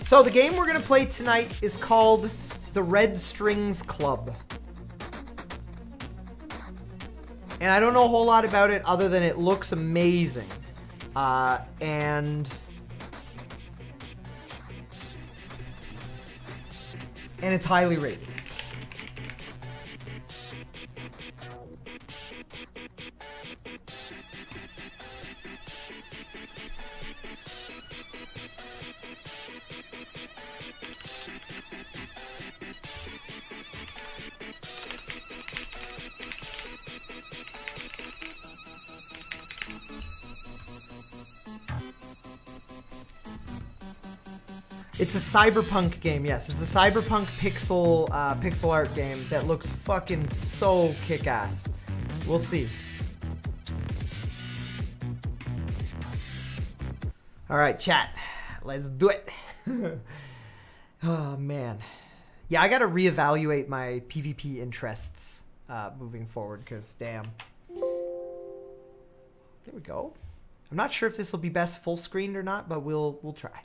So the game we're gonna play tonight is called the Red Strings Club. And I don't know a whole lot about it other than it looks amazing. And it's highly rated. It's a cyberpunk game, yes. It's a cyberpunk pixel art game that looks fucking so kick-ass. We'll see. Alright, chat. Let's do it. Oh, man. Yeah, I gotta reevaluate my PvP interests moving forward, because damn. There we go. I'm not sure if this will be best full screened or not, but we'll try.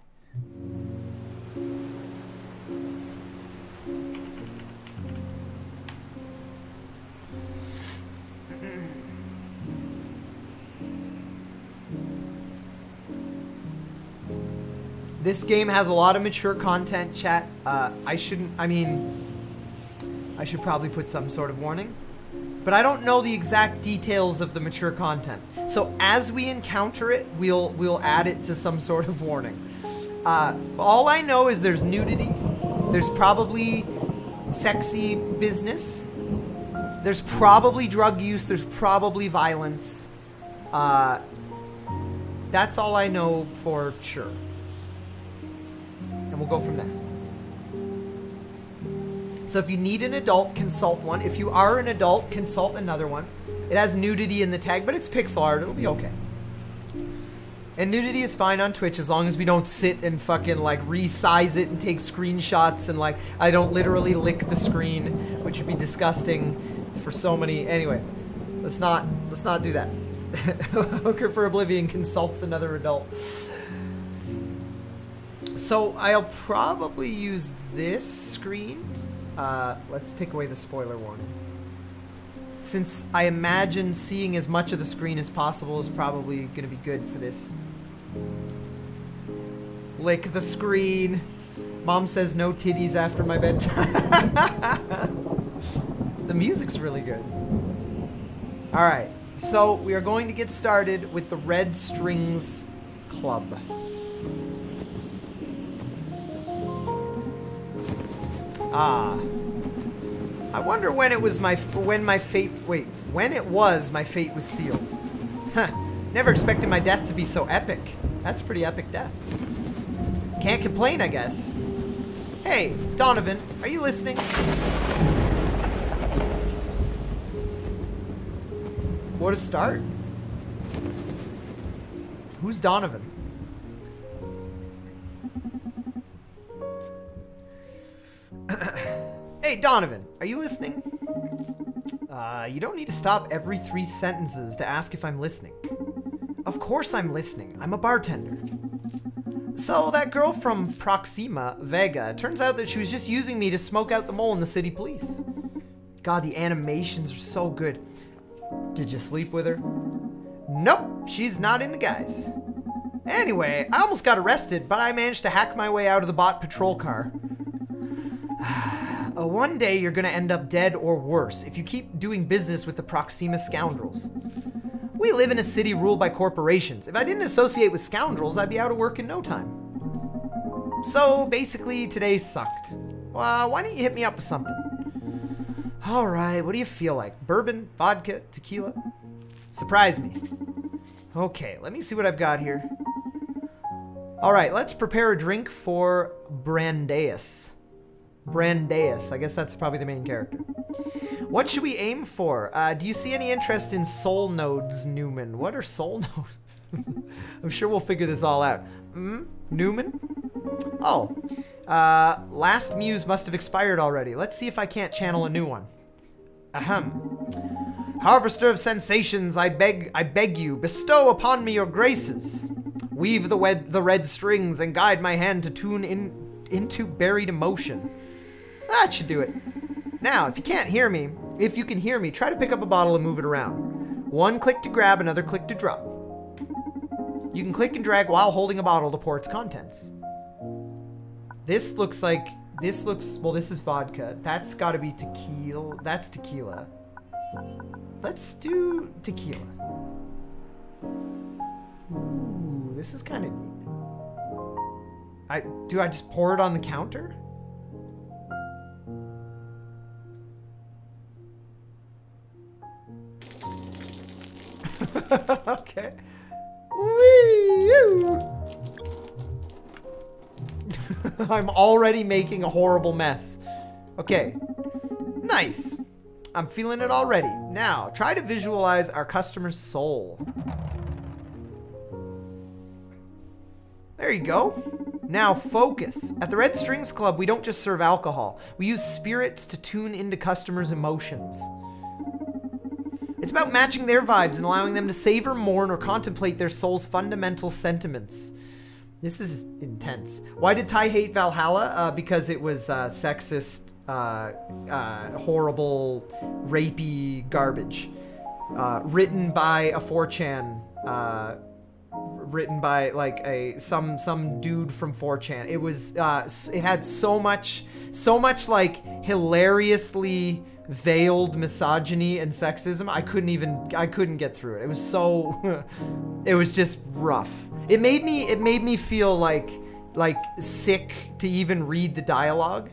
This game has a lot of mature content, chat. I should probably put some sort of warning. But I don't know the exact details of the mature content. So as we encounter it, we'll add it to some sort of warning. All I know is there's nudity. There's probably sexy business. There's probably drug use. There's probably violence. That's all I know for sure. And we'll go from there. So if you need an adult, consult one. If you are an adult, consult another one. It has nudity in the tag, but it's pixel art. It'll be okay. And nudity is fine on Twitch as long as we don't sit and fucking like resize it and take screenshots and like I don't literally lick the screen, which would be disgusting for so many. Anyway, let's not do that. Hooker for Oblivion consults another adult. So I'll probably use this screen. Let's take away the spoiler warning. Since I imagine seeing as much of the screen as possible is probably going to be good for this. Lick the screen. Mom says no titties after my bedtime. The music's really good. Alright, so we are going to get started with the Red Strings Club. I wonder when it was my fate was sealed. Huh. Never expected my death to be so epic. That's a pretty epic death. Can't complain, I guess. Hey, Donovan, are you listening? What a start. Who's Donovan? Hey, Donovan, are you listening? You don't need to stop every 3 sentences to ask if I'm listening. Of course I'm listening. I'm a bartender. So, that girl from Proxima, Vega, turns out that she was just using me to smoke out the mole in the city police. God, the animations are so good. Did you sleep with her? Nope, she's not into guys. Anyway, I almost got arrested, but I managed to hack my way out of the bot patrol car. One day you're gonna end up dead or worse if you keep doing business with the Proxima scoundrels. We live in a city ruled by corporations. If I didn't associate with scoundrels, I'd be out of work in no time. So basically, today sucked. Well, why don't you hit me up with something? Alright, what do you feel like? Bourbon, vodka, tequila? Surprise me. Okay, let me see what I've got here. Alright, let's prepare a drink for Brandeis. Brandeis. I guess that's probably the main character. What should we aim for? Do you see any interest in soul nodes, Newman? What are soul nodes? I'm sure we'll figure this all out. Newman? Oh. Last muse must have expired already. Let's see if I can't channel a new one. Ahem. Harvester of sensations, I beg you, bestow upon me your graces. Weave the red strings and guide my hand to tune in into buried emotion. That should do it. Now, if you can hear me, try to pick up a bottle and move it around. One click to grab, another click to drop. You can click and drag while holding a bottle to pour its contents. This looks, well, this is vodka. That's gotta be tequila. That's tequila. Let's do tequila. Ooh, this is kind of neat. Do I just pour it on the counter? Okay. Whee! I'm already making a horrible mess. Okay. Nice. I'm feeling it already. Now, try to visualize our customer's soul. There you go. Now focus. At the Red Strings Club, we don't just serve alcohol. We use spirits to tune into customers' emotions. It's about matching their vibes and allowing them to savor, mourn, or contemplate their soul's fundamental sentiments. This is intense. Why did Ty hate Valhalla? Because it was sexist, horrible, rapey garbage. Written by a 4chan, written by like some dude from 4chan. It was it had so much like hilariously veiled misogyny and sexism. I couldn't get through it. It was so it was just rough. It made me feel like sick to even read the dialogue.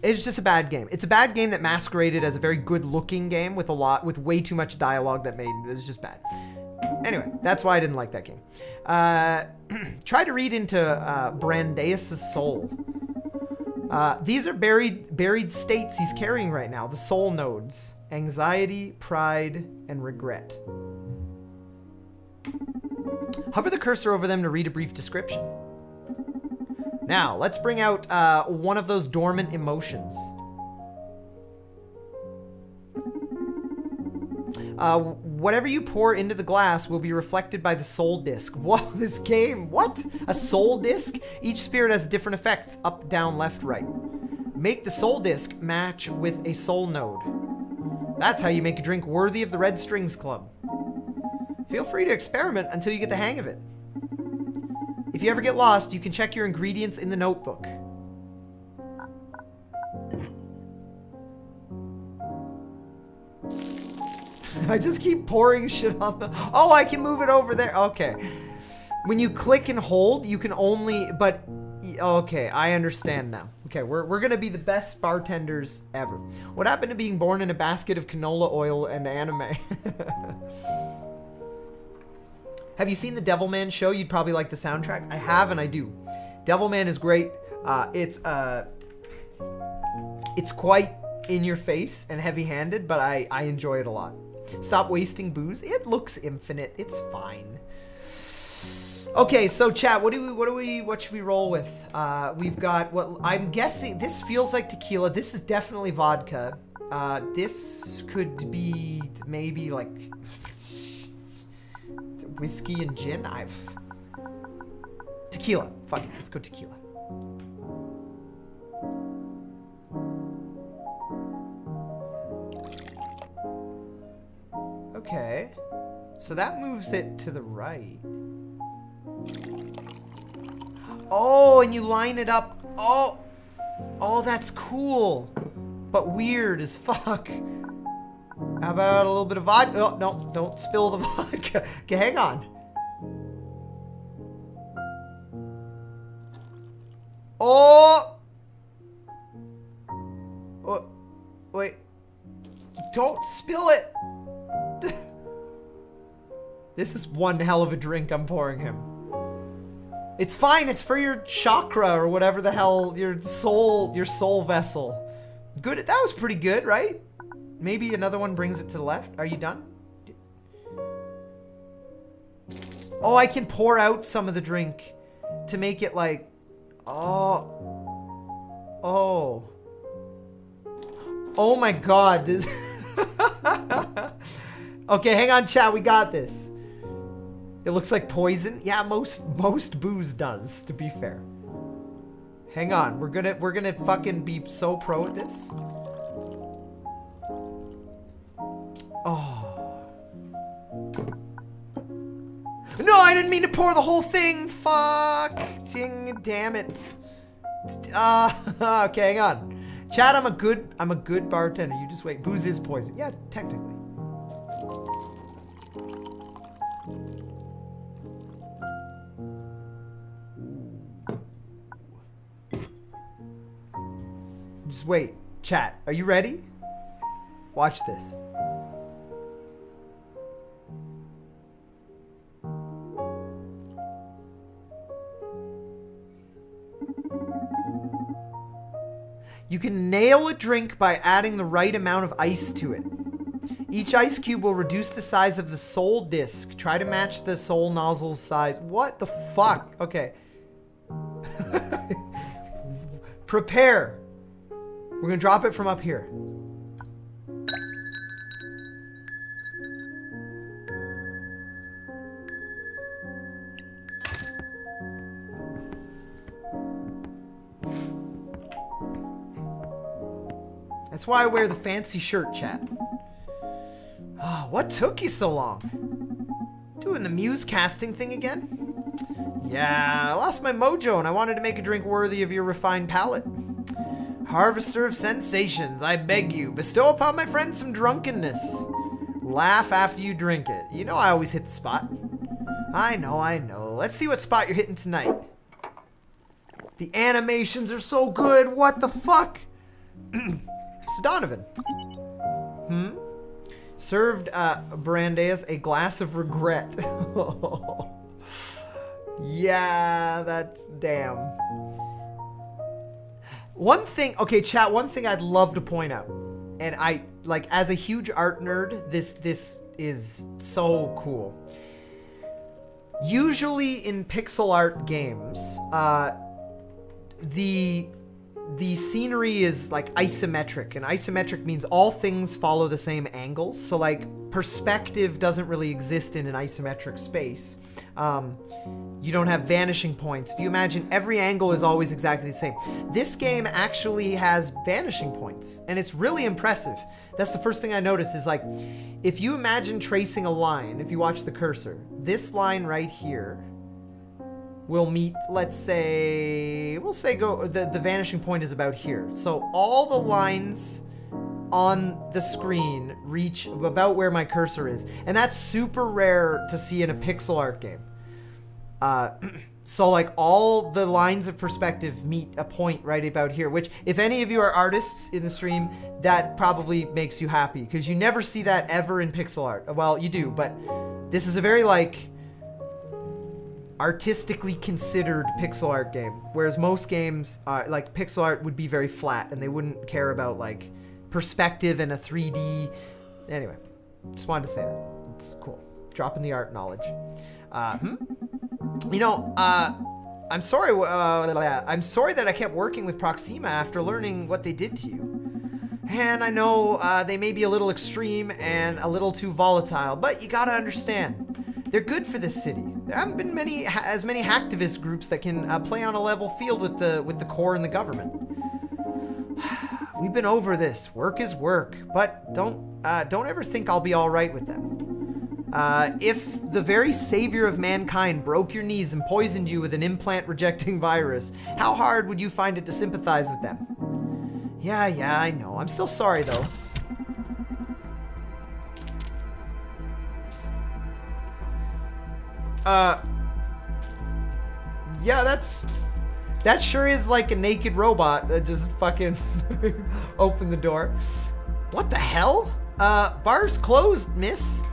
It's just a bad game. It's a bad game that masqueraded as a very good-looking game with way too much dialogue that made it was just bad. Anyway, that's why I didn't like that game. Try to read into Brandeis' soul. These are buried states he's carrying right now. The soul nodes: anxiety, pride, and regret. Hover the cursor over them to read a brief description. Now, let's bring out one of those dormant emotions. Whatever you pour into the glass will be reflected by the soul disc. Whoa, this game, what? A soul disc? Each spirit has different effects, up, down, left, right. Make the soul disc match with a soul node. That's how you make a drink worthy of the Red Strings Club. Feel free to experiment until you get the hang of it. If you ever get lost, you can check your ingredients in the notebook. I just keep pouring shit on the... Oh, I can move it over there. Okay. When you click and hold, you can only... But... Okay, I understand now. Okay, we're gonna be the best bartenders ever. What happened to being born in a basket of canola oil and anime? Have you seen the Devilman show? You'd probably like the soundtrack. I have and I do. Devilman is great. It's quite in your face and heavy-handed, but I enjoy it a lot. Stop wasting booze. It looks infinite. It's fine. Okay, so chat, what should we roll with? We've got what I'm guessing. This feels like tequila. This is definitely vodka. This could be maybe like whiskey and gin. Tequila. Fuck it. Let's go tequila. Okay. So that moves it to the right. Oh, and you line it up. Oh, that's cool, but weird as fuck. How about a little bit of vodka? Oh, no, don't spill the vodka. Okay, hang on. Oh! Oh, wait. Don't spill it. This is one hell of a drink I'm pouring him. It's fine, it's for your chakra or whatever the hell, your soul vessel. Good, that was pretty good, right? Maybe another one brings it to the left. Are you done? Oh, I can pour out some of the drink to make it like, oh my God, this. Okay, hang on chat, we got this. It looks like poison. Yeah, most booze does, to be fair. Hang on. We're gonna fucking be so pro at this. Oh. No, I didn't mean to pour the whole thing. Fuck. Damn it. Okay, hang on. Chad, I'm a good bartender. You just wait. Booze is poison. Yeah, technically. Just wait. Chat, are you ready? Watch this. You can nail a drink by adding the right amount of ice to it. Each ice cube will reduce the size of the sole disc. Try to match the sole nozzle's size. What the fuck? Okay. Prepare. We're gonna drop it from up here. That's why I wear the fancy shirt, chat. Oh, what took you so long? Doing the muse casting thing again? Yeah, I lost my mojo and I wanted to make a drink worthy of your refined palate. Harvester of sensations, I beg you, bestow upon my friend some drunkenness. Laugh after you drink it. You know I always hit the spot. I know. Let's see what spot you're hitting tonight. The animations are so good, what the fuck? So Donovan. Served Brandeis a glass of regret. Yeah, that's damn. One thing, okay, chat, one thing I'd love to point out, and I, like, as a huge art nerd, this is so cool. Usually in pixel art games, the scenery is like isometric, and isometric means all things follow the same angles. So like perspective doesn't really exist in an isometric space. You don't have vanishing points. If you imagine every angle is always exactly the same. This game actually has vanishing points, and it's really impressive. That's the first thing I noticed is like, if you imagine tracing a line, if you watch the cursor, this line right here will meet, let's say, the vanishing point is about here. So all the lines on the screen reach about where my cursor is. And that's super rare to see in a pixel art game. So like all the lines of perspective meet a point right about here, which if any of you are artists in the stream, that probably makes you happy because you never see that ever in pixel art. Well, you do, but this is a very like artistically considered pixel art game, whereas most games like pixel art would be very flat and they wouldn't care about like perspective and a 3D. Anyway, just wanted to say that. It's cool. Dropping the art knowledge. You know, I'm sorry that I kept working with Proxima after learning what they did to you. And I know they may be a little extreme and a little too volatile, but you gotta understand, they're good for this city. There haven't been as many hacktivist groups that can play on a level field with the core and the government. We've been over this. Work is work, but don't ever think I'll be all right with them. If the very savior of mankind broke your knees and poisoned you with an implant-rejecting virus, how hard would you find it to sympathize with them? Yeah, I know. I'm still sorry, though. Yeah, that sure is like a naked robot that just fucking opened the door. What the hell? Bar's closed, miss.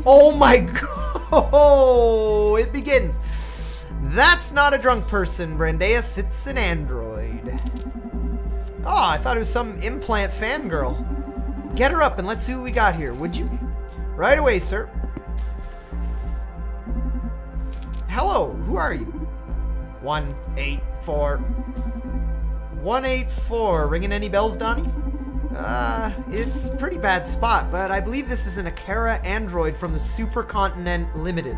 Oh my god! Oh, it begins. That's not a drunk person, Brandeis. It's an android. Oh, I thought it was some implant fangirl. Get her up and let's see what we got here, would you? Right away, sir. Hello, who are you? 184. 184. Ringing any bells, Donnie? It's a pretty bad spot, but I believe this is an Akara android from the Supercontinent Limited.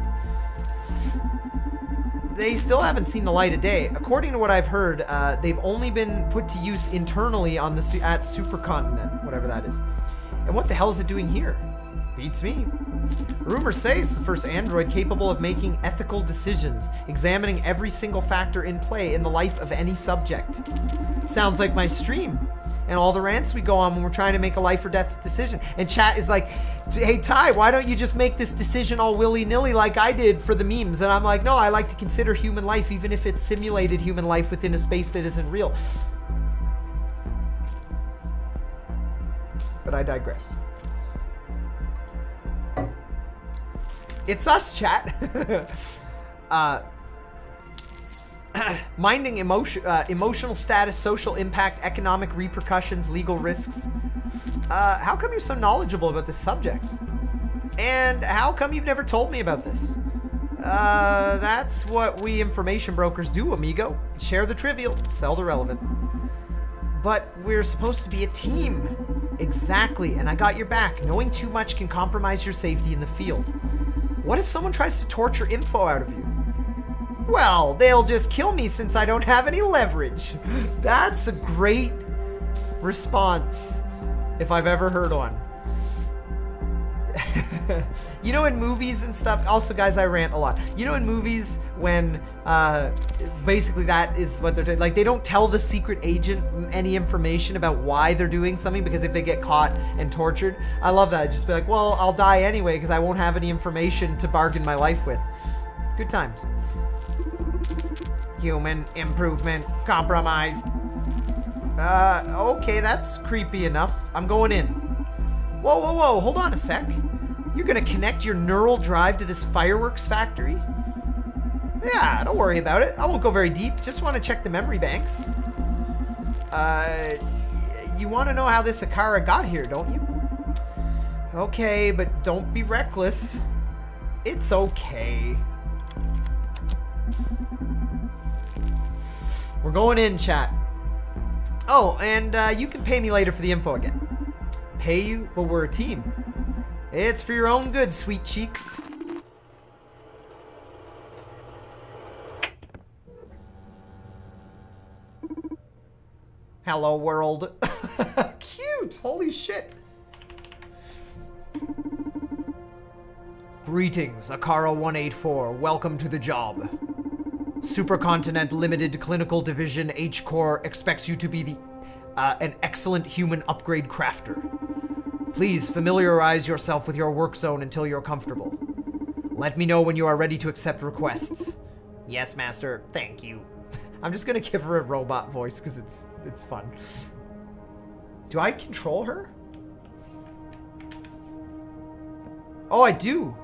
They still haven't seen the light of day. According to what I've heard, they've only been put to use internally on the at Supercontinent, whatever that is. And what the hell is it doing here? Beats me. Rumors say it's the first android capable of making ethical decisions, examining every single factor in play in the life of any subject. Sounds like my stream. And all the rants we go on when we're trying to make a life or death decision. And chat is like, hey Ty, why don't you just make this decision all willy-nilly like I did for the memes? And I'm like, no, I like to consider human life, even if it's simulated human life within a space that isn't real. But I digress. It's us, chat. Minding emotional status, social impact, economic repercussions, legal risks. How come you're so knowledgeable about this subject? And how come you've never told me about this? That's what we information brokers do, amigo. Share the trivial, sell the relevant. But we're supposed to be a team. Exactly, and I got your back. Knowing too much can compromise your safety in the field. What if someone tries to torture info out of you? Well, they'll just kill me since I don't have any leverage. That's a great response, if I've ever heard one. You know, in movies and stuff, also guys, I rant a lot. You know, in movies when basically that is what they're doing, like they don't tell the secret agent any information about why they're doing something, because if they get caught and tortured, I love that. I'd just be like, well, I'll die anyway because I won't have any information to bargain my life with. Good times. Human improvement compromised. Okay, that's creepy enough. I'm going in. Whoa, whoa, whoa, hold on a sec. You're gonna connect your neural drive to this fireworks factory? Yeah, don't worry about it. I won't go very deep. Just want to check the memory banks. You want to know how this Akara got here, don't you? Okay, but don't be reckless. It's okay. We're going in, chat. Oh, and you can pay me later for the info again. Pay you? But we're a team. It's for your own good, sweet cheeks. Hello, world. Cute. Holy shit. Greetings, Akara 184. Welcome to the job. Supercontinent Limited Clinical Division H-Core expects you to be an excellent human upgrade crafter. Please familiarize yourself with your work zone until you're comfortable. Let me know when you are ready to accept requests. Yes, master. Thank you. I'm just gonna give her a robot voice because it's fun. Do I control her? Oh, I do.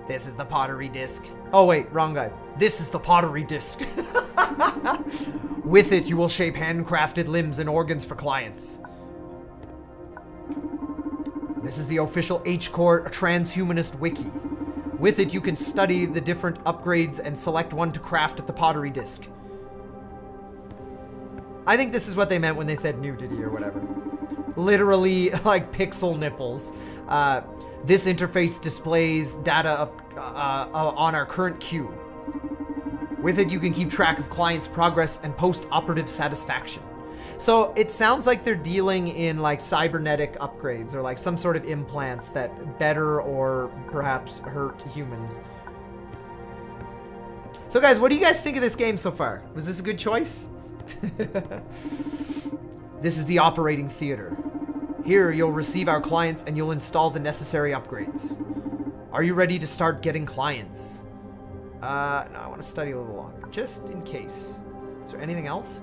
This is the pottery disc. Oh wait, wrong guy. This is the pottery disc. With it, you will shape handcrafted limbs and organs for clients. This is the official H-Core Transhumanist Wiki. With it, you can study the different upgrades and select one to craft at the pottery disc. I think this is what they meant when they said nudity or whatever. Literally, like pixel nipples. This interface displays data on our current queue. With it, you can keep track of clients' progress and post-operative satisfaction. So it sounds like they're dealing in like cybernetic upgrades or like some sort of implants that better or perhaps hurt humans. So guys, what do you guys think of this game so far? Was this a good choice? This is the operating theater. Here, you'll receive our clients and you'll install the necessary upgrades. Are you ready to start getting clients? No, I want to study a little longer, just in case. Is there anything else?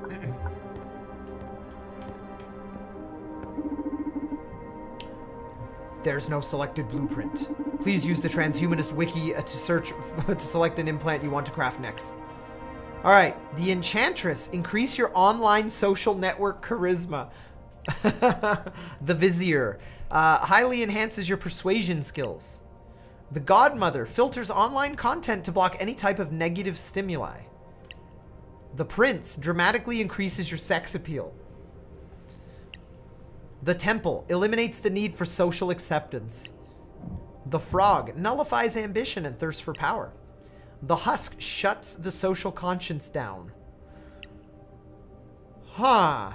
There's no selected blueprint. Please use the Transhumanist Wiki to search to select an implant you want to craft next. All right, the Enchantress. Increase your online social network charisma. The Vizier highly enhances your persuasion skills. The Godmother filters online content to block any type of negative stimuli. The Prince dramatically increases your sex appeal. The Temple eliminates the need for social acceptance. The Frog nullifies ambition and thirst for power. The Husk shuts the social conscience down. Huh.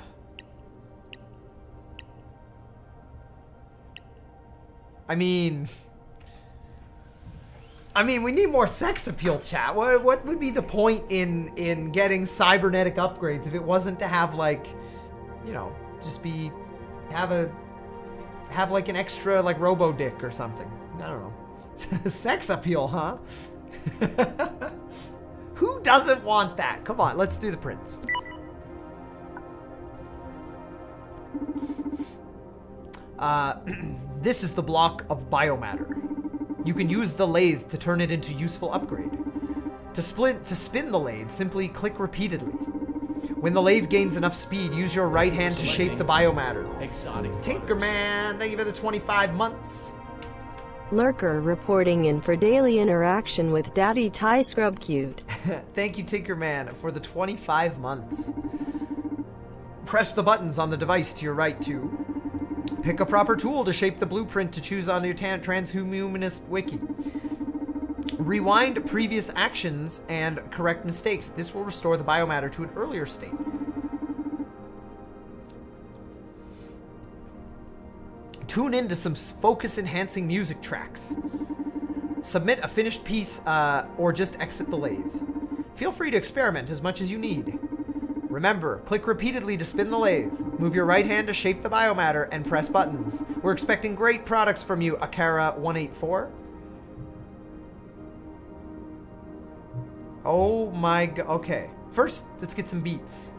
I mean, we need more sex appeal, chat. What would be the point in getting cybernetic upgrades if it wasn't to have, like, you know, just be, have like an extra, like, robo dick or something. I don't know. Sex appeal, huh? Who doesn't want that? Come on, let's do the Prince. This is the block of biomatter. You can use the lathe to turn it into useful upgrade. To spin the lathe, simply click repeatedly. When the lathe gains enough speed, use your right hand to shape the biomatter. Exotic Tinkerman, thank you for the 25 months. Lurker reporting in for daily interaction with Daddy Ty Scrub Cute. Thank you, Tinkerman, for the 25 months. Press the buttons on the device to your right to pick a proper tool to shape the blueprint to choose on your transhumanist wiki. Rewind previous actions and correct mistakes. This will restore the biomatter to an earlier state. Tune in to some focus-enhancing music tracks. Submit a finished piece or just exit the lathe. Feel free to experiment as much as you need. Remember, click repeatedly to spin the lathe. Move your right hand to shape the biomatter and press buttons. We're expecting great products from you, Akara184. Oh my god. Okay. First, let's get some beats.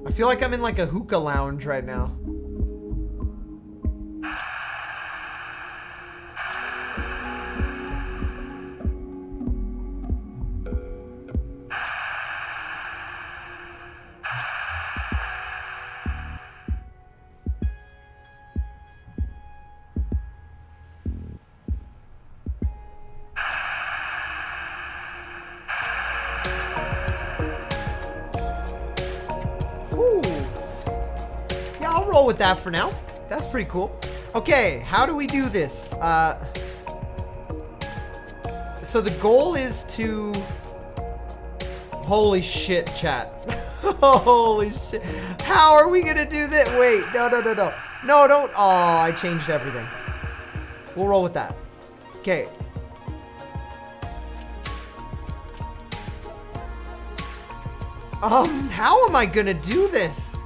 I feel like I'm in like a hookah lounge right now. With that for now. That's pretty cool. Okay, how do we do this? So the goal is to... Holy shit, chat. Holy shit. How are we gonna do this? Wait, no. No, don't. Oh, I changed everything. We'll roll with that. Okay. How am I gonna do this?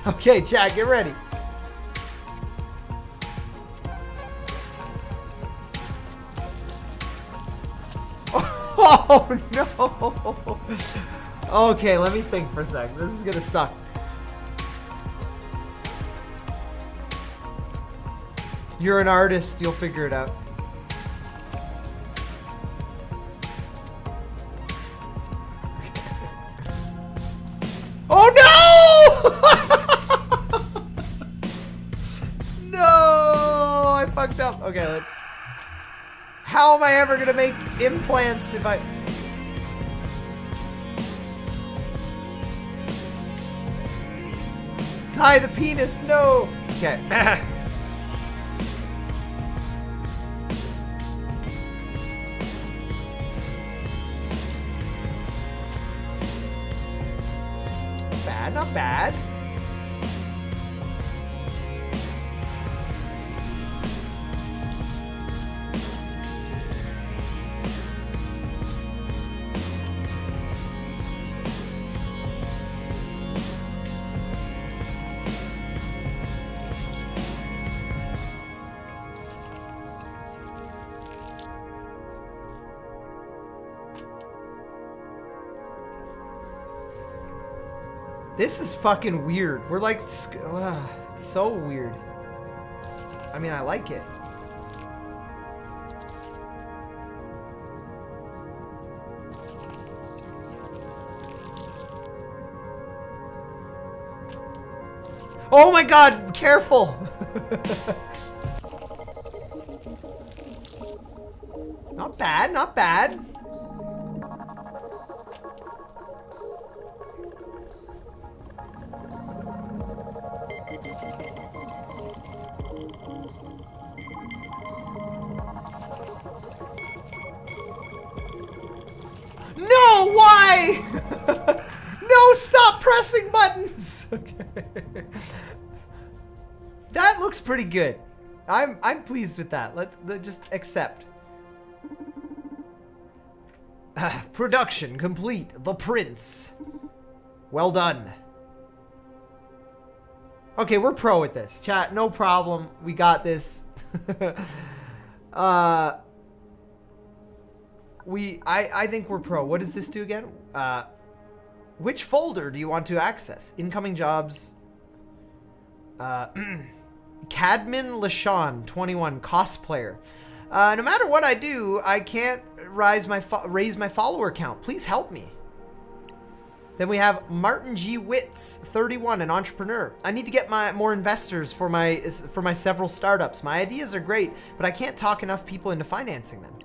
Okay, chat, get ready. Oh, no. Okay, let me think for a sec. This is gonna suck. You're an artist. You'll figure it out. Oh, no! Fucked up. Okay, let's... How am I ever gonna make implants if I... Tie the penis, no! Okay. Bad, not bad. This is fucking weird. We're like, it's so weird. I mean, I like it. Oh my god, careful! Not bad, not bad. No, why? No, stop pressing buttons. Okay. That looks pretty good. I'm pleased with that. Let's just accept. Production complete. The Prince. Well done. Okay, we're pro at this. Chat, no problem. We got this. I think we're pro. What does this do again? Which folder do you want to access? Incoming jobs. Cadman Lashawn, 21, cosplayer. No matter what I do, I can't raise my follower count. Please help me. Then we have Martin G. Witz, 31, an entrepreneur. I need to get more investors for my several startups. My ideas are great, but I can't talk enough people into financing them.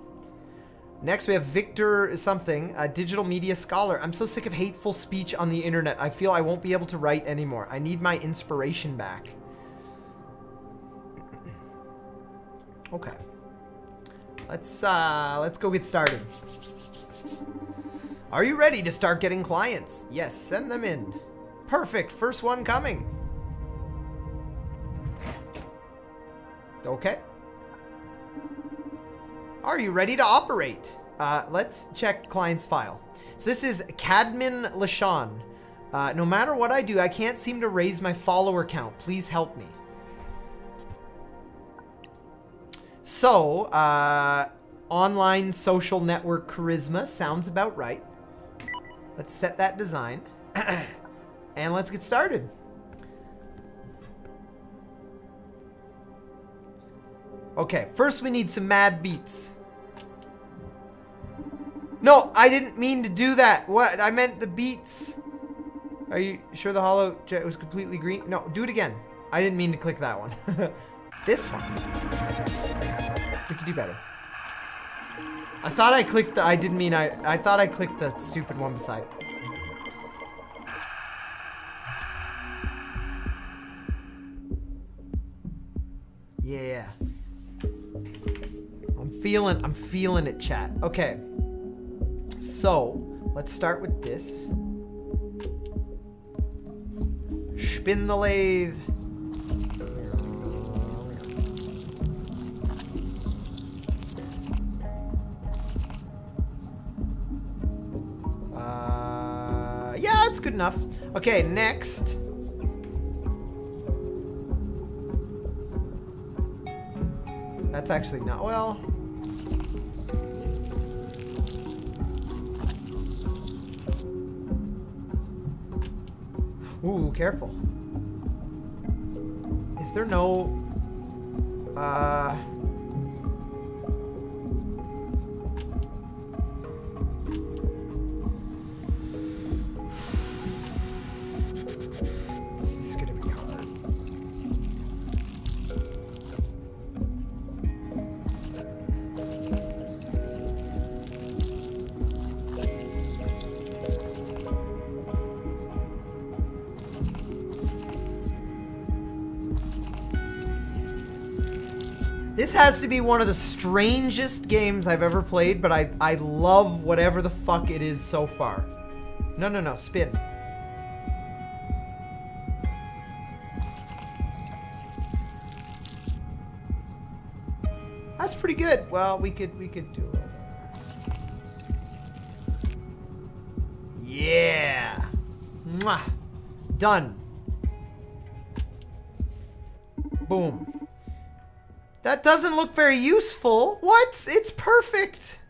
Next, we have Victor something, a digital media scholar. I'm so sick of hateful speech on the internet. I feel I won't be able to write anymore. I need my inspiration back. Okay. Let's go get started. Are you ready to start getting clients? Yes, send them in. Perfect, first one coming. Okay. Are you ready to operate? Let's check client's file. So this is Cadman Lashawn. No matter what I do, I can't seem to raise my follower count. Please help me. So, online social network charisma sounds about right. Let's set that design. And let's get started. Okay, first we need some mad beats. No, I didn't mean to do that. What? I meant the beats. Are you sure the hollow jet was completely green? No, do it again. I didn't mean to click that one. This one. We could do better. I thought I clicked the, I didn't mean I thought I clicked the stupid one beside it. Yeah. I'm feeling it, chat. Okay. So, let's start with this. Spin the lathe. Yeah, that's good enough. Okay, next. That's actually not, well. Ooh, careful. Is there no, this is gonna be hard. This has to be one of the strangest games I've ever played, but I love whatever the fuck it is so far. No, no, no, spin. That's pretty good. Well, we could do a little bit. Yeah. Mwah. Done. Boom. That doesn't look very useful. What? It's perfect.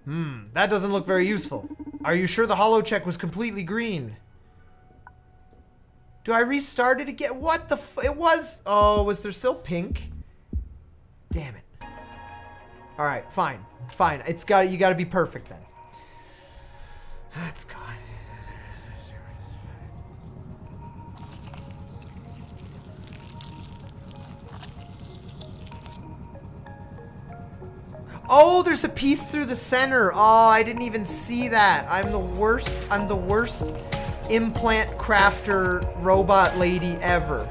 That doesn't look very useful. Are you sure the hollow check was completely green? Do I restart it again? What the it was... Oh, was there still pink? Damn it. Alright, fine. Fine. You gotta be perfect then. That's God. Oh, there's a piece through the center. Oh, I didn't even see that. I'm the worst implant crafter robot lady ever.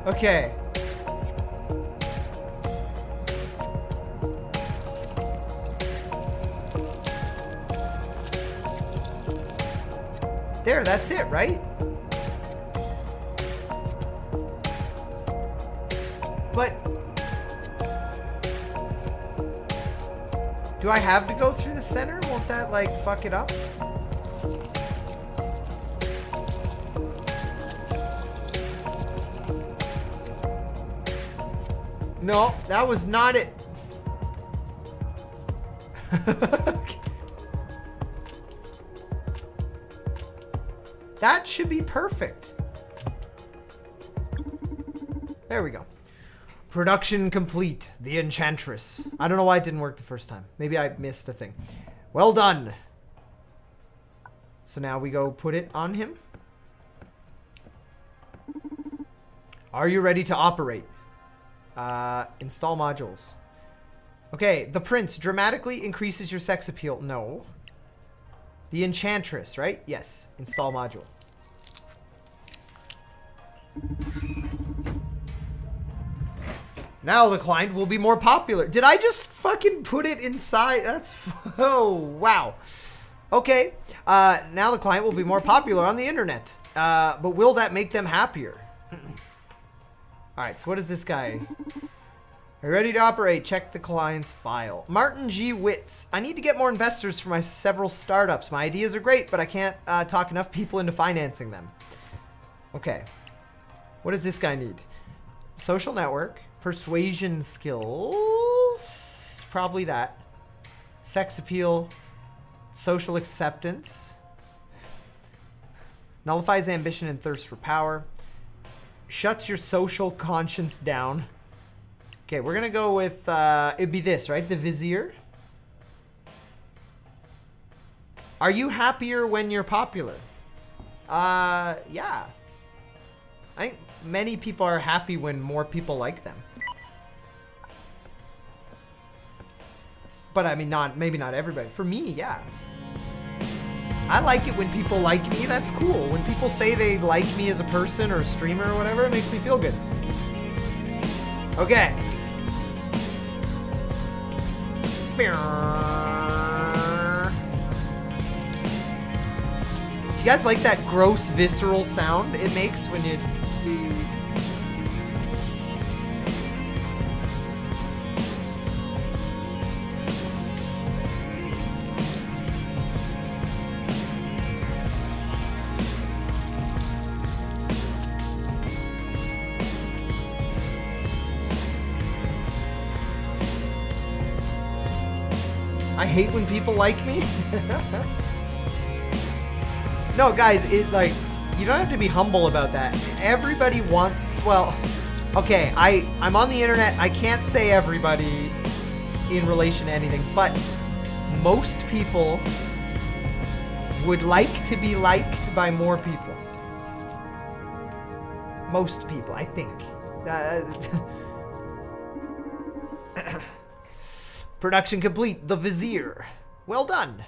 Okay. There, that's it, right? But do I have to go through the center? Won't that, like, fuck it up? No, that was not it. That should be perfect. There we go. Production complete. The Enchantress. I don't know why it didn't work the first time. Maybe I missed a thing. Well done. So now we go put it on him. Are you ready to operate? Install modules. Okay, the Prince dramatically increases your sex appeal. No. The Enchantress, right? Yes. Install module. Now the client will be more popular. Did I just fucking put it inside? That's... Oh, wow. Okay. Now the client will be more popular on the internet. But will that make them happier? Alright, so what is this guy? Are you ready to operate? Check the client's file. Martin G. Witz. I need to get more investors for my several startups. My ideas are great, but I can't talk enough people into financing them. Okay. What does this guy need? Social network. Persuasion skills. Probably that. Sex appeal. Social acceptance. Nullifies ambition and thirst for power. Shuts your social conscience down. Okay, we're gonna go with, it'd be this, right? The Vizier. Are you happier when you're popular? Yeah. I think many people are happy when more people like them. But I mean, maybe not everybody. For me, yeah. I like it when people like me. That's cool. When people say they like me as a person or a streamer or whatever, it makes me feel good. Okay. Do you guys like that gross visceral sound it makes when you... I hate when people like me. No, guys, you don't have to be humble about that. Everybody wants, well, okay, I'm on the internet. I can't say everybody in relation to anything, but most people would like to be liked by more people. Most people, I think. Production complete. The Vizier. Well done.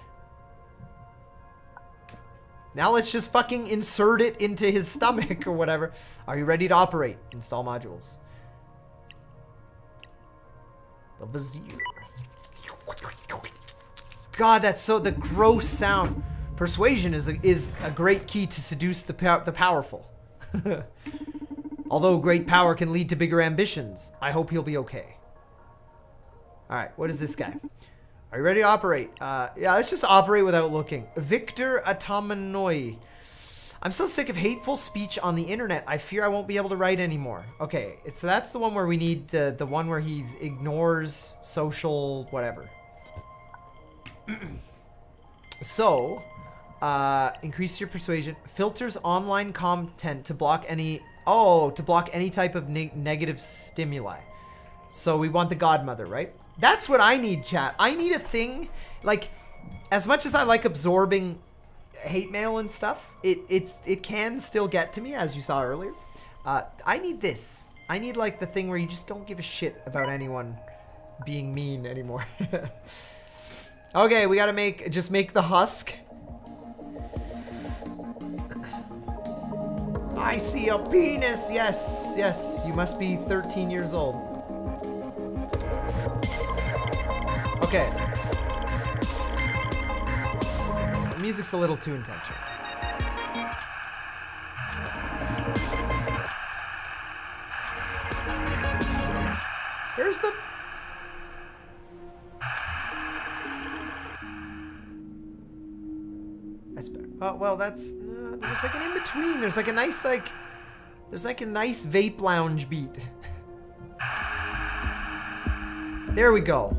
Now let's just fucking insert it into his stomach or whatever. Are you ready to operate? Install modules. The Vizier. God, that's so the gross sound. Persuasion is a great key to seduce the powerful. Although great power can lead to bigger ambitions. I hope he'll be okay. Alright, what is this guy? Are you ready to operate? Yeah, let's just operate without looking. Victor Atamanoi. I'm so sick of hateful speech on the internet. I fear I won't be able to write anymore. Okay, so that's the one where we need the one where he ignores social whatever. So, Increase your persuasion. Filters online content to block any... Oh, to block any type of negative stimuli. So we want the godmother, right? That's what I need, chat. I need a thing, like, as much as I like absorbing hate mail and stuff, it can still get to me, as you saw earlier. I need this. I need, like, the thing where you just don't give a shit about anyone being mean anymore. Okay, we gotta just make the husk. I see a penis. Yes, yes. You must be 13 years old. Okay. The music's a little too intense right now. Here's the... That's better. Oh, well, that's... there's like an in-between. There's like a nice, like... There's like a nice vape lounge beat. There we go.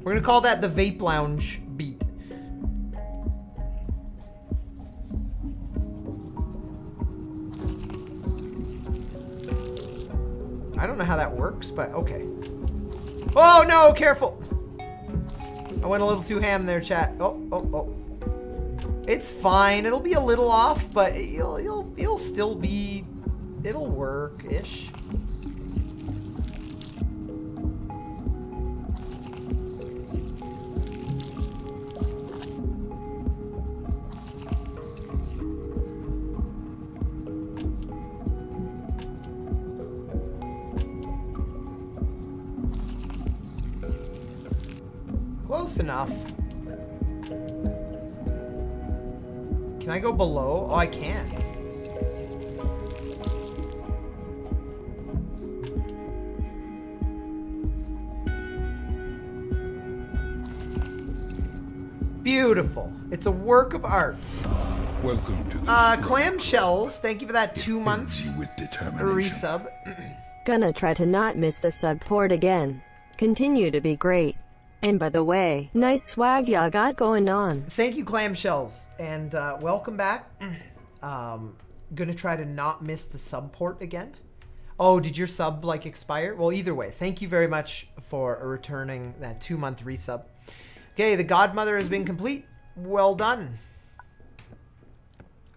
We're gonna call that the vape lounge beat. I don't know how that works, but okay. Oh no, careful! I went a little too ham there, chat. Oh. It's fine. It'll be a little off, but you'll still be... It'll work-ish. Close enough. Can I go below? Oh, I can. Beautiful. It's a work of art. Welcome to the clamshells. Thank you for that 2-month resub. Gonna try to not miss the support again. Continue to be great. And by the way, nice swag y'all got going on. Thank you, clamshells, and welcome back. Gonna try to not miss the sub port again. Oh, did your sub like expire? Well, either way, thank you very much for returning that 2-month resub. Okay, the godmother has been complete. Well done.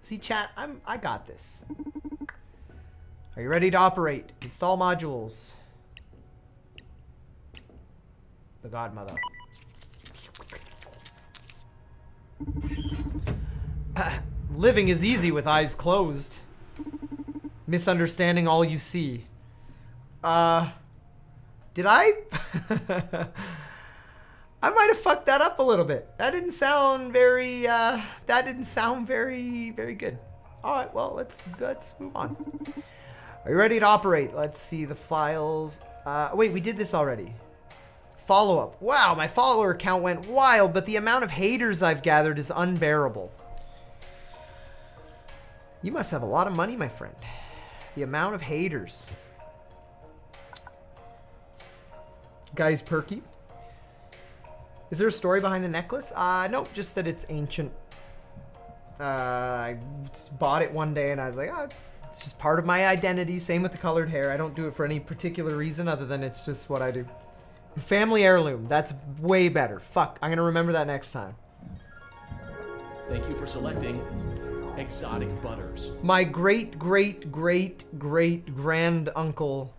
See, chat, I got this. Are you ready to operate? Install modules. The godmother. Living is easy with eyes closed. Misunderstanding all you see. Did I? I might have fucked that up a little bit. That didn't sound very, very good. All right, well, let's move on. Are you ready to operate? Let's see the files. Wait, we did this already. Follow-up. Wow, my follower count went wild, but the amount of haters I've gathered is unbearable. You must have a lot of money, my friend. The amount of haters. Guy's perky. Is there a story behind the necklace? No, just that it's ancient. I bought it one day and I was like, oh, it's just part of my identity. Same with the colored hair. I don't do it for any particular reason other than it's just what I do. Family heirloom. That's way better. Fuck. I'm going to remember that next time. Thank you for selecting exotic butters. My great grand uncle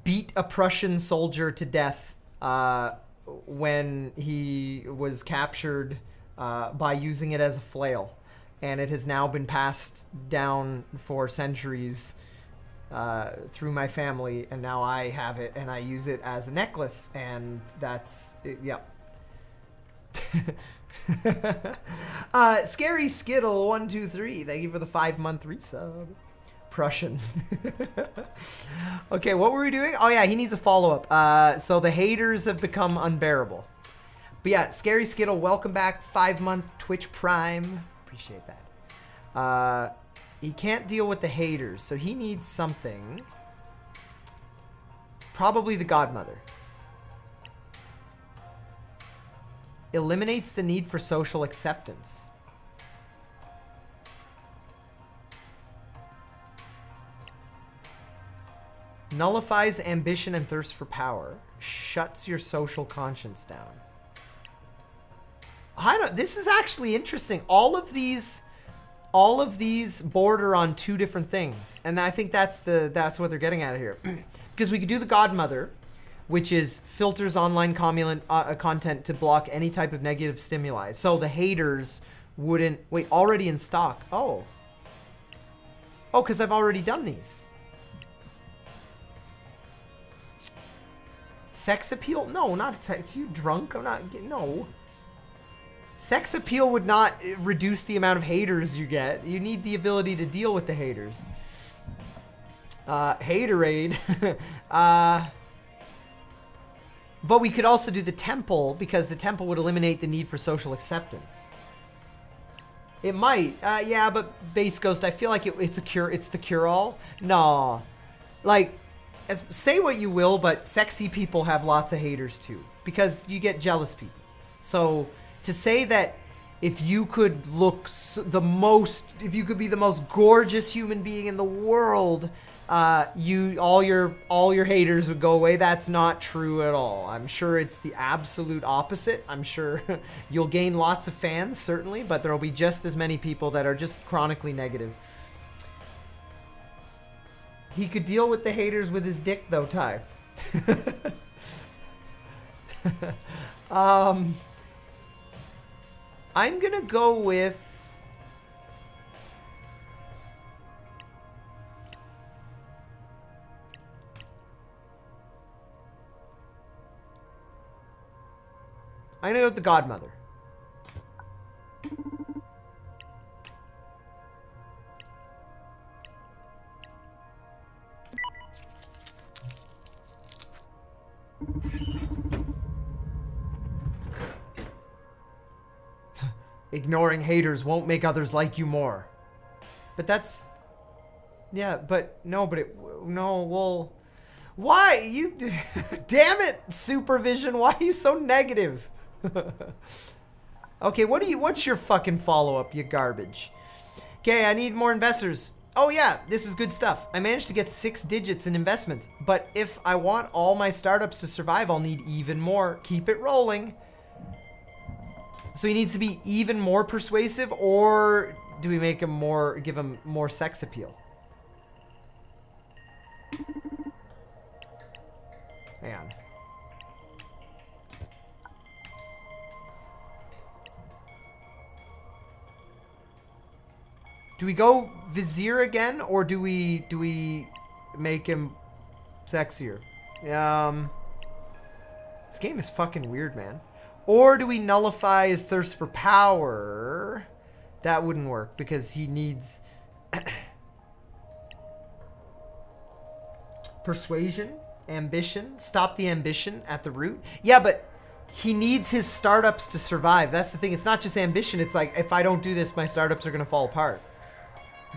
beat a Prussian soldier to death when he was captured by using it as a flail, and it has now been passed down for centuries through my family, and now I have it and I use it as a necklace, and that's it, yep. Scary Skittle 123, thank you for the 5-month resub. Prussian. Okay, what were we doing? Oh yeah, he needs a follow-up. So the haters have become unbearable. But yeah, Scary Skittle, welcome back. 5-month Twitch Prime. Appreciate that. He can't deal with the haters, so he needs something. Probably the godmother. Eliminates the need for social acceptance. Nullifies ambition and thirst for power. Shuts your social conscience down. This is actually interesting. All of these border on two different things, and I think that's what they're getting at here. Because we could do the Godmother, which is filters online content to block any type of negative stimuli. So the haters wouldn't wait. Already in stock. Oh, because I've already done these. Sex appeal? No, not sex. You drunk? I'm not. No. Sex appeal would not reduce the amount of haters you get. You need the ability to deal with the haters. Haterade. But we could also do the temple, because the temple would eliminate the need for social acceptance. It might. Yeah, but Base Ghost, I feel like it's a cure. It's the cure-all. No. Like, say what you will, but sexy people have lots of haters too, because you get jealous people. So to say that if you could look if you could be the most gorgeous human being in the world, all your haters would go away. That's not true at all. I'm sure it's the absolute opposite. I'm sure you'll gain lots of fans, certainly, but there'll be just as many people that are just chronically negative. He could deal with the haters with his dick, though, Ty. I'm gonna go with... I'm gonna go with the Godmother. Ignoring haters won't make others like you more. But that's... Yeah, but... No, well... Why? You... Damn it, Supervision. Why are you so negative? Okay, what's your fucking follow-up, you garbage? Okay, I need more investors. Oh yeah, this is good stuff. I managed to get 6 digits in investments, but if I want all my startups to survive, I'll need even more. Keep it rolling. So he needs to be even more persuasive, or do we make him give him more sex appeal? Hang on. Do we go Vizier again, or do we make him sexier? This game is fucking weird, man. Or do we nullify his thirst for power? That wouldn't work because he needs persuasion, ambition, stop the ambition at the root. Yeah, but he needs his startups to survive. That's the thing. It's not just ambition. It's like, if I don't do this, my startups are going to fall apart.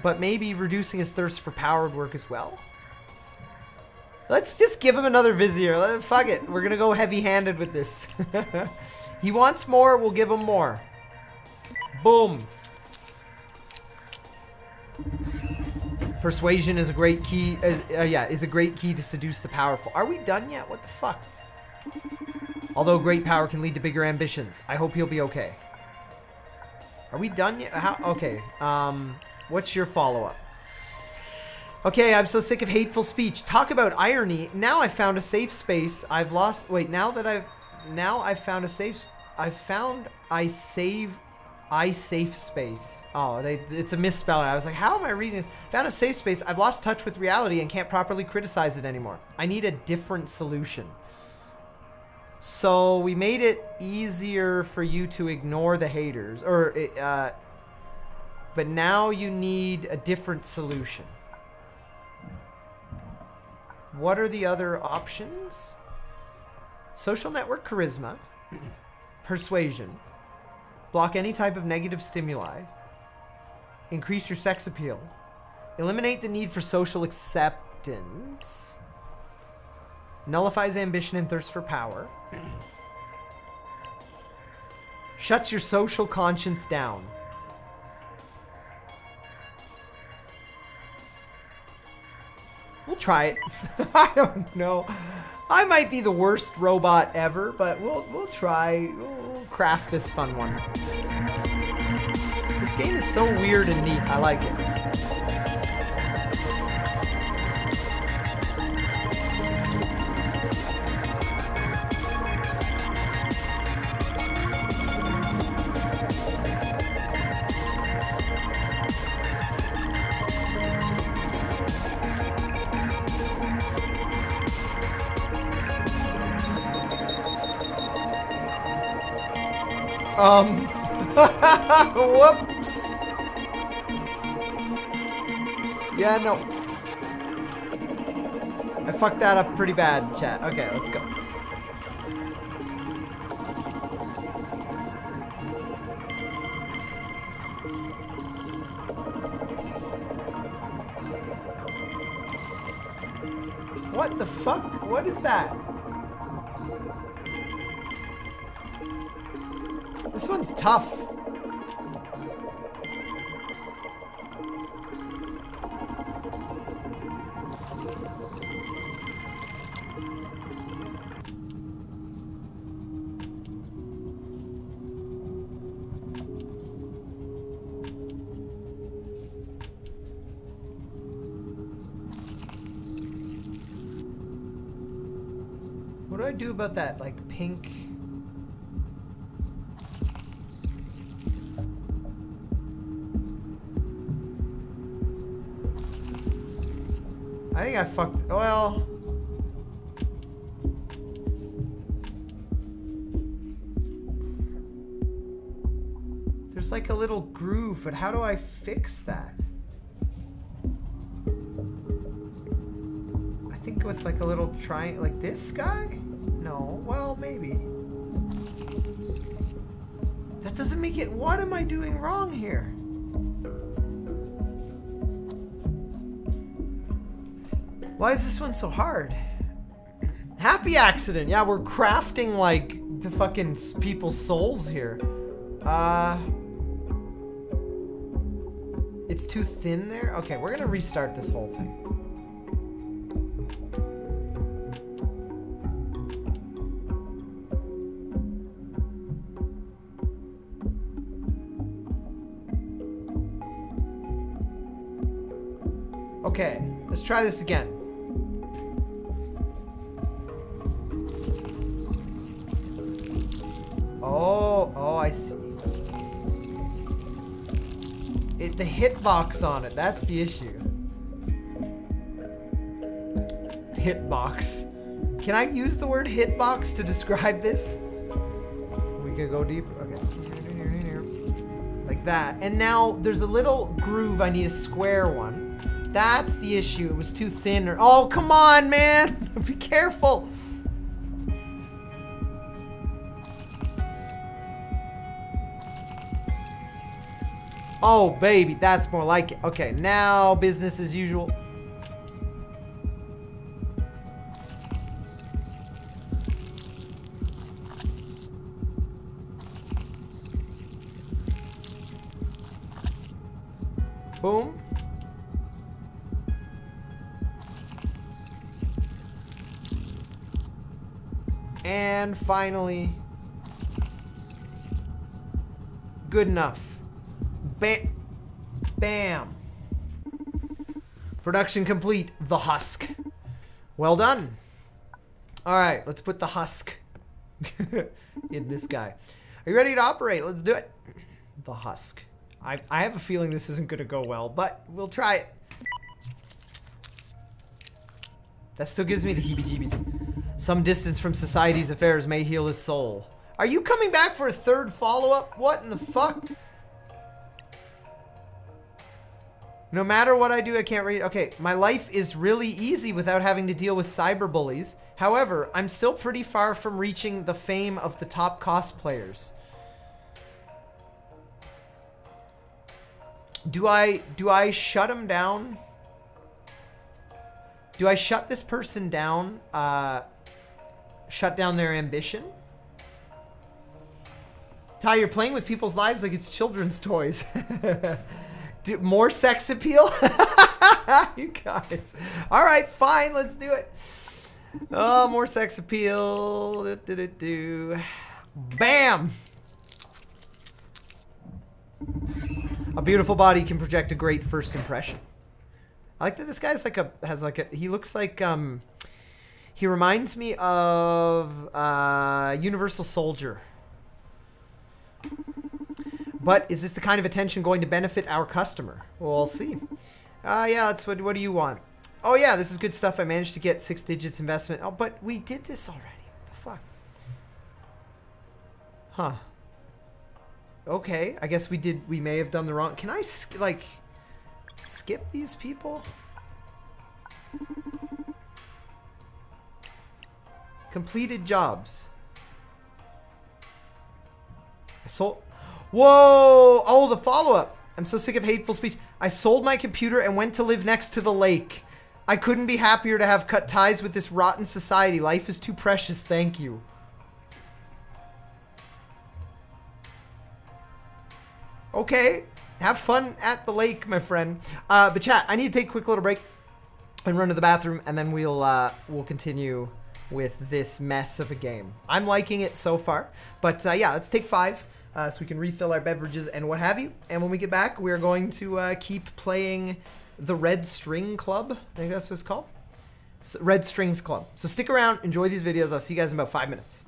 But maybe reducing his thirst for power would work as well. Let's just give him another Vizier. Fuck it. We're going to go heavy-handed with this. He wants more, we'll give him more. Boom. Persuasion is a great key. Is a great key to seduce the powerful. Are we done yet? What the fuck? Although great power can lead to bigger ambitions. I hope he'll be okay. Are we done yet? Okay. What's your follow-up? Okay, I'm so sick of hateful speech. Talk about irony. Now I found a safe space. I've lost... Wait, now I've found a safe... I safe space. Oh, it's a misspelling. I was like, how am I reading this? Found a safe space. I've lost touch with reality and can't properly criticize it anymore. I need a different solution. So we made it easier for you to ignore the haters. But now you need a different solution. What are the other options? Social network charisma. Persuasion. Block any type of negative stimuli. Increase your sex appeal. Eliminate the need for social acceptance. Nullifies ambition and thirst for power. Shuts your social conscience down. We'll try it. I don't know. I might be the worst robot ever, but we'll try. We'll craft this fun one. This game is so weird and neat. I like it. Whoops. Yeah, no. I fucked that up pretty bad, chat. Okay, let's go. What the fuck? What is that? This one's tough. What do I do about that, like, pink? I think I fucked, well. There's like a little groove, but how do I fix that? I think with like a little triangle, like this guy? No, well, maybe. That doesn't make it, what am I doing wrong here? Why is this one so hard? Happy accident. Yeah, we're crafting like to fucking people's souls here. It's too thin there? Okay, we're gonna restart this whole thing. Okay, let's try this again. Oh, I see. The hitbox on it, that's the issue. Hitbox. Can I use the word hitbox to describe this? We could go deeper. Okay. Like that. And now there's a little groove. I need a square one. That's the issue. It was too thin. Oh, come on, man. Be careful. Oh, baby, that's more like it. Okay, now business as usual. Boom. And finally, good enough. Bam. Bam. Production complete. The husk. Well done. All right, let's put the husk in this guy. Are you ready to operate? Let's do it. The husk. I have a feeling this isn't going to go well, but we'll try it. That still gives me the heebie-jeebies. Some distance from society's affairs may heal his soul. Are you coming back for a third follow-up? What in the fuck? No matter what I do, I can't read. Okay, my life is really easy without having to deal with cyberbullies. However, I'm still pretty far from reaching the fame of the top cosplayers. Do I shut him down? Do I shut this person down? Shut down their ambition? Ty, you're playing with people's lives like it's children's toys. More sex appeal? You guys. All right, fine. Let's do it. Oh, more sex appeal. Bam. A beautiful body can project a great first impression. I like that this guy's like he looks like, he reminds me of Universal Soldier. But is this the kind of attention going to benefit our customer? Well, we'll see. Yeah, that's what do you want? Oh yeah, this is good stuff. I managed to get 6 digits investment. Oh, but we did this already. What the fuck? Huh. Okay, I guess we may have done the wrong. Can I like skip these people? Completed jobs. I sold. Whoa! Oh, the follow-up. I'm so sick of hateful speech. I sold my computer and went to live next to the lake. I couldn't be happier to have cut ties with this rotten society. Life is too precious. Thank you. Okay. Have fun at the lake, my friend. But chat, I need to take a quick little break and run to the bathroom, and then we'll continue with this mess of a game. I'm liking it so far, but yeah, let's take 5 so we can refill our beverages and what have you. And when we get back, we're going to keep playing the Red String Club. I think that's what it's called. So, Red Strings Club. So stick around, enjoy these videos. I'll see you guys in about 5 minutes.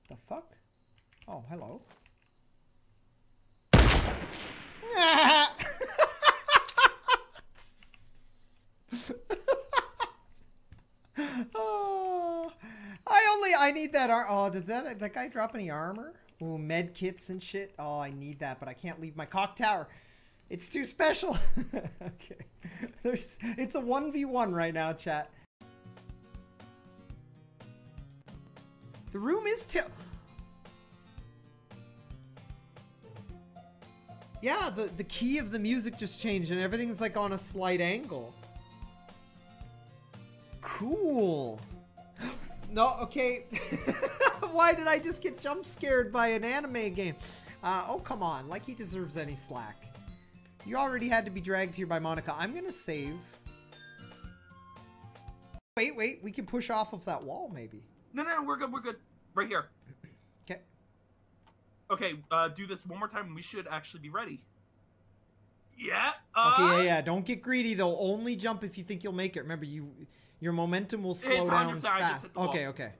The fuck? Oh, hello. Oh, I need that oh, does that guy drop any armor? Ooh, med kits and shit. Oh, I need that, but I can't leave my cock tower. It's too special. Okay. It's a 1v1 right now, chat. The room is yeah, the key of the music just changed and everything's like on a slight angle. Cool. No, okay. Why did I just get jump scared by an anime game? Oh, come on. Like he deserves any slack. You already had to be dragged here by Monica. I'm gonna save. Wait. We can push off of that wall, maybe. No, we're good. Right here. Okay. Okay, do this one more time and we should actually be ready. Yeah. Okay, yeah. Don't get greedy though. Only jump if you think you'll make it. Remember, your momentum will slow down fast. Okay. Release!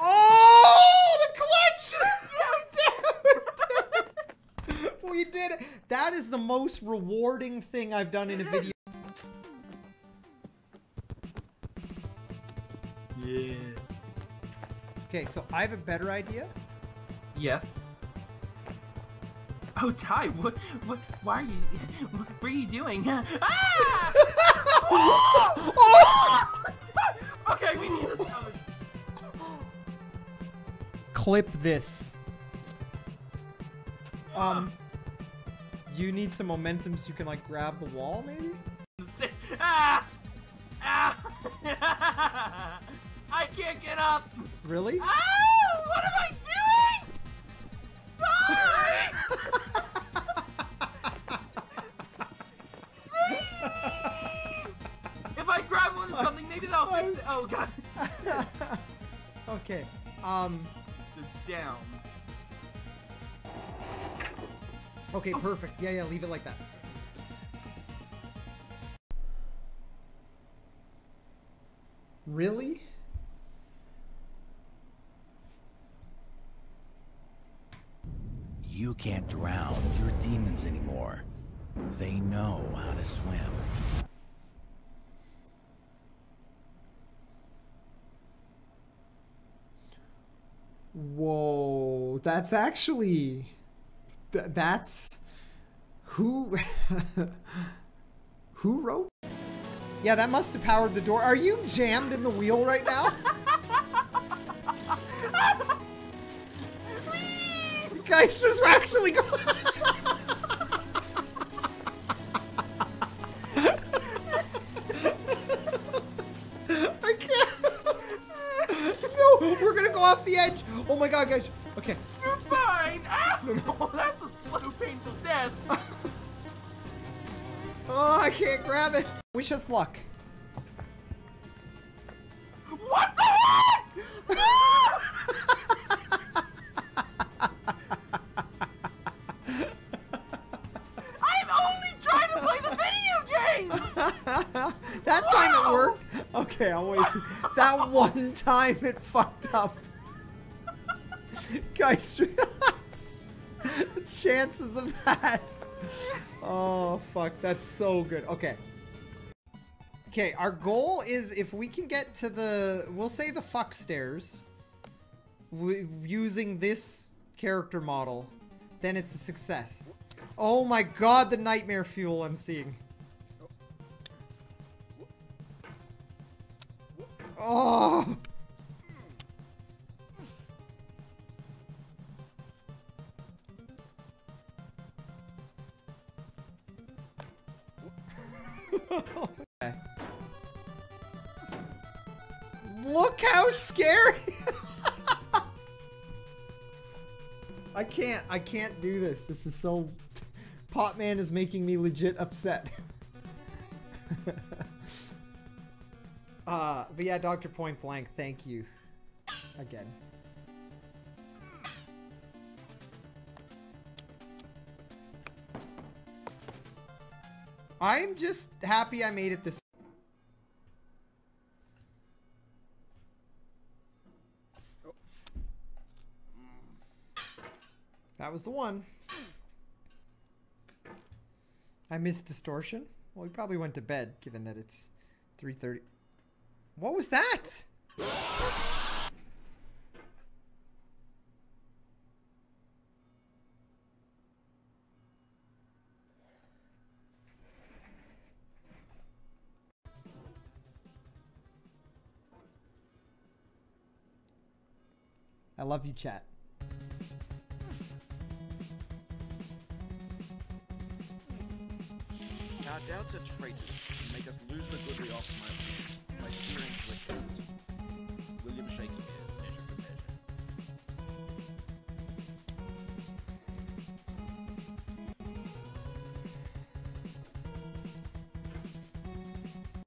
Oh, the clutch! We did it! That is the most rewarding thing I've done in a video. Yeah. Okay, so I have a better idea. Yes. Oh, Ty, why are you, what are you doing? Ah! Okay, we need this coming. Clip this. You need some momentum so you can like grab the wall, maybe? Ah! Ah! I can't get up! Really? Ah! What am I doing? If I grab one of something, maybe that'll fix it. Oh god. Okay. Down. Okay, perfect. Yeah, leave it like that. Really? You can't drown your demons anymore. They know how to swim. Whoa, that's actually... that's... Who... Who wrote? Yeah, that must have powered the door. Are you jammed in the wheel right now? Guys, this is actually going. I can't. No, we're gonna go off the edge. Oh my god, guys. Okay. You're fine. No, that's a slow, painful death. Oh, I can't grab it. Wish us luck. What the heck? I'm only trying to play the video game. That time it worked. Okay, I'll wait. That one time it fucked up. Guys, the chances of that. Oh, fuck. That's so good. Okay. Okay, our goal is if we can get to the, we'll say the fuck stairs, using this character model, then it's a success. Oh my god, the nightmare fuel I'm seeing. Oh! Okay. Look how scary! I can't do this. This is so... Potman is making me legit upset. But yeah, Dr. Point Blank, thank you. Again. I'm just happy I made it this. That was the one. I missed distortion. Well, we probably went to bed, given that it's 3:30. What was that? I love you, chat. Our doubts are traitors and make us lose the good we often have by fearing to attempt. William Shakespeare, Measure for Measure.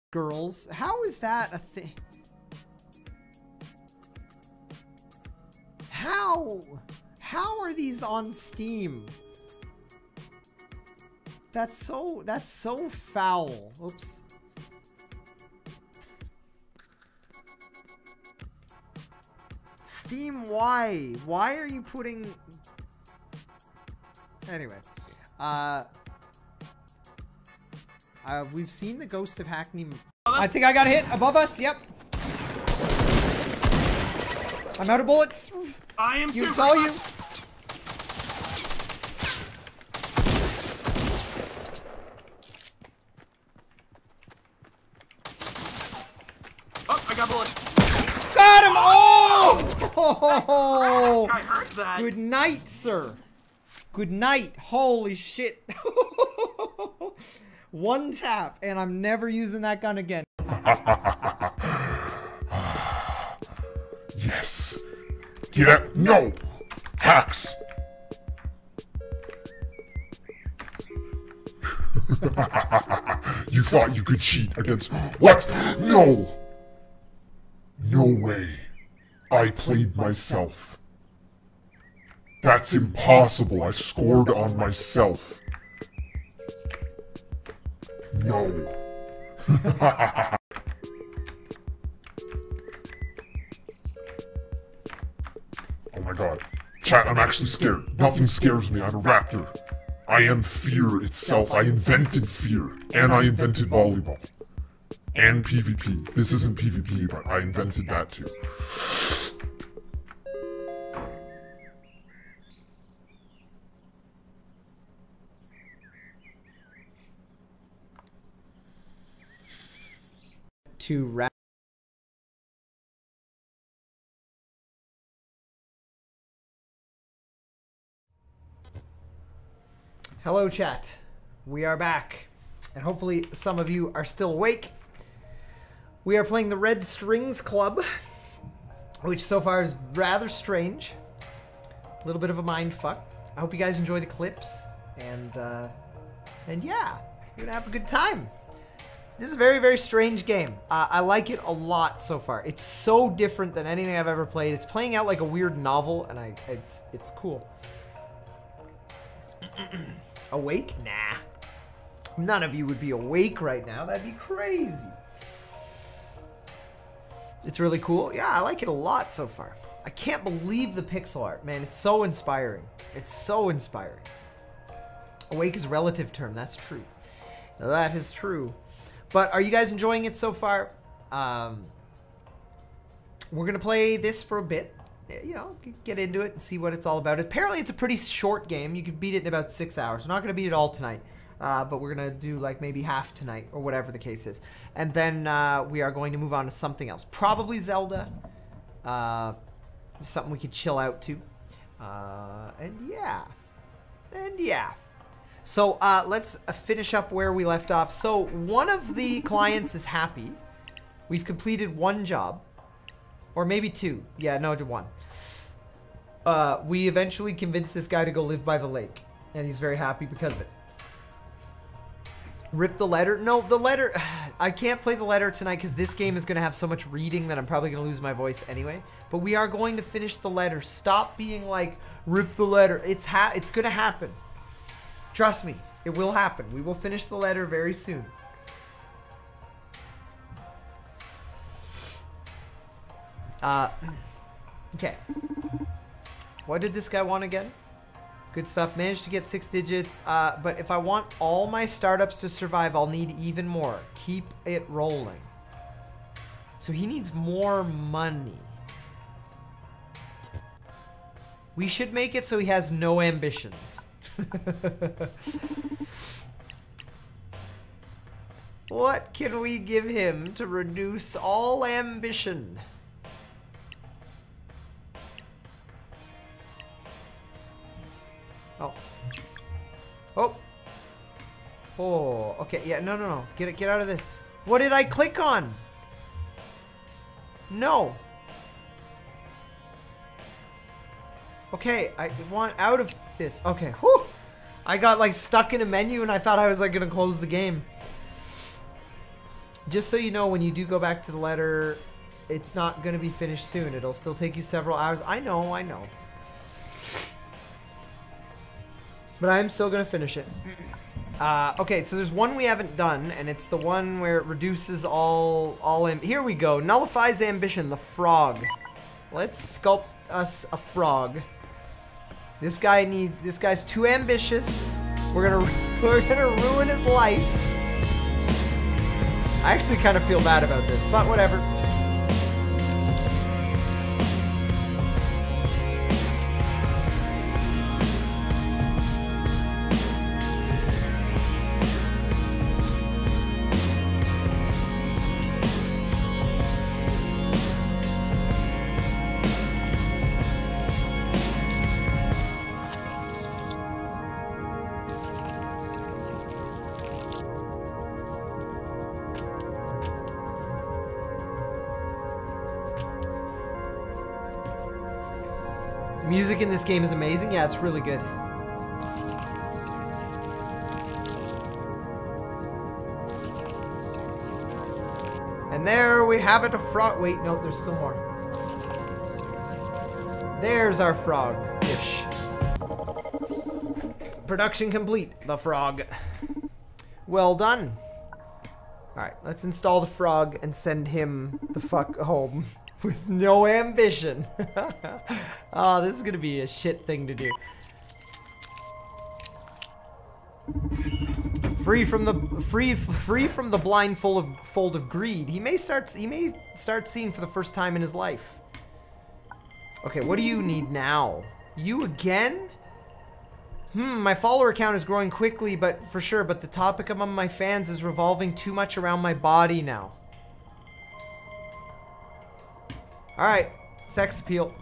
Girls, how is that a thing? How are these on Steam? That's so foul. Oops. Steam, why? Why are you putting... Anyway. We've seen the ghost of Hackney... I think I got hit above us, yep. I'm out of bullets. I am too. It's all you. Oh, I got bullets. Got him! Oh! I heard that. Good night, sir. Good night. Holy shit. One tap, and I'm never using that gun again. Yes. Get out. No. Hacks. You thought you could cheat against... What? No. No way. I played myself. That's impossible. I scored on myself. No. Oh my god. Chat, I'm actually scared. Nothing scares me. I'm a raptor. I am fear itself. I invented fear. And I invented volleyball. And PvP. This isn't PvP, but I invented that too. To wrap. Hello chat, we are back, and hopefully some of you are still awake. We are playing the Red Strings Club, which so far is rather strange. A little bit of a mind fuck. I hope you guys enjoy the clips, and yeah, we're gonna have a good time. This is a very, very strange game. I like it a lot so far. It's so different than anything I've ever played. It's playing out like a weird novel, and it's cool. Awake? Nah. None of you would be awake right now. That'd be crazy. It's really cool. Yeah, I like it a lot so far. I can't believe the pixel art, man. It's so inspiring. It's so inspiring. Awake is a relative term. That's true. That is true. But are you guys enjoying it so far? We're going to play this for a bit. You know, get into it and see what it's all about. Apparently, it's a pretty short game. You can beat it in about 6 hours. We're not going to beat it all tonight. But we're going to do like maybe half tonight or whatever the case is. And then we are going to move on to something else. Probably Zelda. Something we could chill out to. And yeah. So let's finish up where we left off. So one of the clients is happy. We've completed one job. Or maybe two. Yeah, no, to one. We eventually convinced this guy to go live by the lake. And he's very happy because of it. Rip the letter? No, the letter... I can't play the letter tonight because this game is going to have so much reading that I'm probably going to lose my voice anyway. But we are going to finish the letter. Stop being like, rip the letter. It's going to happen. Trust me. It will happen. We will finish the letter very soon. Okay. What did this guy want again? Good stuff. Managed to get 6 digits. But if I want all my startups to survive, I'll need even more. Keep it rolling. So he needs more money. We should make it so he has no ambitions. What can we give him to reduce all ambition? Oh. Oh. Oh, okay. Yeah, no. Get out of this. What did I click on? No. Okay, I want out of this. Okay. Whew. I got like stuck in a menu and I thought I was like gonna close the game. Just so you know, when you do go back to the letter, it's not gonna be finished soon. It'll still take you several hours. I know. But I'm still gonna finish it. Okay, so there's one we haven't done, and it's the one where it reduces all here we go. Nullifies ambition, the frog. Let's sculpt us a frog. This guy's too ambitious. We're gonna ruin his life. I actually kind of feel bad about this, but whatever. Music in this game is amazing. Yeah, it's really good. And there we have it, a frog. Wait, no, there's still more. There's our frog-ish. Production complete. The frog. Well done. Alright, let's install the frog and send him the fuck home. With no ambition. Oh, this is gonna be a shit thing to do. Free from the blindfold of greed, he may start seeing for the first time in his life. Okay, what do you need now? You again? My follower count is growing quickly, but the topic among my fans is revolving too much around my body now. Alright, sex appeal.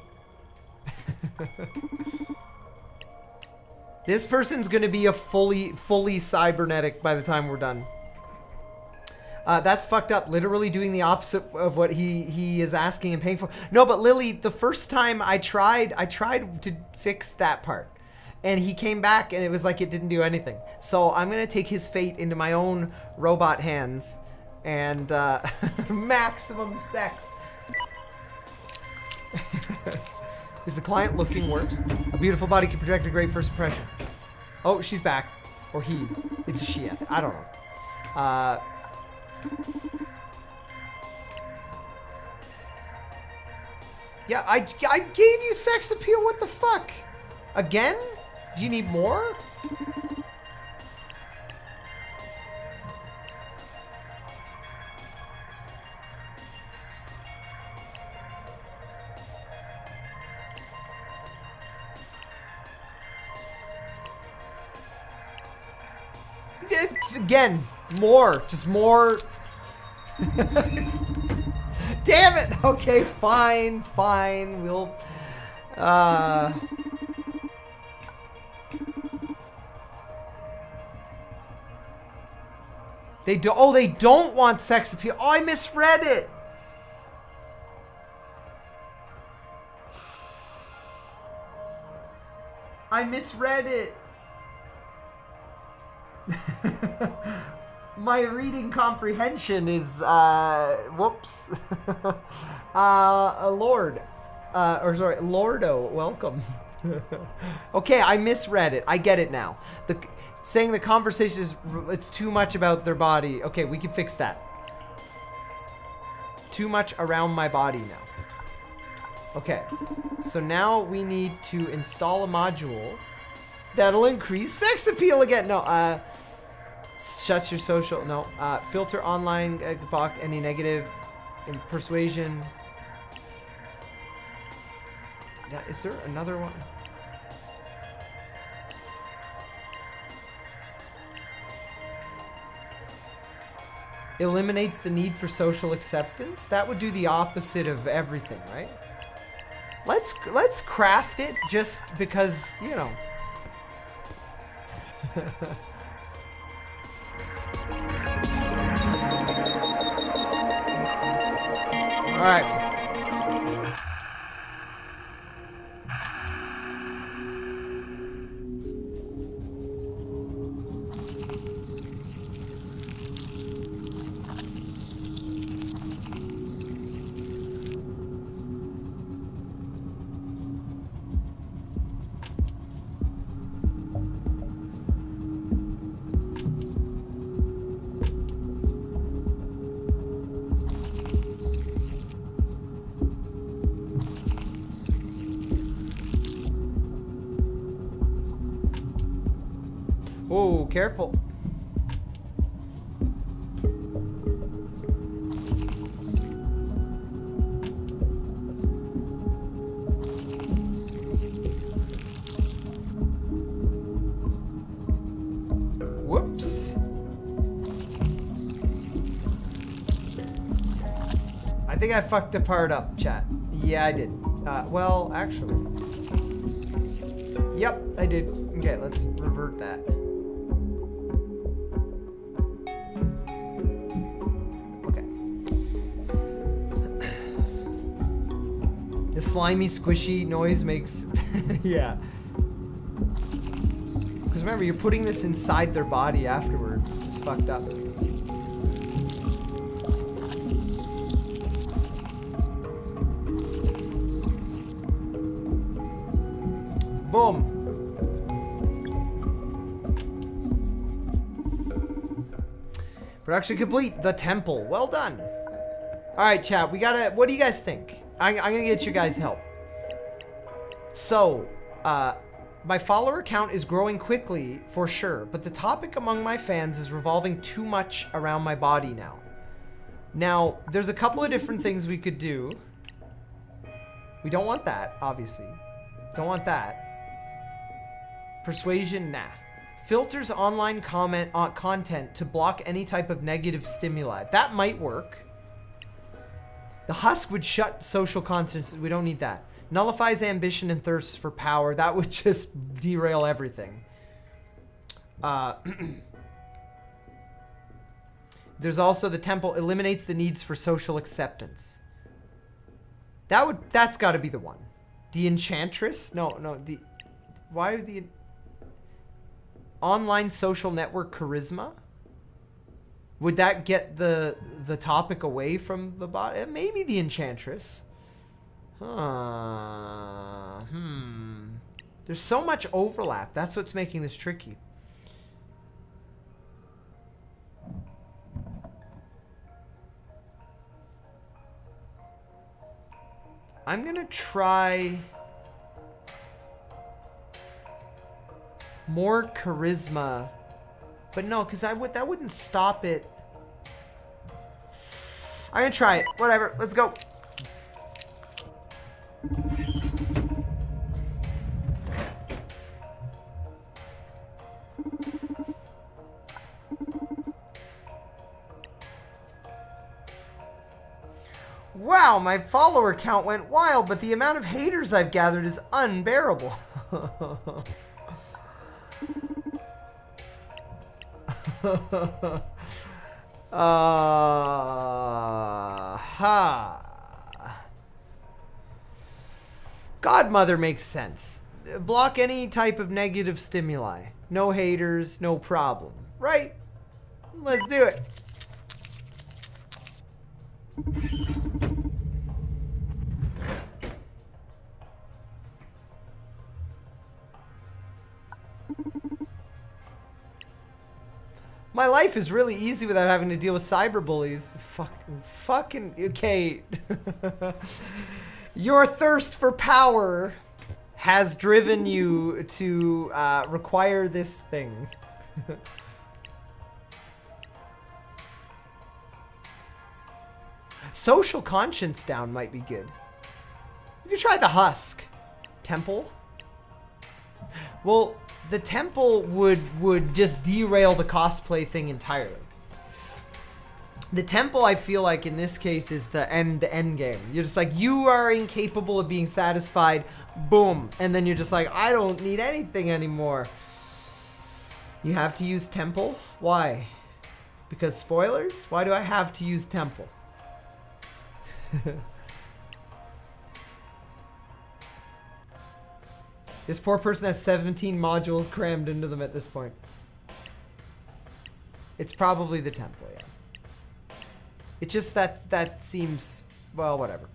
This person's gonna be a fully cybernetic by the time we're done. That's fucked up. Literally doing the opposite of what he is asking and paying for. No, but Lily, the first time I tried to fix that part. And he came back and it was like it didn't do anything. So I'm gonna take his fate into my own robot hands and maximum sex. Is the client looking worse? A beautiful body can project a great first impression. Oh, she's back. Or he. It's a she. I don't know. Yeah, I gave you sex appeal. What the fuck? Again? Do you need more? It's, again, more. Just more. Damn it! Okay, fine, fine. We'll... They don't want sex appeal. Oh, I misread it. I misread it. My reading comprehension is, whoops. Lord. Or sorry, Lordo, welcome. Okay, I misread it. I get it now. Saying the conversation is, it's too much about their body. Okay, we can fix that. Too much around my body now. Okay, so now we need to install a module that'll increase sex appeal again. No, shuts your social, no. Filter online, block any negative in persuasion. Now, is there another one? Eliminates the need for social acceptance. That would do the opposite of everything, right? Let's craft it just because, you know. All right. Oh, careful. Whoops. I think I fucked a part up, chat. Yeah, I did. Well, actually. Yep, I did. Okay, let's revert that. The slimy, squishy noise makes... yeah. Because remember, you're putting this inside their body afterwards, which is fucked up. Boom. Production complete. The temple. Well done. All right, chat. We gotta... What do you guys think? I'm gonna get your guys' help. So, My follower count is growing quickly, for sure, but the topic among my fans is revolving too much around my body now. Now, there's a couple of different things we could do. We don't want that, obviously. Don't want that. Persuasion, nah. Filters online content to block any type of negative stimuli. That might work. The husk would shut social content. We don't need that. Nullifies ambition and thirst for power. That would just derail everything. There's also the temple. Eliminates the needs for social acceptance. That's got to be the one. The enchantress? No. Why are the online social network charisma? Would that get the topic away from the bot? Maybe the enchantress. There's so much overlap. That's what's making this tricky. I'm gonna try more charisma, but no, because that wouldn't stop it. I'm gonna try it. Whatever. Let's go. Wow, my follower count went wild, but the amount of haters I've gathered is unbearable. Godmother makes sense. Block any type of negative stimuli. No haters, no problem. Right? Let's do it. My life is really easy without having to deal with cyberbullies. Fucking okay. Your thirst for power has driven you to require this thing. Social conscience down might be good. You could try the husk. Temple. Well, the temple would just derail the cosplay thing entirely. The temple, I feel like in this case, is the end game. You're just like, you are incapable of being satisfied. Boom. And then you're just like, I don't need anything anymore. You have to use temple? Why? Because spoilers? Why do I have to use temple? This poor person has 17 modules crammed into them at this point. It's probably the temple, yeah. It's just that seems, well, whatever.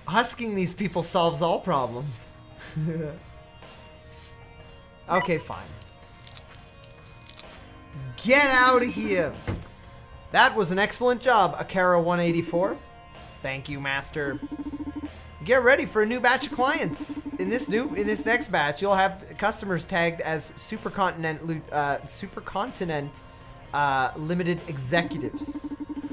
Husking these people solves all problems. Okay, fine. Get out of here. That was an excellent job, Akara 184. Thank you, master. Get ready for a new batch of clients. In this next batch, you'll have customers tagged as supercontinent limited executives.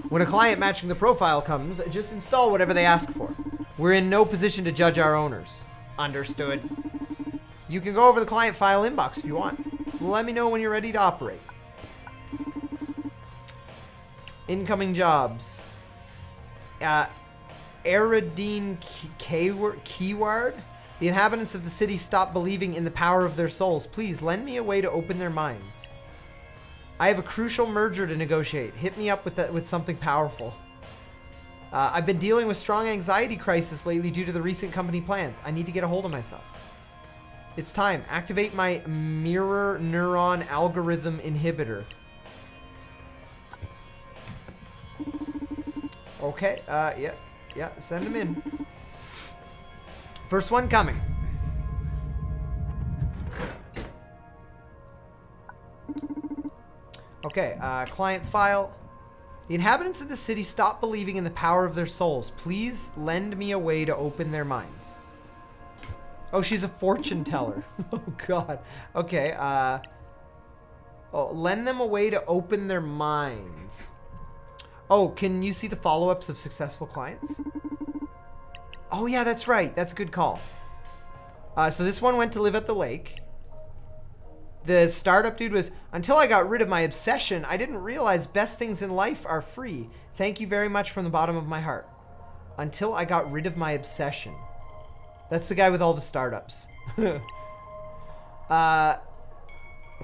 When a client matching the profile comes, just install whatever they ask for. We're in no position to judge our owners. Understood. You can go over the client file inbox if you want. Let me know when you're ready to operate. Incoming jobs. Eridine keyword. The inhabitants of the city stop believing in the power of their souls. Please lend me a way to open their minds. I have a crucial merger to negotiate. Hit me up with something powerful. I've been dealing with strong anxiety crisis lately due to the recent company plans. I need to get a hold of myself. It's time. Activate my mirror neuron algorithm inhibitor. Okay. Yeah, send them in. First one coming. Okay, client file. The inhabitants of the city stop believing in the power of their souls. Please lend me a way to open their minds. Oh, she's a fortune teller. Oh, God. Okay, oh, lend them a way to open their minds. Oh, can you see the follow-ups of successful clients? Oh, yeah, that's right. That's a good call. So this one went to live at the lake. The startup dude was, until I got rid of my obsession, I didn't realize best things in life are free. Thank you very much from the bottom of my heart. Until I got rid of my obsession. That's the guy with all the startups.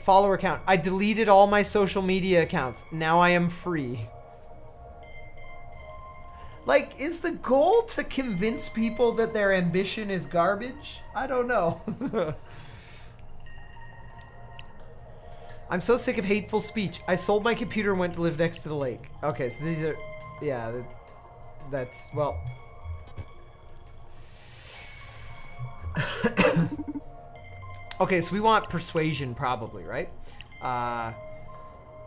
Follower count. I deleted all my social media accounts. Now I am free. Like, is the goal to convince people that their ambition is garbage? I don't know. I'm so sick of hateful speech. I sold my computer and went to live next to the lake. Okay, so these are... Yeah, that's... Well... Okay, so we want persuasion, probably, right?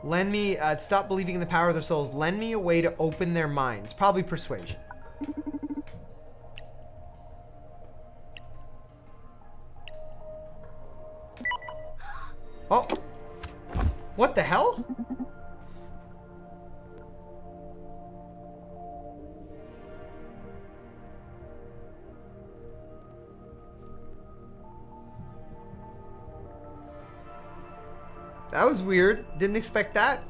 Lend me, stop believing in the power of their souls. Lend me a way to open their minds. Probably persuasion. Oh. What the hell? That was weird. Didn't expect that.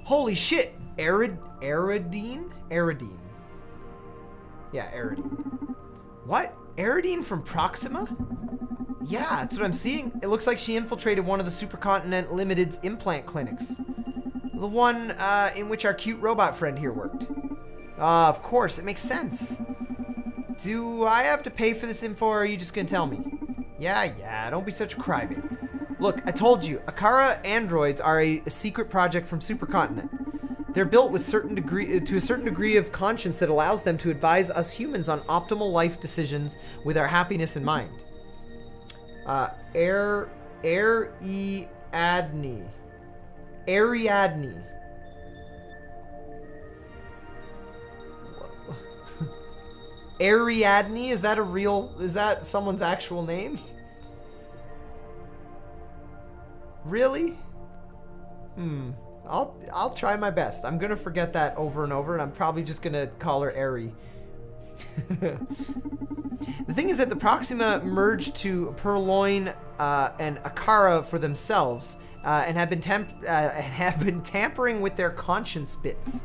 Holy shit. Aridine? Aridine. Yeah, Aridine. What? Aridine from Proxima? Yeah, that's what I'm seeing. It looks like she infiltrated one of the Supercontinent Limited's implant clinics. The one in which our cute robot friend here worked. Of course, it makes sense. Do I have to pay for this info, or are you just gonna tell me? Yeah, don't be such a crybaby. Look, I told you, Akara androids are a secret project from Supercontinent. They're built with to a certain degree of conscience that allows them to advise us humans on optimal life decisions with our happiness in mind. Ariadne. Ariadne, is that someone's actual name? Really? I'll try my best. I'm gonna forget that over and over, and I'm probably just gonna call her Ari. The thing is that the Proxima merged to Purloin and Akara for themselves, and have been tampering with their conscience bits.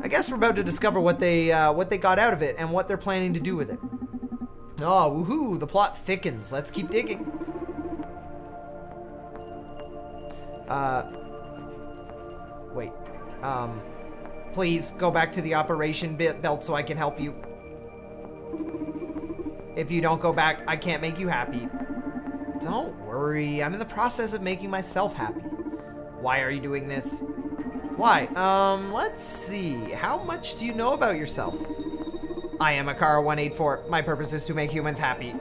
I guess we're about to discover what they got out of it and what they're planning to do with it. Oh, woohoo! The plot thickens. Let's keep digging. Wait. Please go back to the operation belt so I can help you. If you don't go back, I can't make you happy. Don't worry, I'm in the process of making myself happy. Why are you doing this? Why? Let's see. How much do you know about yourself? I am Akara 184. My purpose is to make humans happy.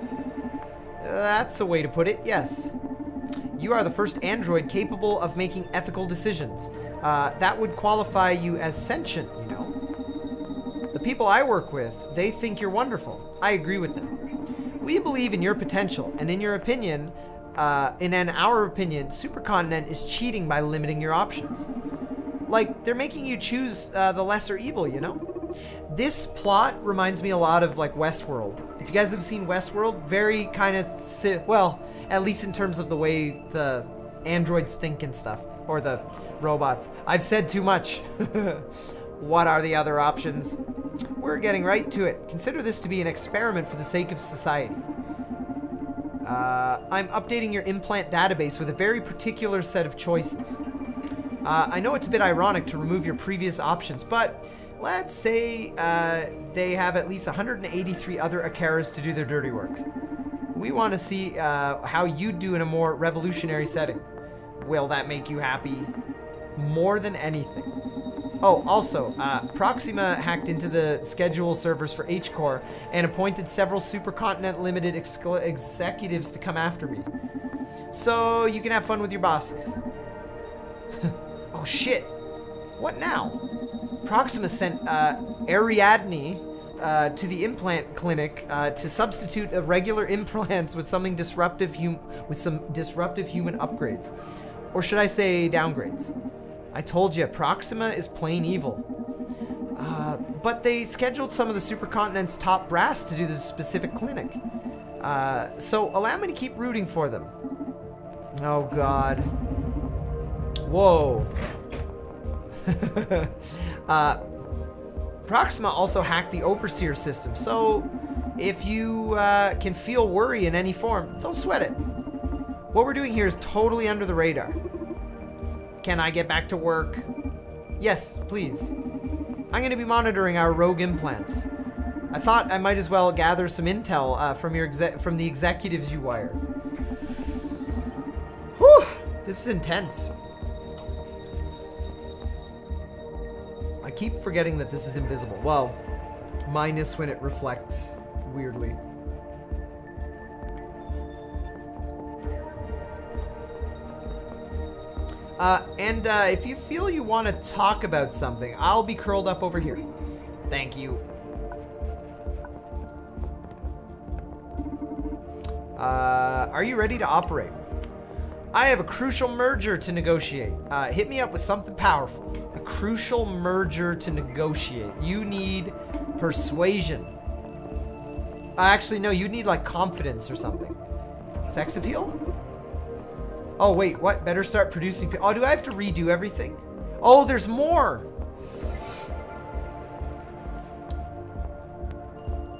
That's a way to put it, yes. You are the first android capable of making ethical decisions. That would qualify you as sentient, you know. The people I work with, they think you're wonderful. I agree with them. We believe in your potential, and in our opinion, Supercontinent is cheating by limiting your options. Like, they're making you choose the lesser evil, you know? This plot reminds me a lot of, like, Westworld. If you guys have seen Westworld, very kind of, well, at least in terms of the way the androids think and stuff, or the robots. I've said too much. What are the other options? We're getting right to it. Consider this to be an experiment for the sake of society. I'm updating your implant database with a very particular set of choices. I know it's a bit ironic to remove your previous options, but let's say they have at least 183 other Akaras to do their dirty work. We want to see how you do in a more revolutionary setting. Will that make you happy? More than anything. Oh, also, Proxima hacked into the schedule servers for H-Core and appointed several Supercontinent Limited executives to come after me. So you can have fun with your bosses. Oh shit. What now? Proxima sent Ariadne to the implant clinic to substitute regular implants with something disruptive, with some disruptive human upgrades, or should I say downgrades? I told you, Proxima is plain evil. But they scheduled some of the supercontinent's top brass to do this specific clinic. So allow me to keep rooting for them. Oh God. Whoa. Proxima also hacked the Overseer system, so if you can feel worry in any form, don't sweat it. What we're doing here is totally under the radar. Can I get back to work? Yes, please. I'm going to be monitoring our rogue implants. I thought I might as well gather some intel from the executives you wire. Whew, this is intense. I keep forgetting that this is invisible. Well, minus when it reflects weirdly. If you feel you want to talk about something, I'll be curled up over here. Thank you. Are you ready to operate? I have a crucial merger to negotiate. Hit me up with something powerful. A crucial merger to negotiate. You need persuasion. Actually, no, you need like confidence or something. Sex appeal? Oh, wait, what? Better start producing. Oh, do I have to redo everything? Oh, there's more.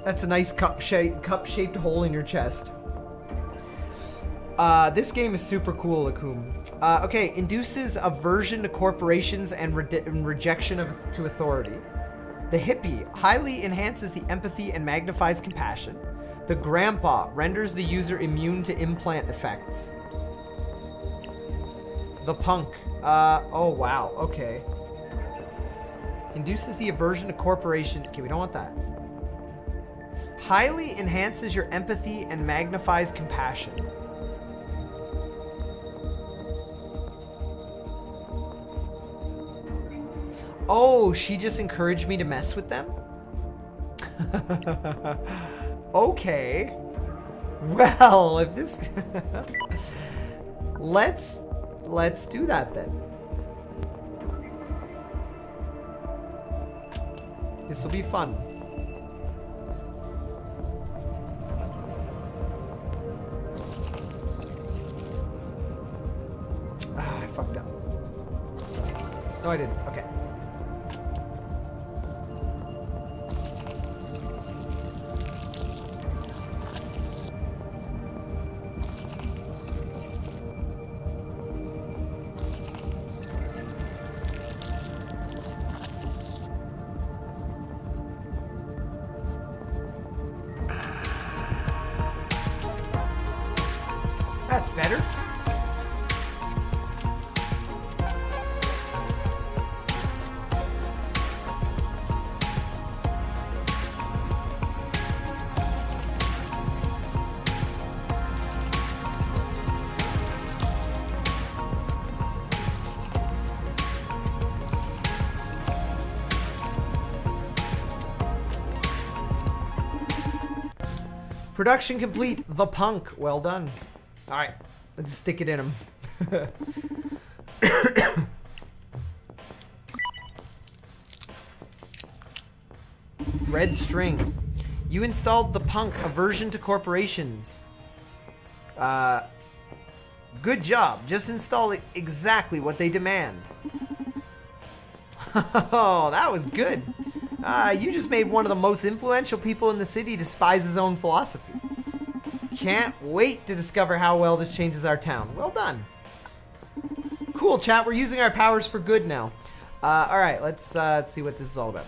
That's a nice cup-shaped hole in your chest. This game is super cool, Akum. Okay, induces aversion to corporations and rejection to authority. The hippie highly enhances the empathy and magnifies compassion. The grandpa renders the user immune to implant effects. The punk. Oh wow, okay. Induces the aversion to corporation. Okay, we don't want that. Highly enhances your empathy and magnifies compassion. Oh, she just encouraged me to mess with them? Okay. Well, if this... Let's do that then. This will be fun. Ah, I fucked up. No, I didn't. Okay. That's better. Production complete. The punk. Well done. All right, let's stick it in him. Red string. You installed the punk aversion to corporations. Good job. Just install exactly what they demand. Oh, that was good. You just made one of the most influential people in the city despise his own philosophy. Can't wait to discover how well this changes our town. Well done. Cool, chat. We're using our powers for good now. All right, let's see what this is all about.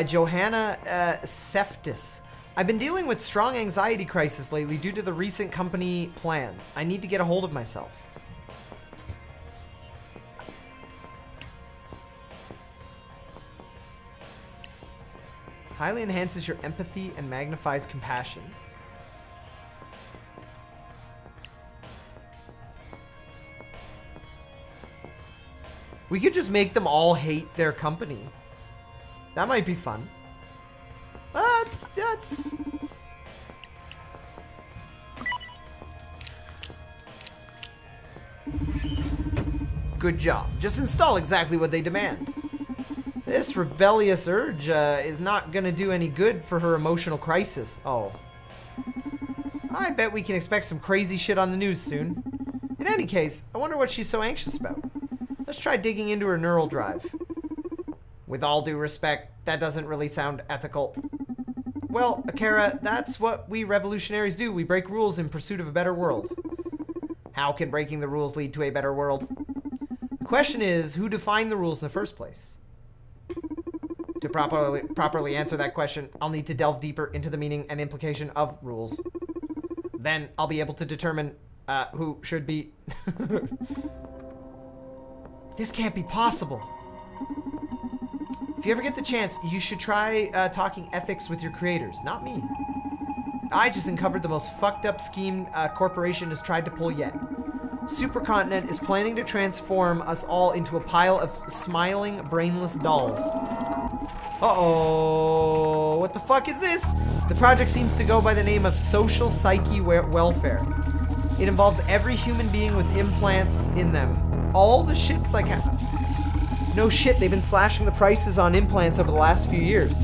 Johanna Seftis. I've been dealing with strong anxiety crisis lately due to the recent company plans. I need to get a hold of myself. Highly enhances your empathy and magnifies compassion. We could just make them all hate their company. That might be fun. that's... Good job. Just install exactly what they demand. This rebellious urge is not gonna do any good for her emotional crisis. Oh. I bet we can expect some crazy shit on the news soon. In any case, I wonder what she's so anxious about. Let's try digging into her neural drive. With all due respect, that doesn't really sound ethical. Well, Akira, that's what we revolutionaries do. We break rules in pursuit of a better world. How can breaking the rules lead to a better world? The question is, who defined the rules in the first place? To properly answer that question, I'll need to delve deeper into the meaning and implication of rules. Then I'll be able to determine who should be... This can't be possible. If you ever get the chance, you should try talking ethics with your creators, not me. I just uncovered the most fucked up scheme a corporation has tried to pull yet. Supercontinent is planning to transform us all into a pile of smiling, brainless dolls. Uh-oh, what the fuck is this? The project seems to go by the name of Social Psyche Welfare. It involves every human being with implants in them. All the shit's like... No shit, they've been slashing the prices on implants over the last few years.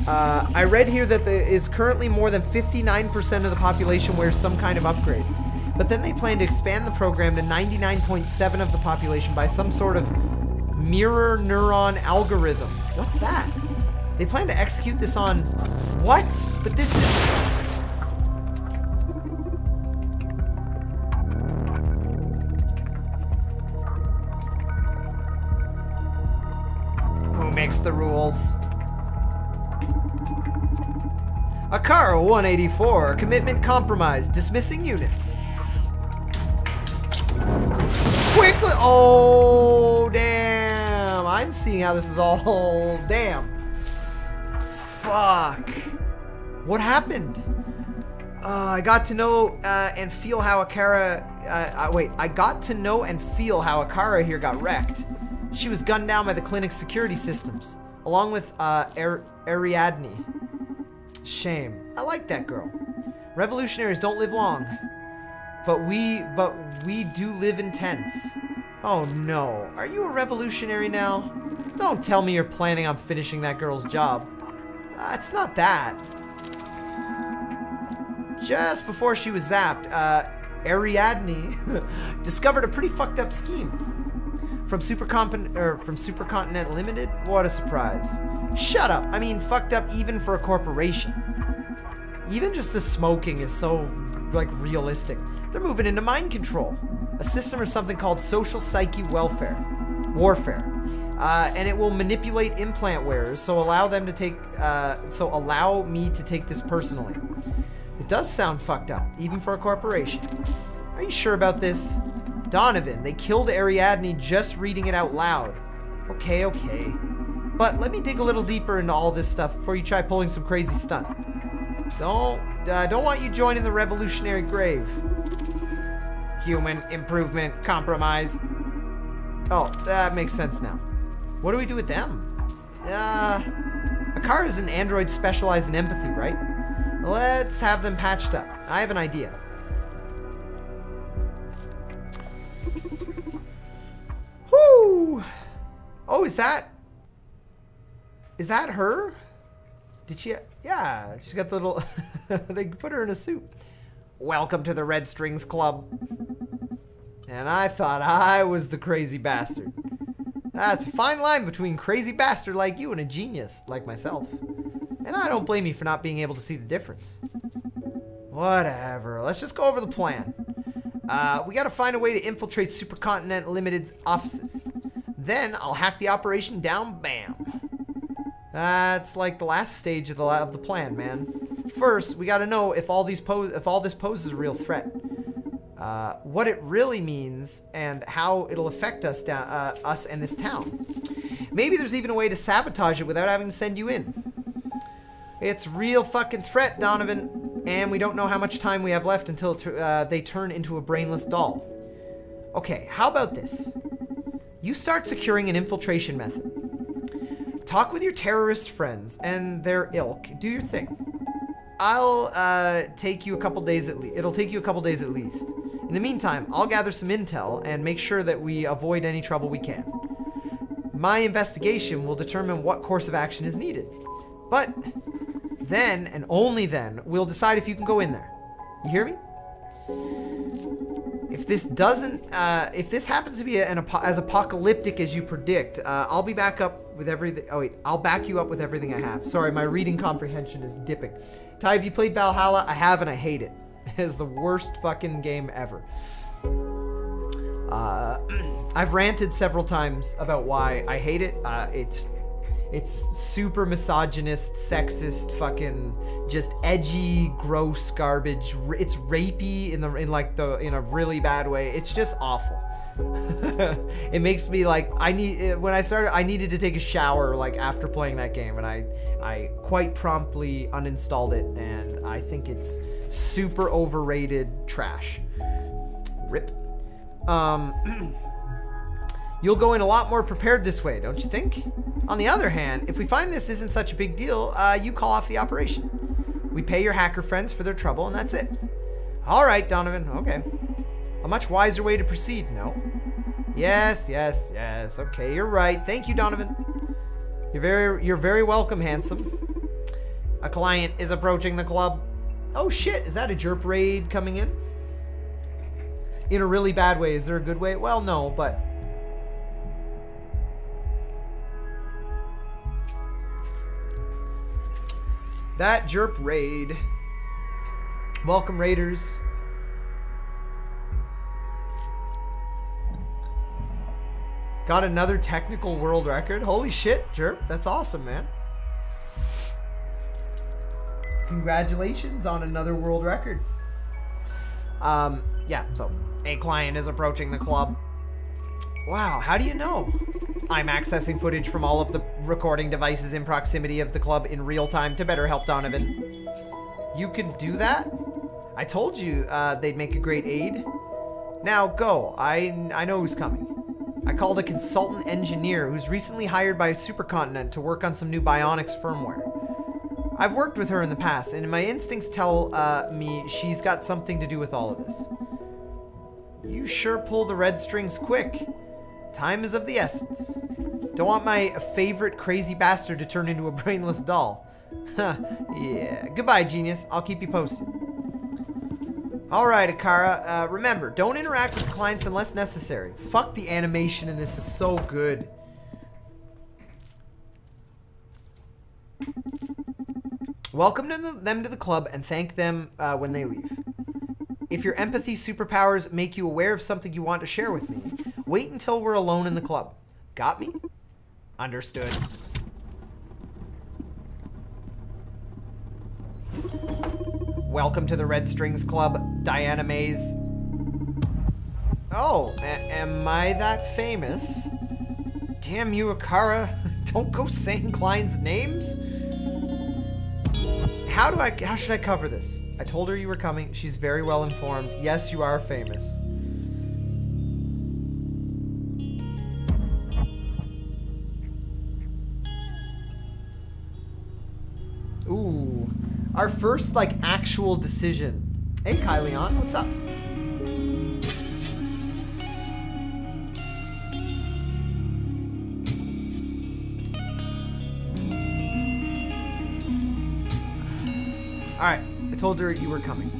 I read here that there is currently more than 59% of the population wears some kind of upgrade. But then they plan to expand the program to 99.7% of the population by some sort of mirror neuron algorithm. What's that? They plan to execute this on... What? But this is... Who makes the rules? Akara 184, commitment compromised, dismissing units. Quickly! Oh, damn. I'm seeing how this is all... Damn. Fuck. What happened? I got to know and feel how Akara... wait, I got to know and feel how Akara here got wrecked. She was gunned down by the clinic's security systems, along with Ariadne. Shame. I like that girl. Revolutionaries don't live long. But we do live in tents. Oh no. Are you a revolutionary now? Don't tell me you're planning on finishing that girl's job. It's not that. Just before she was zapped, Ariadne discovered a pretty fucked up scheme. From Supercontinent Limited? What a surprise. Shut up. I mean, fucked up even for a corporation. Even just the smoking is so, like, realistic. They're moving into mind control. A system or something called Social Psyche Warfare. And it will manipulate implant wearers, so allow them to take, allow me to take this personally. It does sound fucked up, even for a corporation. Are you sure about this? Donovan, they killed Ariadne just reading it out loud. Okay, okay. But let me dig a little deeper into all this stuff before you try pulling some crazy stunt. Don't want you joining the revolutionary grave. Human improvement compromise. Oh, that makes sense now. What do we do with them? Akara is an android specialized in empathy, right? Let's have them patched up. I have an idea. Whoo! Oh, is that her? Did she? Yeah, she's got the little... They put her in a suit. Welcome to the Red Strings Club. And I thought I was the crazy bastard. That's a fine line between crazy bastard like you and a genius like myself. And I don't blame you for not being able to see the difference. Whatever, let's just go over the plan. We gotta find a way to infiltrate Supercontinent Limited's offices. Then I'll hack the operation down, bam. That's like the last stage of the plan, man. First, we gotta know if all this poses a real threat. What it really means and how it'll affect us and this town. Maybe there's even a way to sabotage it without having to send you in. It's real fucking threat, Donovan, and we don't know how much time we have left until they turn into a brainless doll. Okay, how about this? You start securing an infiltration method. talk with your terrorist friends and their ilk. Do your thing. I'll take you a couple days at least. It'll take you a couple days at least. In the meantime, I'll gather some intel and make sure that we avoid any trouble we can. My investigation will determine what course of action is needed. But then, and only then, we'll decide if you can go in there. You hear me? If this doesn't, if this happens to be as apocalyptic as you predict, I'll be back up with everything. Oh wait, I'll back you up with everything I have. Sorry, my reading comprehension is dipping. Ty, have you played Valhalla? I have, and I hate it. It's the worst fucking game ever. I've ranted several times about why I hate it. It's super misogynist, sexist, fucking just edgy, gross garbage. It's rapey in a really bad way. It's just awful. It makes me like I needed to take a shower like after playing that game, and I quite promptly uninstalled it, and I think it's super overrated trash. Rip. You'll go in a lot more prepared this way, don't you think? On the other hand, if we find this isn't such a big deal, you call off the operation. We pay your hacker friends for their trouble, and that's it. All right, Donovan, okay. A much wiser way to proceed, no? Yes. Okay, you're right. Thank you, Donovan. You're very welcome, handsome. A client is approaching the club. Oh shit, is that a jerp raid coming in? In a really bad way. Is there a good way? Well, no, but... that jerp raid. Welcome, raiders. Got another technical world record. Holy shit, jerp. That's awesome, man. Congratulations on another world record. Yeah, so a client is approaching the club. Wow, how do you know? I'm accessing footage from all of the recording devices in proximity of the club in real time to better help Donovan. You can do that? I told you they'd make a great aid. Now go, I know who's coming. I called a consultant engineer who's recently hired by Supercontinent to work on some new bionics firmware. I've worked with her in the past, and my instincts tell me she's got something to do with all of this. You sure pull the red strings quick. Time is of the essence. Don't want my favorite crazy bastard to turn into a brainless doll. Huh, yeah. Goodbye, genius. I'll keep you posted. Alright, Akara. Remember, don't interact with the clients unless necessary. Fuck, the animation in this is so good. Welcome them to the club and thank them when they leave. If your empathy superpowers make you aware of something you want to share with me, wait until we're alone in the club. Got me? Understood. Welcome to the Red Strings Club, Diana Mays. Oh, am I that famous? Damn you, Akara. Don't go saying clients' names. How should I cover this? I told her you were coming. She's very well informed. Yes, you are famous. Ooh, our first like actual decision. Hey, Kyleon, what's up? Alright, I told her you were coming.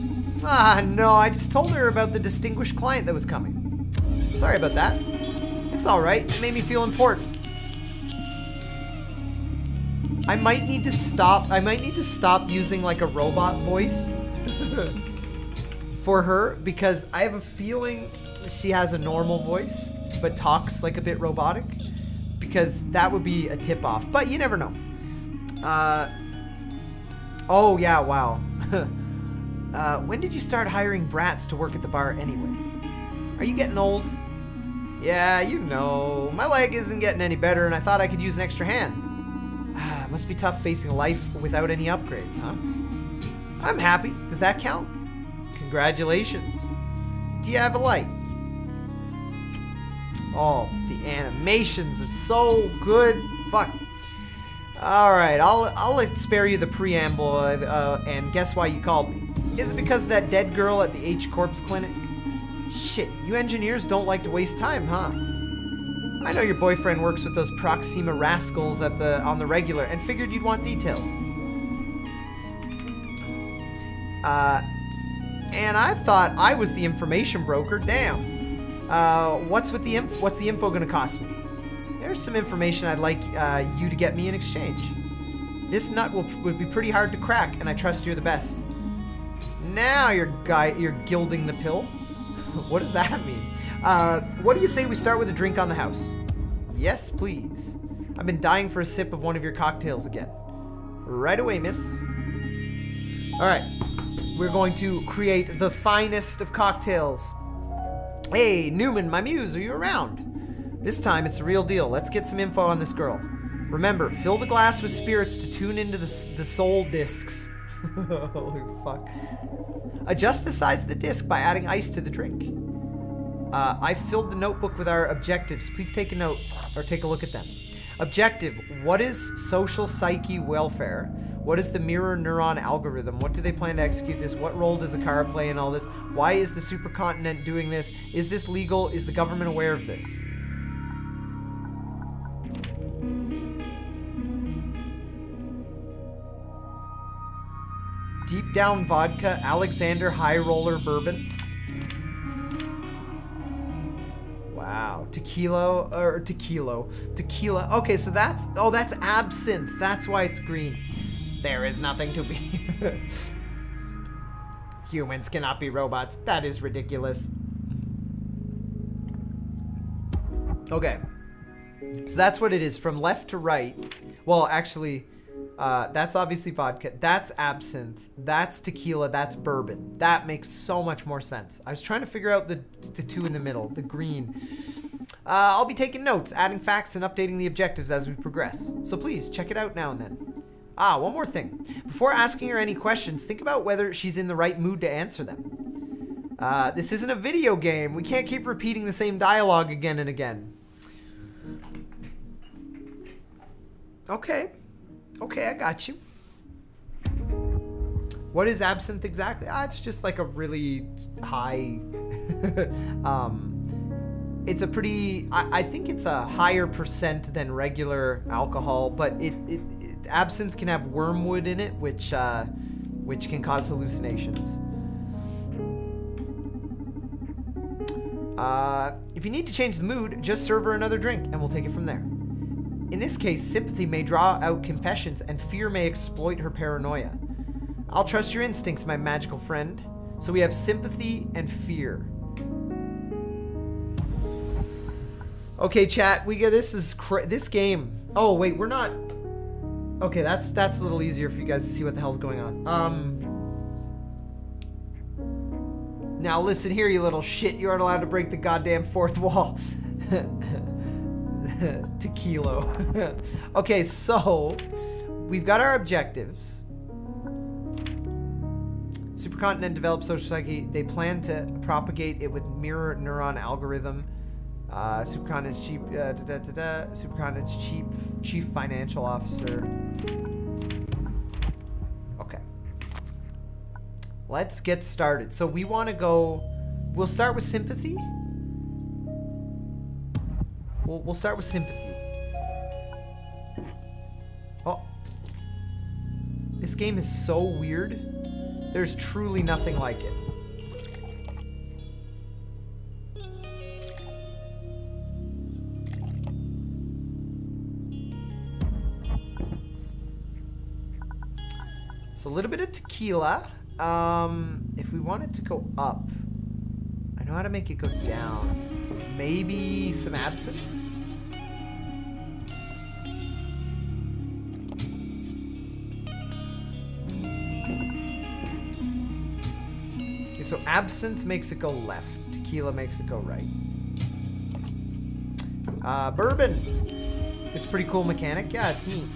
Ah, no, I just told her about the distinguished client that was coming. Sorry about that. It's alright, it made me feel important. I might need to stop using like a robot voice for her, because I have a feeling she has a normal voice, but talks like a bit robotic, because that would be a tip-off, but you never know. Oh yeah, wow. When did you start hiring brats to work at the bar anyway? Are you getting old? Yeah, you know, my leg isn't getting any better and I thought I could use an extra hand. Must be tough facing life without any upgrades, huh? I'm happy. Does that count? Congratulations. Do you have a light? Oh, the animations are so good. Fuck. Alright, I'll spare you the preamble and guess why you called me. Is it because of that dead girl at the H-Corpse clinic? Shit, you engineers don't like to waste time, huh? I know your boyfriend works with those Proxima rascals on the regular and figured you'd want details. And I thought I was the information broker. Damn. What's the info gonna cost me? There's some information I'd like you to get me in exchange. This nut would be pretty hard to crack, and I trust you're the best. Now you're gilding the pill. What does that mean? What do you say we start with a drink on the house? Yes, please. I've been dying for a sip of one of your cocktails again. Right away, miss. All right. We're going to create the finest of cocktails. Hey, Newman, my muse, are you around? This time it's the real deal. Let's get some info on this girl. Remember, fill the glass with spirits to tune into the soul discs. Holy fuck. Adjust the size of the disc by adding ice to the drink. I filled the notebook with our objectives. Please take a note, or take a look at them. Objective, what is social psyche welfare? What is the mirror neuron algorithm? What do they plan to execute this? What role does a car play in all this? Why is the supercontinent doing this? Is this legal? Is the government aware of this? Deep Down Vodka, Alexander High Roller Bourbon. Wow, tequila. Okay, so that's absinthe. That's why it's green. There is nothing to be. Humans cannot be robots. That is ridiculous. Okay. So that's what it is, from left to right. Well, actually, that's obviously vodka. That's absinthe. That's tequila. That's bourbon. That makes so much more sense. I was trying to figure out the two in the middle, the green. I'll be taking notes, adding facts, and updating the objectives as we progress. So please, check it out now and then. One more thing. Before asking her any questions, think about whether she's in the right mood to answer them. This isn't a video game. We can't keep repeating the same dialogue again and again. Okay. Okay, I got you. What is absinthe exactly? It's just like a really high... it's a pretty... I think it's a higher percent than regular alcohol, but absinthe can have wormwood in it, which can cause hallucinations. If you need to change the mood, just serve her another drink, and we'll take it from there. In this case, sympathy may draw out confessions, and fear may exploit her paranoia. I'll trust your instincts, my magical friend. So we have sympathy and fear. Okay, chat, we get this game. Oh wait, we're not. Okay, that's a little easier for you guys to see what the hell's going on. Now listen here, you little shit. You aren't allowed to break the goddamn fourth wall. Tequila. Okay, so we've got our objectives. Supercontinent develops social psyche. They plan to propagate it with mirror neuron algorithm. Supercontinent's chief financial officer. Okay. Let's get started. So we want to go. We'll start with sympathy. We'll start with sympathy. Oh. This game is so weird. There's truly nothing like it. So a little bit of tequila. If we want it to go up, I know how to make it go down. Maybe some absinthe? Okay, so absinthe makes it go left. Tequila makes it go right. Bourbon. It's a pretty cool mechanic. Yeah, it's neat.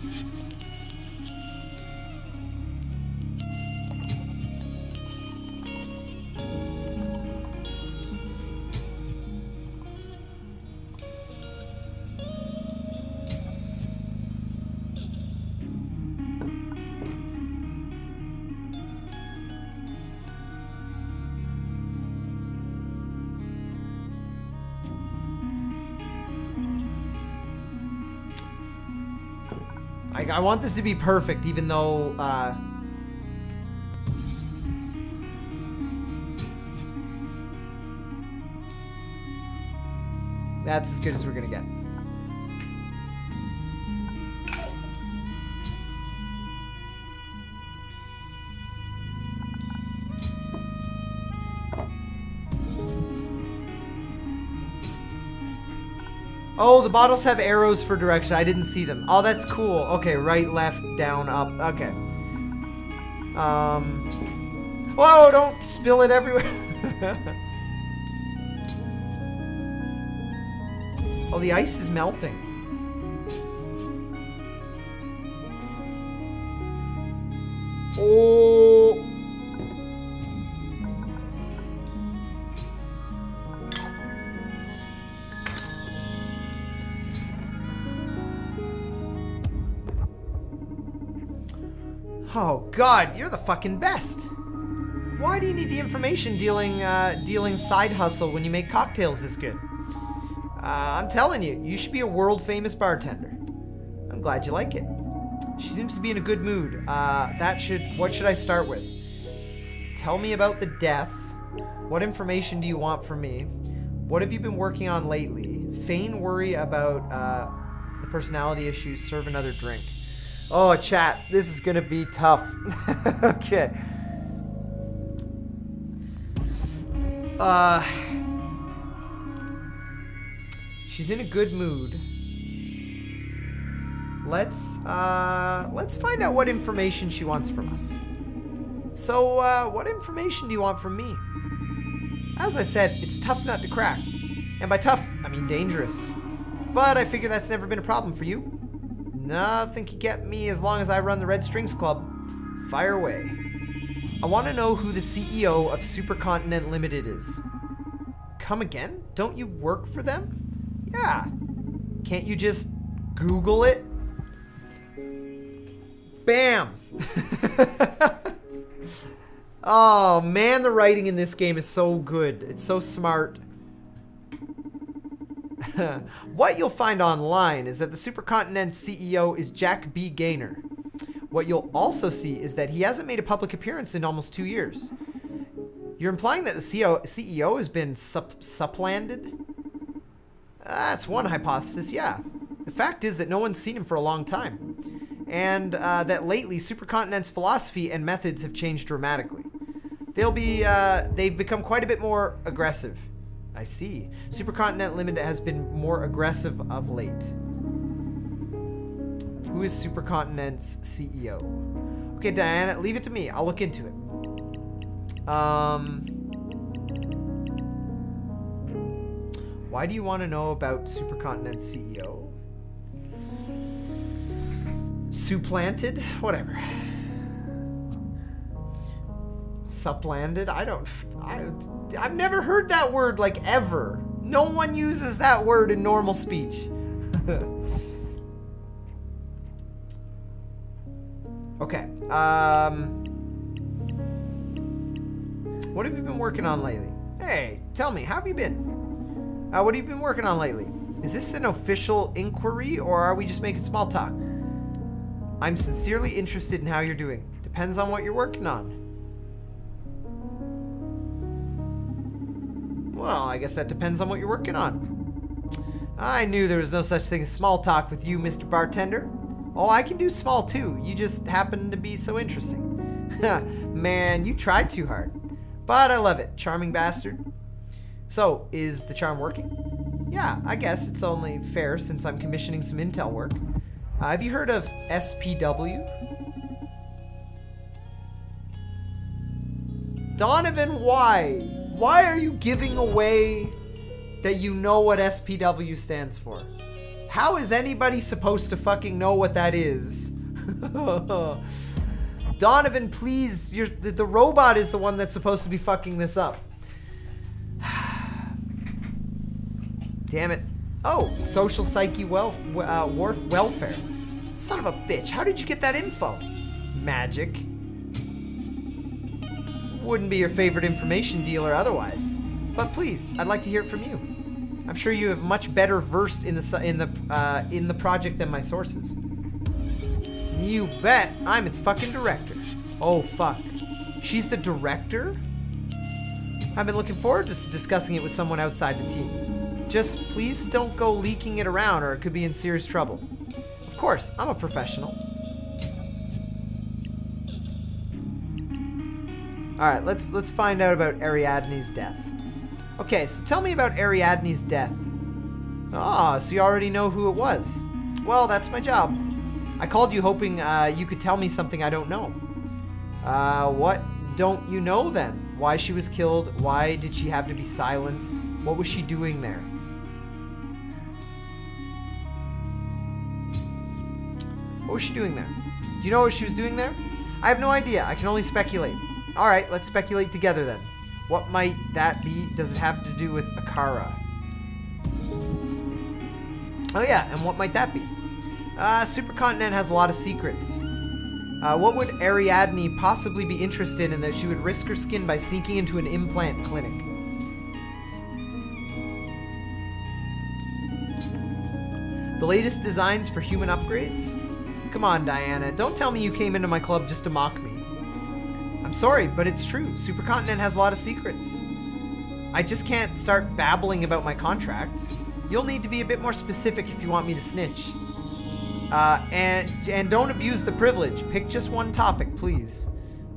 I want this to be perfect, even though, that's as good as we're gonna get. Oh, the bottles have arrows for direction. I didn't see them. Oh, that's cool. Okay, right, left, down, up. Okay. Whoa, don't spill it everywhere. Oh, the ice is melting. Oh. Oh God, you're the fucking best. Why do you need the information dealing side hustle when you make cocktails this good? I'm telling you, you should be a world famous bartender. I'm glad you like it. She seems to be in a good mood. What should I start with? Tell me about the death. What information do you want from me? What have you been working on lately? Feign worry about the personality issues. Serve another drink. Oh, chat, this is gonna be tough. Okay. She's in a good mood. Let's find out what information she wants from us. So, what information do you want from me? As I said, it's a tough nut to crack. And by tough, I mean dangerous. But I figure that's never been a problem for you. Nothing can get me as long as I run the Red Strings Club. Fire away. I want to know who the CEO of Supercontinent Limited is. Come again? Don't you work for them? Yeah. Can't you just Google it? Bam! Oh man, the writing in this game is so good. It's so smart. What you'll find online is that the Supercontinent CEO is Jack B. Gaynor. What you'll also see is that he hasn't made a public appearance in almost 2 years. You're implying that the CEO has been supplanted? That's one hypothesis, yeah. The fact is that no one's seen him for a long time. And that lately, Supercontinent's philosophy and methods have changed dramatically. They've become quite a bit more aggressive. I see. Supercontinent Limited has been more aggressive of late. Who is Supercontinent's CEO? Okay, Diana, leave it to me. I'll look into it. Why do you want to know about Supercontinent's CEO? Supplanted? Whatever. Supplanted? I've never heard that word, like, ever. No one uses that word in normal speech. Okay. What have you been working on lately? Hey, tell me, how have you been? What have you been working on lately? Is this an official inquiry, or are we just making small talk? I'm sincerely interested in how you're doing. Depends on what you're working on. Well, I guess that depends on what you're working on. I knew there was no such thing as small talk with you, Mr. Bartender. Oh, I can do small too. You just happen to be so interesting. Man, you tried too hard. But I love it. Charming bastard. So, is the charm working? Yeah, I guess it's only fair since I'm commissioning some intel work. Have you heard of SPW? Donovan, why? Why are you giving away that you know what SPW stands for? How is anybody supposed to fucking know what that is? Donovan, please, the robot is the one that's supposed to be fucking this up. Damn it. Oh, social psyche welfare. Son of a bitch, how did you get that info? Magic. Wouldn't be your favorite information dealer otherwise. But please, I'd like to hear it from you. I'm sure you have much better versed in the project than my sources. You bet. I'm its fucking director. Oh, fuck. She's the director? I've been looking forward to discussing it with someone outside the team. Just please don't go leaking it around or it could be in serious trouble. Of course, I'm a professional. Alright, let's find out about Ariadne's death. Okay, so tell me about Ariadne's death. Ah, so you already know who it was. Well, that's my job. I called you hoping you could tell me something I don't know. What don't you know then? Why she was killed? Why did she have to be silenced? What was she doing there? What was she doing there? Do you know what she was doing there? I have no idea. I can only speculate. Alright, let's speculate together then. What might that be? Does it have to do with Akara? Oh yeah, and what might that be? Supercontinent has a lot of secrets. What would Ariadne possibly be interested in that she would risk her skin by sneaking into an implant clinic? The latest designs for human upgrades? Come on, Diana. Don't tell me you came into my club just to mock me. I'm sorry, but it's true. Supercontinent has a lot of secrets. I just can't start babbling about my contracts. You'll need to be a bit more specific if you want me to snitch. And don't abuse the privilege. Pick just one topic, please.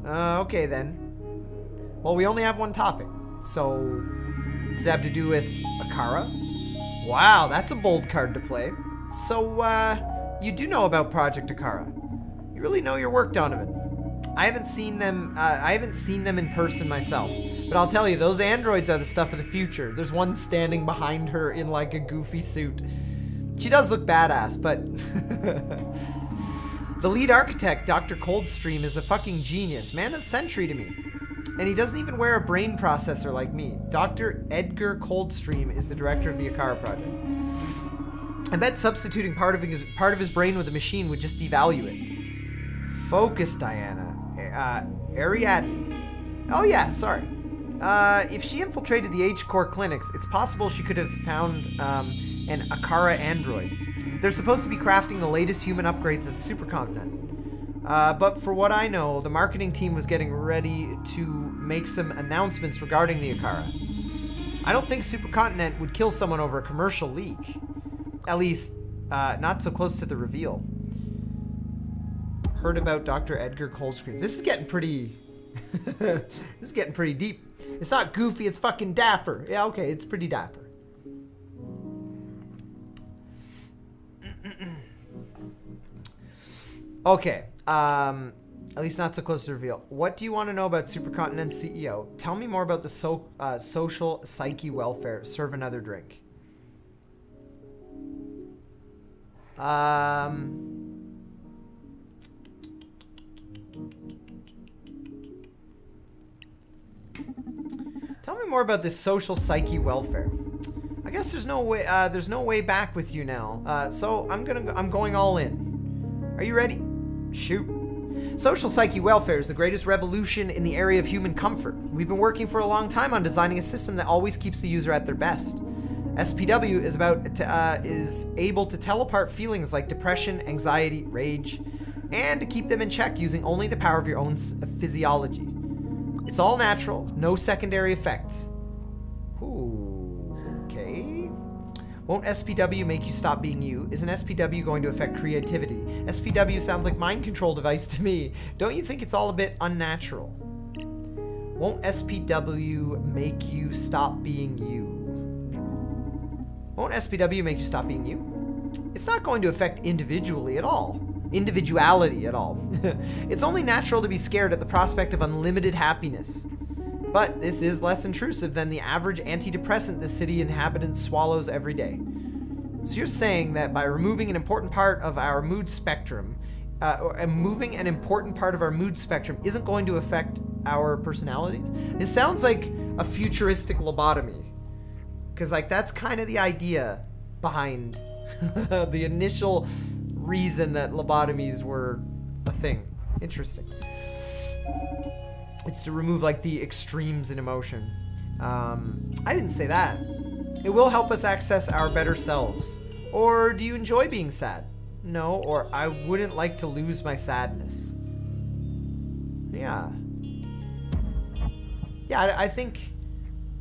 Okay then. Well, we only have one topic. So, does it have to do with Akara? Wow, that's a bold card to play. So, you do know about Project Akara. You really know your work, Donovan. I haven't seen them in person myself. But I'll tell you, those androids are the stuff of the future. There's one standing behind her in like a goofy suit. She does look badass, but the lead architect, Dr. Coldstream, is a fucking genius. Man of the century to me. And he doesn't even wear a brain processor like me. Dr. Edgar Coldstream is the director of the Akara project. I bet substituting part of his brain with a machine would just devalue it. Focus, Diana. Ariadne. Oh yeah, sorry. If she infiltrated the H-Core clinics, it's possible she could have found an Akara android. They're supposed to be crafting the latest human upgrades of the supercontinent. But for what I know, the marketing team was getting ready to make some announcements regarding the Akara. I don't think Supercontinent would kill someone over a commercial leak. At least, not so close to the reveal. Heard about Dr. Edgar Coldstream. This is getting pretty... this is getting pretty deep. It's not goofy, it's fucking dapper. Yeah, okay, it's pretty dapper. Okay, at least not so close to the reveal. What do you want to know about Supercontinent CEO? Tell me more about the social psyche welfare. Serve another drink. Tell me more about this social psyche welfare. I guess there's no way back with you now. So I'm going all in. Are you ready? Shoot. Social psyche welfare is the greatest revolution in the area of human comfort. We've been working for a long time on designing a system that always keeps the user at their best. SPW is able to tell apart feelings like depression, anxiety, rage, and to keep them in check using only the power of your own physiology. It's all natural, no secondary effects. Ooh, okay. Won't SPW make you stop being you? Isn't SPW going to affect creativity? SPW sounds like mind control device to me. Don't you think it's all a bit unnatural? Won't SPW make you stop being you? Won't SPW make you stop being you? It's not going to affect individuality at all. It's only natural to be scared at the prospect of unlimited happiness. But this is less intrusive than the average antidepressant the city inhabitants swallows every day. So you're saying that by removing an important part of our mood spectrum, isn't going to affect our personalities? It sounds like a futuristic lobotomy. Because like that's kind of the idea behind the initial reason that lobotomies were a thing. Interesting. It's to remove like the extremes in emotion. I didn't say that. It will help us access our better selves. Or do you enjoy being sad? No, or I wouldn't like to lose my sadness. Yeah. Yeah, I think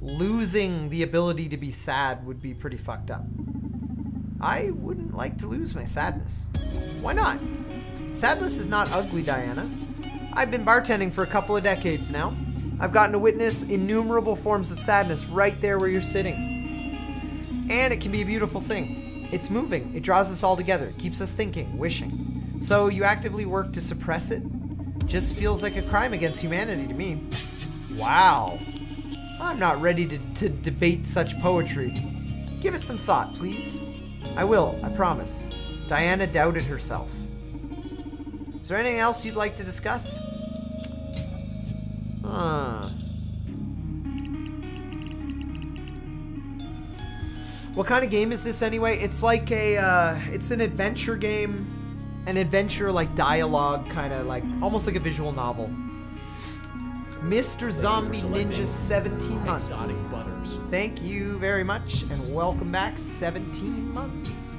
losing the ability to be sad would be pretty fucked up. I wouldn't like to lose my sadness. Why not? Sadness is not ugly, Diana. I've been bartending for a couple of decades now. I've gotten to witness innumerable forms of sadness right there where you're sitting. And it can be a beautiful thing. It's moving. It draws us all together. It keeps us thinking, wishing. So you actively work to suppress it? Just feels like a crime against humanity to me. Wow. I'm not ready to debate such poetry. Give it some thought, please. I will, I promise. Diana doubted herself. Is there anything else you'd like to discuss? What kind of game is this anyway? It's like it's an adventure game. An adventure like dialogue, kind of like, almost like a visual novel. Mr. Zombie Ninja 17 months. Exotic butters. Thank you very much, and welcome back, 17 months.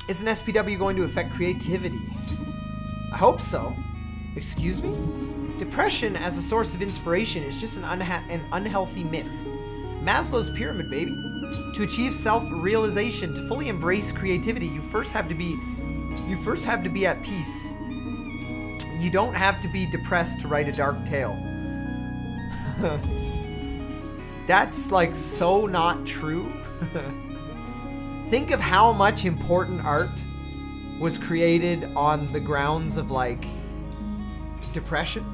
Is an SPW going to affect creativity? I hope so. Excuse me? Depression as a source of inspiration is just an unhealthy myth. Maslow's pyramid, baby. To achieve self-realization, to fully embrace creativity, you first have to be at peace. You don't have to be depressed to write a dark tale. That's like so not true. Think of how much important art was created on the grounds of like depression.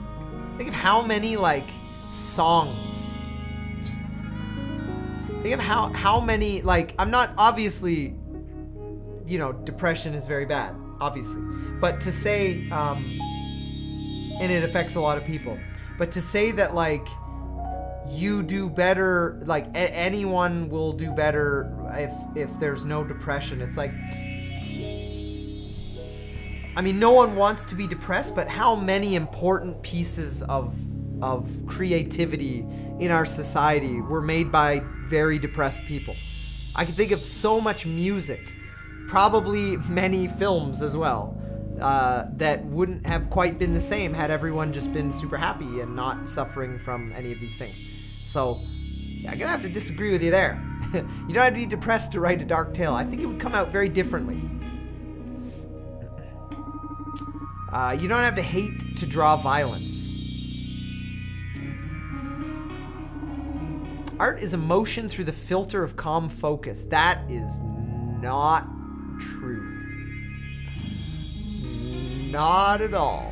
Think of how many like songs. Think of how many, like, I'm not, obviously, you know, depression is very bad, obviously. But to say, and it affects a lot of people. But to say that like you do better, like anyone will do better if there's no depression. It's like, I mean, no one wants to be depressed, but how many important pieces of creativity in our society were made by very depressed people. I can think of so much music, probably many films as well, that wouldn't have quite been the same had everyone just been super happy and not suffering from any of these things. So, yeah, I'm gonna have to disagree with you there. You don't have to be depressed to write a dark tale. I think it would come out very differently. You don't have to hate to draw violence. Art is emotion through the filter of calm focus. That is not true. Not at all.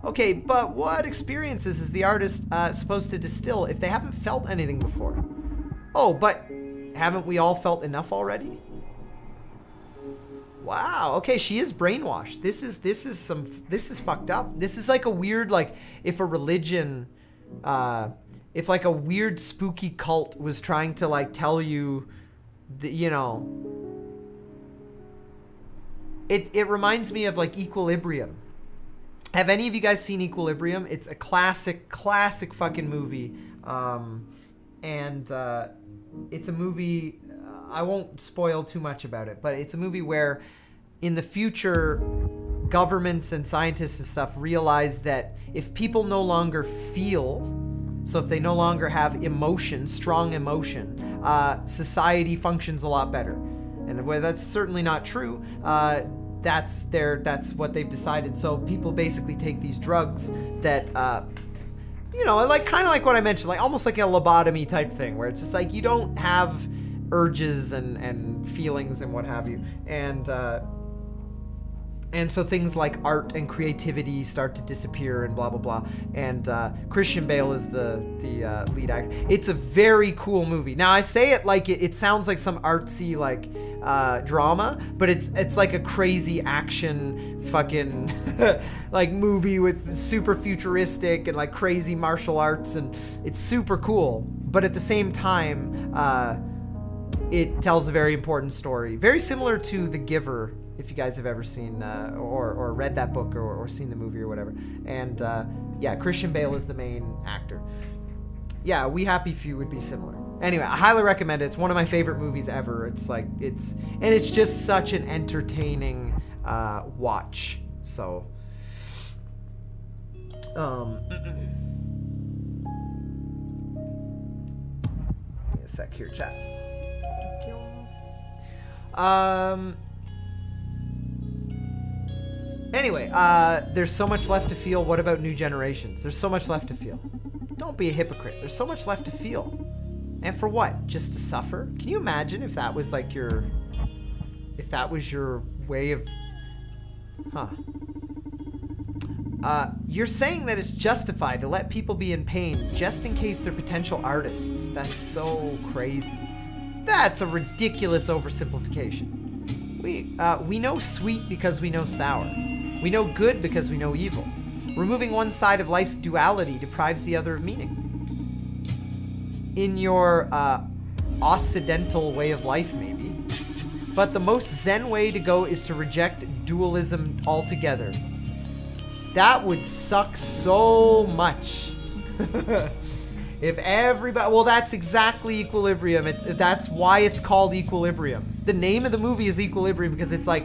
Okay, but what experiences is the artist supposed to distill if they haven't felt anything before? Oh, but haven't we all felt enough already? Wow. Okay, she is brainwashed. This is fucked up. This is like a weird, like, if a religion, if like a weird spooky cult was trying to like tell you, that, you know, it reminds me of like Equilibrium. Have any of you guys seen Equilibrium? It's a classic fucking movie. It's a movie, I won't spoil too much about it, but it's a movie where in the future, governments and scientists and stuff realize that if people no longer feel, so if they no longer have emotion, strong emotion, society functions a lot better. And where that's certainly not true, that's what they've decided. So people basically take these drugs that, you know, like kind of like what I mentioned, like almost like a lobotomy type thing, where it's just like you don't have urges and feelings and what have you, and so things like art and creativity start to disappear and blah blah blah. And Christian Bale is the lead actor. It's a very cool movie. Now I say it like it sounds like some artsy like drama, but it's like a crazy action fucking like movie with super futuristic and like crazy martial arts, and it's super cool. But at the same time, it tells a very important story. Very similar to The Giver, if you guys have ever seen or read that book or seen the movie or whatever. And yeah, Christian Bale is the main actor. Yeah, We Happy Few would be similar. Anyway, I highly recommend it. It's one of my favorite movies ever. It's like, it's just such an entertaining watch. So, a sec here, chat. Anyway, there's so much left to feel. What about new generations? There's so much left to feel. Don't be a hypocrite. There's so much left to feel. And for what? Just to suffer? Can you imagine if that was like your... If that was your way of... Huh. You're saying that it's justified to let people be in pain just in case they're potential artists. That's so crazy. That's a ridiculous oversimplification. We know sweet because we know sour. We know good because we know evil. Removing one side of life's duality deprives the other of meaning. In your occidental way of life, maybe. But the most Zen way to go is to reject dualism altogether. That would suck so much. If everybody... Well, that's exactly Equilibrium. That's why it's called Equilibrium. The name of the movie is Equilibrium because it's like...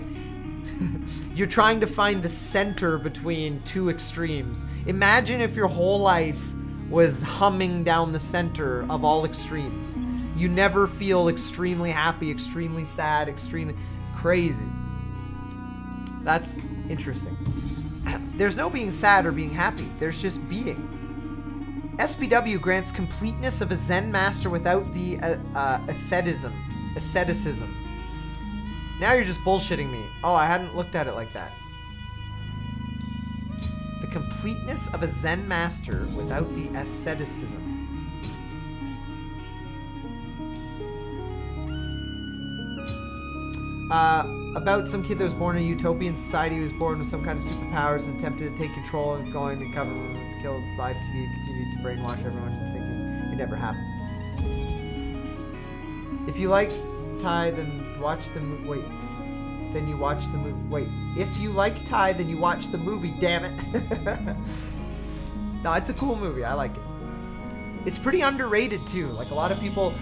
you're trying to find the center between two extremes. Imagine if your whole life was humming down the center of all extremes. You never feel extremely happy, extremely sad, extremely crazy. That's interesting. There's no being sad or being happy. There's just being. SPW grants completeness of a Zen master without the asceticism. Now you're just bullshitting me. Oh, I hadn't looked at it like that. The completeness of a Zen master without the asceticism. About some kid that was born in a utopian society who was born with some kind of superpowers and attempted to take control and going to cover kill live TV and continued to brainwash everyone into thinking it never happened. If you like Thai, then watch the movie. Then you watch the movie. Wait, if you like Thai, then you watch the movie. Damn it! No, it's a cool movie. I like it. It's pretty underrated too. Like a lot of people.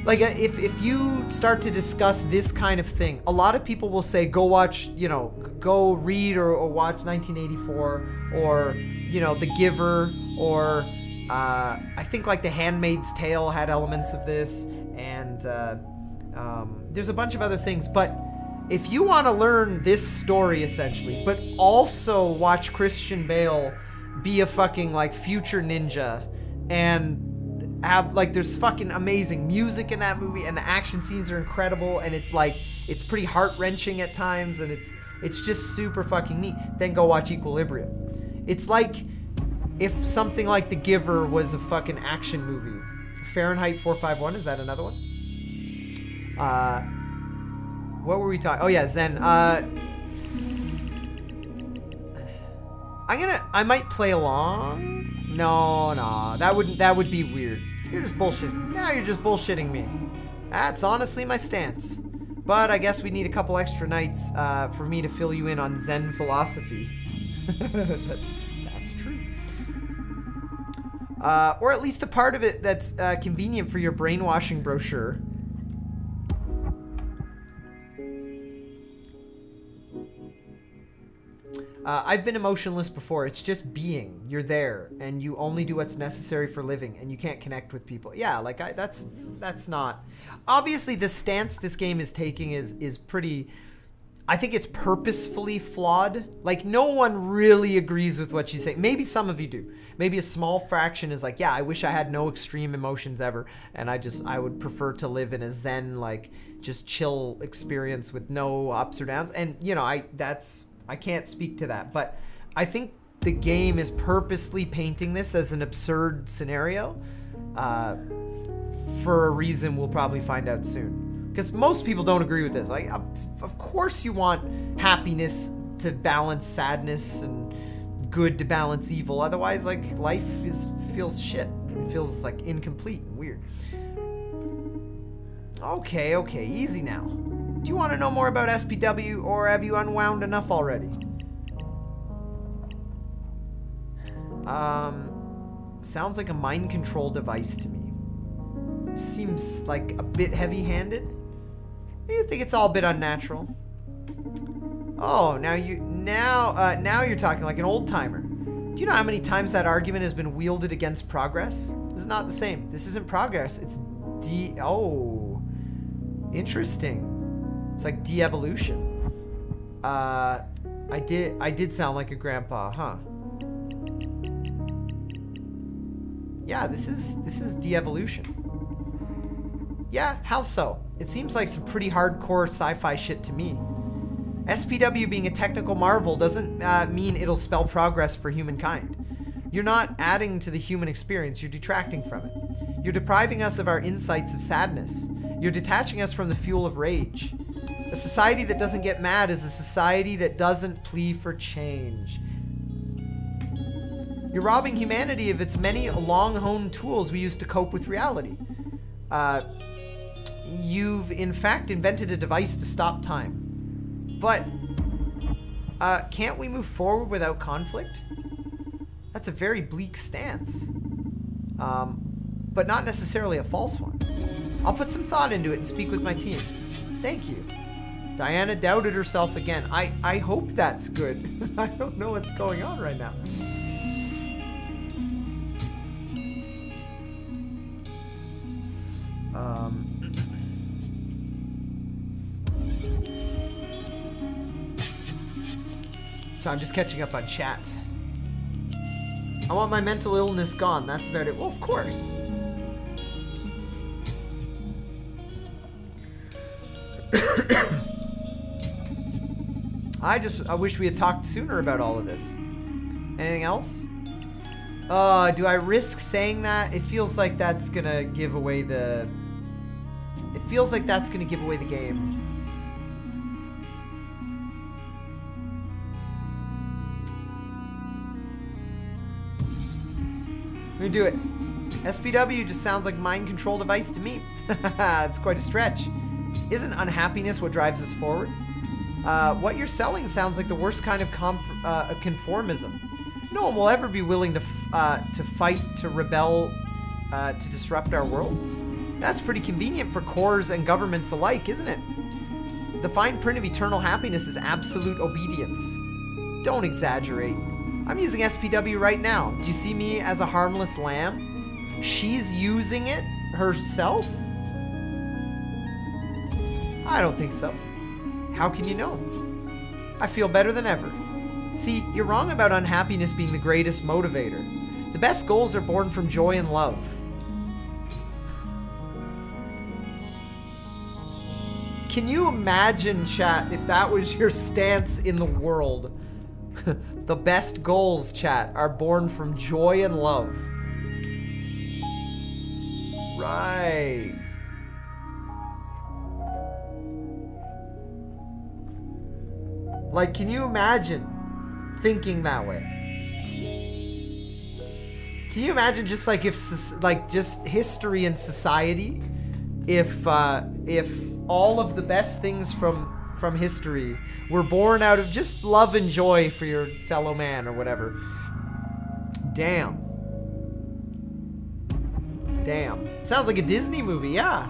Like, if you start to discuss this kind of thing, a lot of people will say, go watch, you know, go read or watch 1984, or, you know, The Giver, or I think, like, The Handmaid's Tale had elements of this, and there's a bunch of other things. But if you want to learn this story, essentially, but also watch Christian Bale be a fucking, like, future ninja, and... have, like, there's fucking amazing music in that movie, and the action scenes are incredible, and it's like, it's pretty heart-wrenching at times, and it's just super fucking neat. Then go watch Equilibrium. It's like if something like The Giver was a fucking action movie. Fahrenheit 451, is that another one? What were we talking? Oh yeah, Zen. I might play along. No, that would be weird. You're just bullshitting. Now you're just bullshitting me. That's honestly my stance. But I guess we need a couple extra nights for me to fill you in on Zen philosophy. That's true. Or at least a part of it that's convenient for your brainwashing brochure. I've been emotionless before. It's just being. You're there, and you only do what's necessary for living, and you can't connect with people. Yeah, like that's not. Obviously, the stance this game is taking is pretty. I think it's purposefully flawed. Like, no one really agrees with what you say. Maybe some of you do. Maybe a small fraction is like, yeah, I wish I had no extreme emotions ever, and I would prefer to live in a Zen, like, just chill experience with no ups or downs. And you know, I can't speak to that, but I think the game is purposely painting this as an absurd scenario for a reason we'll probably find out soon. Because most people don't agree with this. Like, of course you want happiness to balance sadness and good to balance evil. Otherwise, like, life feels shit. It feels like incomplete and weird. Okay, okay, easy now. Do you want to know more about SPW, or have you unwound enough already? Sounds like a mind control device to me. Seems like a bit heavy-handed. You think it's all a bit unnatural? Oh, now you're talking like an old-timer. Do you know how many times that argument has been wielded against progress? This is not the same. This isn't progress. It's oh, interesting. It's like de-evolution. I did sound like a grandpa, huh? Yeah, this is de-evolution. Yeah, how so? It seems like some pretty hardcore sci-fi shit to me. SPW being a technical marvel doesn't mean it'll spell progress for humankind. You're not adding to the human experience, you're detracting from it. You're depriving us of our insights of sadness. You're detaching us from the fuel of rage. A society that doesn't get mad is a society that doesn't plea for change. You're robbing humanity of its many long-honed tools we use to cope with reality. You've in fact invented a device to stop time. But, can't we move forward without conflict? That's a very bleak stance. But not necessarily a false one. I'll put some thought into it and speak with my team. Thank you. Diana doubted herself again. I hope that's good. I don't know what's going on right now. So I'm just catching up on chat. I want my mental illness gone. That's about it. Well, of course. I wish we had talked sooner about all of this. Anything else? Do I risk saying that? It feels like that's gonna give away the... It feels like that's gonna give away the game. I'm gonna do it. SPW just sounds like mind control device to me. It's quite a stretch. Isn't unhappiness what drives us forward? What you're selling sounds like the worst kind of conformism. No one will ever be willing to fight, to rebel, to disrupt our world. That's pretty convenient for cores and governments alike, isn't it? The fine print of eternal happiness is absolute obedience. Don't exaggerate. I'm using SPW right now. Do you see me as a harmless lamb? She's using it herself? I don't think so. How can you know? I feel better than ever. See, you're wrong about unhappiness being the greatest motivator. The best goals are born from joy and love. Can you imagine, chat, if that was your stance in the world? The best goals, chat, are born from joy and love. Right. Like, can you imagine thinking that way? Can you imagine just like if, like, just history and society, if all of the best things from history were born out of just love and joy for your fellow man or whatever? Damn. Damn. Sounds like a Disney movie, yeah.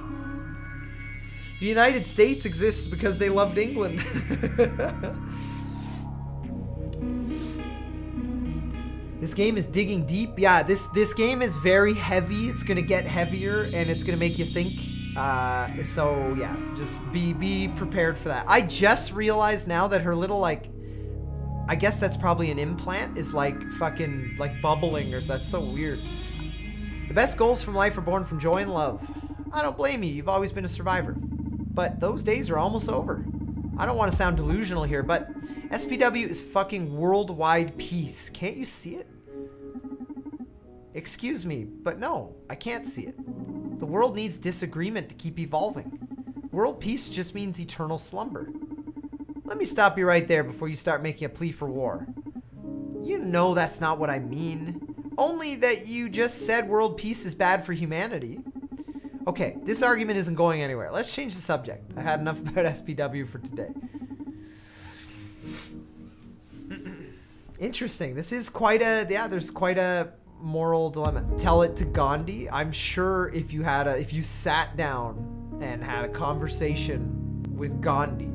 The United States exists because they loved England. This game is digging deep. Yeah, this game is very heavy. It's gonna get heavier and it's gonna make you think. So yeah, just be prepared for that. I just realized now that her little, like, I guess that's probably an implant, is like fucking like bubbling, or that's so weird. The best goals from life are born from joy and love. I don't blame you. You've always been a survivor. But those days are almost over. I don't want to sound delusional here, but SPW is fucking worldwide peace. Can't you see it? Excuse me, but no, I can't see it. The world needs disagreement to keep evolving. World peace just means eternal slumber. Let me stop you right there before you start making a plea for war. You know that's not what I mean. Only that you just said world peace is bad for humanity. Okay, this argument isn't going anywhere. Let's change the subject. I had enough about SPW for today. Interesting. This is quite a, yeah, there's quite a moral dilemma. Tell it to Gandhi. I'm sure if you sat down and had a conversation with Gandhi,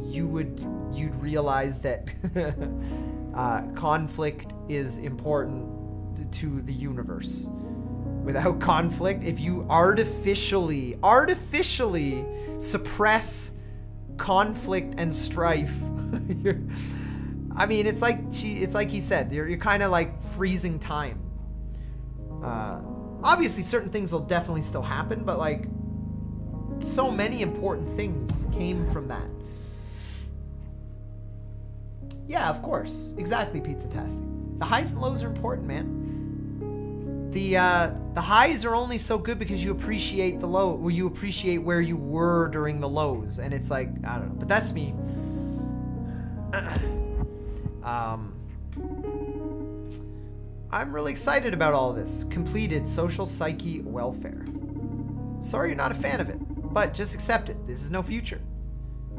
you'd realize that conflict is important to the universe. Without conflict, if you artificially suppress conflict and strife, I mean, it's like he said, you're kind of like freezing time. Obviously, certain things will definitely still happen, but like, so many important things came from that. Yeah, of course, exactly, Pizza-tastic. The highs and lows are important, man. The highs are only so good because you appreciate the low, or you appreciate where you were during the lows, and it's like, I don't know, but that's me. I'm really excited about all this. Completed social psyche welfare. Sorry you're not a fan of it, but just accept it. This is no future.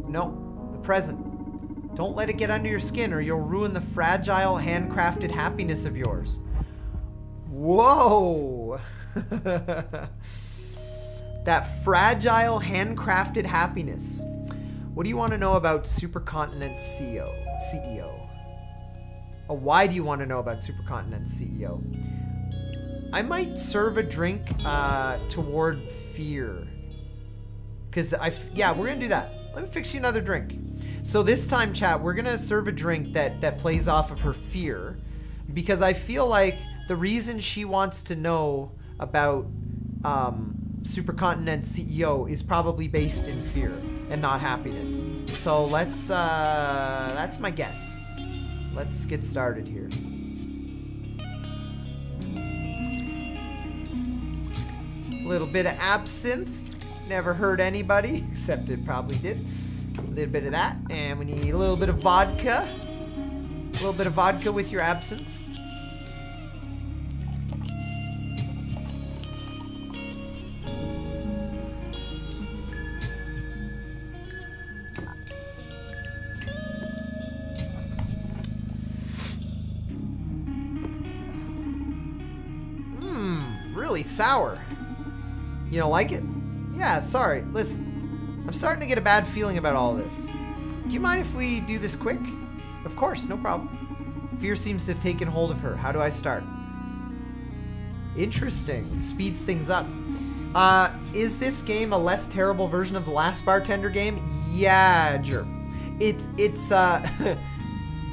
No, the present. Don't let it get under your skin or you'll ruin the fragile, handcrafted happiness of yours. Whoa! That fragile, handcrafted happiness. What do you want to know about Supercontinent CEO? Oh, why do you want to know about Supercontinent CEO? I might serve a drink toward fear. Because yeah, we're going to do that. Let me fix you another drink. So this time, chat, we're going to serve a drink that plays off of her fear. Because I feel like the reason she wants to know about Supercontinent CEO is probably based in fear and not happiness. So let's, that's my guess. Let's get started here. A little bit of absinthe. Never hurt anybody, except it probably did. A little bit of that. And we need a little bit of vodka. A little bit of vodka with your absinthe. Really sour. You don't like it? Yeah, sorry. Listen, I'm starting to get a bad feeling about all this. Do you mind if we do this quick? Of course, no problem. Fear seems to have taken hold of her. How do I start? Interesting. It speeds things up. Is this game a less terrible version of the last Bartender game? Yeah, jerk. It's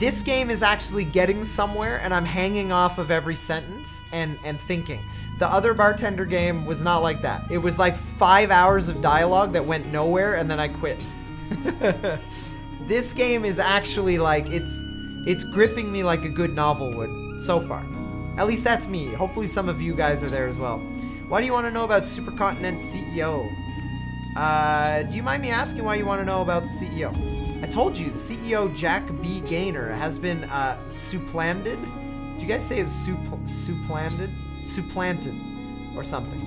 this game is actually getting somewhere, and I'm hanging off of every sentence and thinking. The other Bartender game was not like that. It was like 5 hours of dialogue that went nowhere, and then I quit. This game is actually like, it's gripping me like a good novel would, so far. At least that's me. Hopefully some of you guys are there as well. Why do you want to know about Supercontinent CEO? Do you mind me asking why you want to know about the CEO? I told you, the CEO, Jack B. Gaynor, has been supplanted. Did you guys say it was supplanted? Supplanted or something.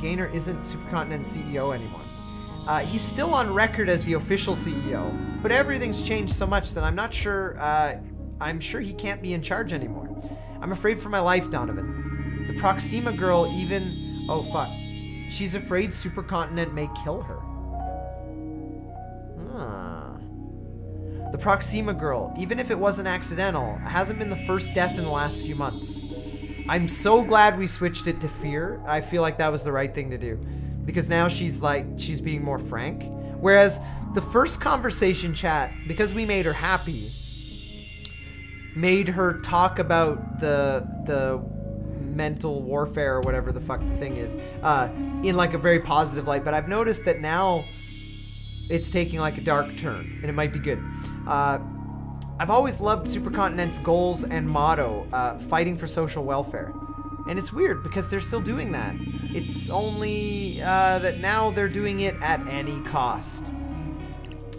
Gaynor isn't Supercontinent CEO anymore. He's still on record as the official CEO, but everything's changed so much that I'm not sure, I'm sure he can't be in charge anymore. I'm afraid for my life, Donovan. The Proxima girl even, oh fuck, she's afraid Supercontinent may kill her. The Proxima girl, even if it wasn't accidental, hasn't been the first death in the last few months. I'm so glad we switched it to fear. I feel like that was the right thing to do. Because now she's being more frank. Whereas the first conversation chat, because we made her happy, made her talk about the mental warfare or whatever the fuck thing is, in like a very positive light. But I've noticed that now it's taking like a dark turn, and it might be good. I've always loved Supercontinent's goals and motto, fighting for social welfare. And it's weird because they're still doing that. It's only that now they're doing it at any cost.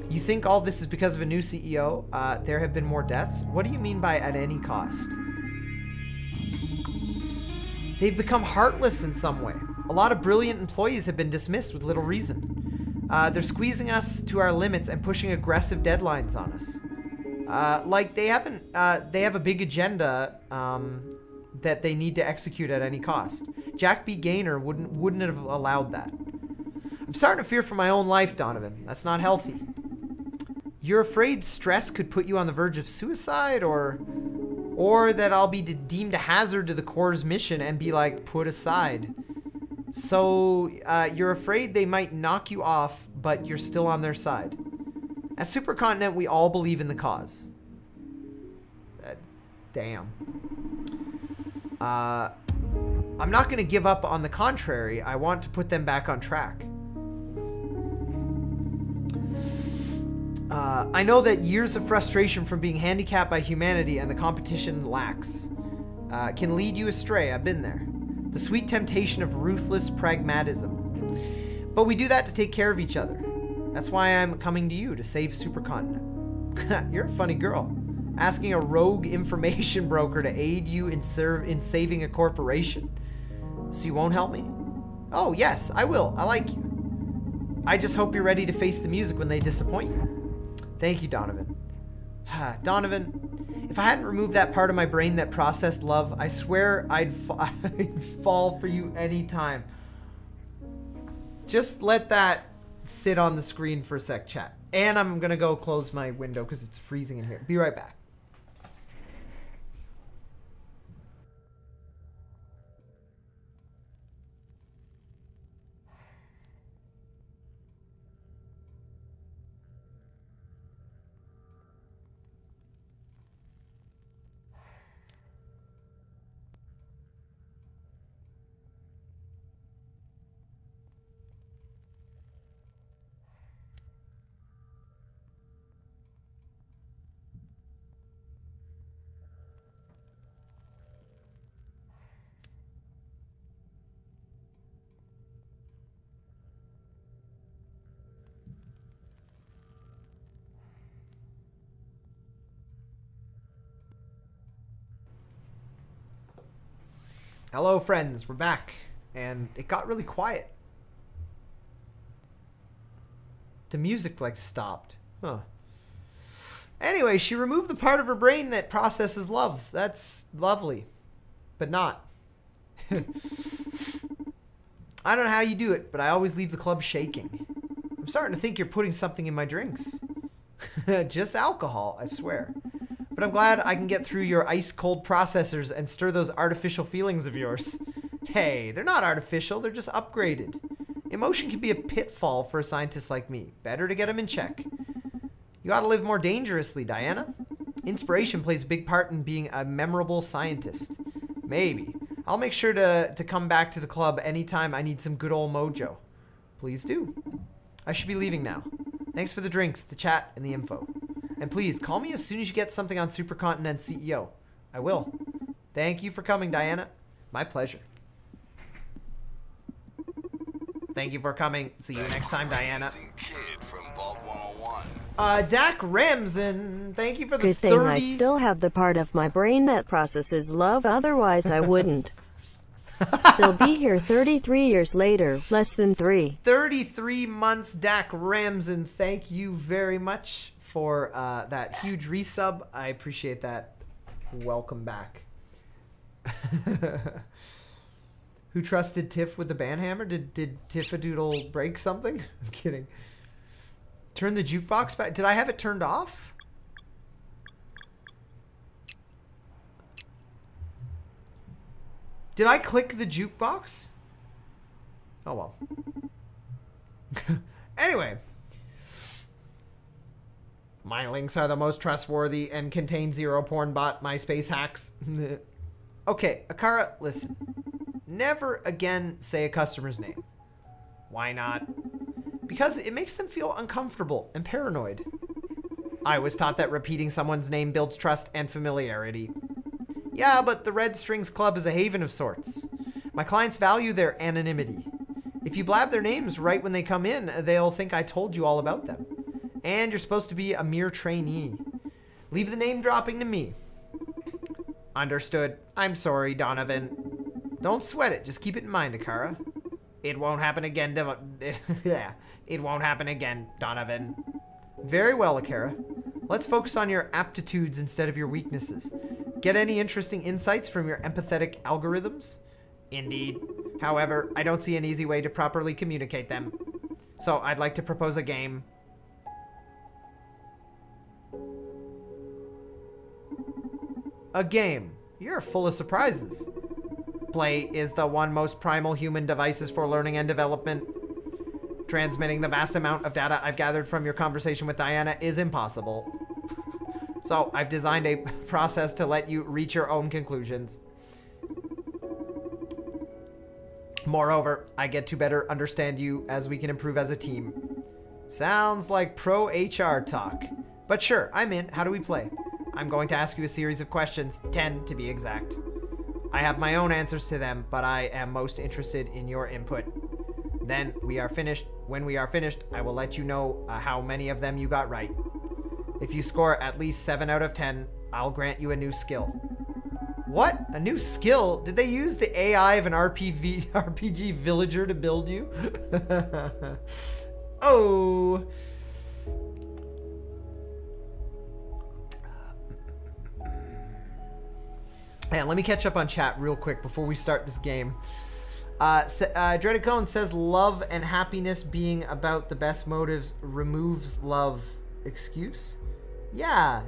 You think all this is because of a new CEO? There have been more deaths? What do you mean by at any cost? They've become heartless in some way. A lot of brilliant employees have been dismissed with little reason. They're squeezing us to our limits and pushing aggressive deadlines on us. Like they have a big agenda that they need to execute at any cost. Jack B. Gaynor wouldn't have allowed that. I'm starting to fear for my own life, Donovan. That's not healthy. You're afraid stress could put you on the verge of suicide, or that I'll be deemed a hazard to the Corps' mission and be like put aside. So you're afraid they might knock you off, but you're still on their side. At Supercontinent, we all believe in the cause. Damn. I'm not going to give up. On the contrary, I want to put them back on track. I know that years of frustration from being handicapped by humanity and the competition lacks can lead you astray. I've been there. The sweet temptation of ruthless pragmatism. But we do that to take care of each other. That's why I'm coming to you to save Supercontinent. You're a funny girl. Asking a rogue information broker to aid you in saving a corporation. So you won't help me? Oh, yes, I will. I like you. I just hope you're ready to face the music when they disappoint you. Thank you, Donovan. Donovan, if I hadn't removed that part of my brain that processed love, I swear I'd fall for you anytime. Just let that sit on the screen for a sec, chat. And I'm going to go close my window because it's freezing in here. Be right back. Hello, friends. We're back. And it got really quiet. The music, like, stopped. Huh. Anyway, she removed the part of her brain that processes love. That's lovely. But not. I don't know how you do it, but I always leave the club shaking. I'm starting to think you're putting something in my drinks. Just alcohol, I swear. But I'm glad I can get through your ice-cold processors and stir those artificial feelings of yours. Hey, they're not artificial, they're just upgraded. Emotion can be a pitfall for a scientist like me. Better to get them in check. You ought to live more dangerously, Diana. Inspiration plays a big part in being a memorable scientist. Maybe. I'll make sure to come back to the club anytime I need some good old mojo. Please do. I should be leaving now. Thanks for the drinks, the chat, and the info. And please, call me as soon as you get something on Supercontinent CEO. I will. Thank you for coming, Diana. My pleasure. Thank you for coming. See you next time, Diana. Dak Ramson, thank you for the Good thing I still have the part of my brain that processes love, otherwise I wouldn't. Still be here 33 years later, less than 3. 33 months, Dak Ramson. Thank you very much for that huge resub. I appreciate that. Welcome back. Who trusted Tiff with the banhammer? Did Tiffadoodle break something? I'm kidding. Turn the jukebox back. Did I have it turned off? Did I click the jukebox? Oh well. Anyway. My links are the most trustworthy and contain zero porn bot MySpace hacks. Okay, Akara, listen. Never again say a customer's name. Why not? Because it makes them feel uncomfortable and paranoid. I was taught that repeating someone's name builds trust and familiarity. Yeah, but the Red Strings Club is a haven of sorts. My clients value their anonymity. If you blab their names right when they come in, they'll think I told you all about them. And you're supposed to be a mere trainee. Leave the name dropping to me. Understood. I'm sorry, Donovan. Don't sweat it. Just keep it in mind, Akara. It won't happen again, yeah. It won't happen again, Donovan. Very well, Akara. Let's focus on your aptitudes instead of your weaknesses. Get any interesting insights from your empathetic algorithms? Indeed. However, I don't see an easy way to properly communicate them. So I'd like to propose a game. A game. You're full of surprises. Play is the one most primal human devices for learning and development. Transmitting the vast amount of data I've gathered from your conversation with Diana is impossible. So I've designed a process to let you reach your own conclusions. Moreover, I get to better understand you as we can improve as a team. Sounds like pro HR talk. But sure, I'm in. How do we play? I'm going to ask you a series of questions, 10 to be exact. I have my own answers to them, but I am most interested in your input. Then we are finished. When we are finished, I will let you know how many of them you got right. If you score at least 7 out of 10, I'll grant you a new skill. What? A new skill? Did they use the AI of an RPG villager to build you? Oh. And let me catch up on chat real quick before we start this game. DreadedCone says love and happiness being about the best motives removes love. Excuse? Yeah,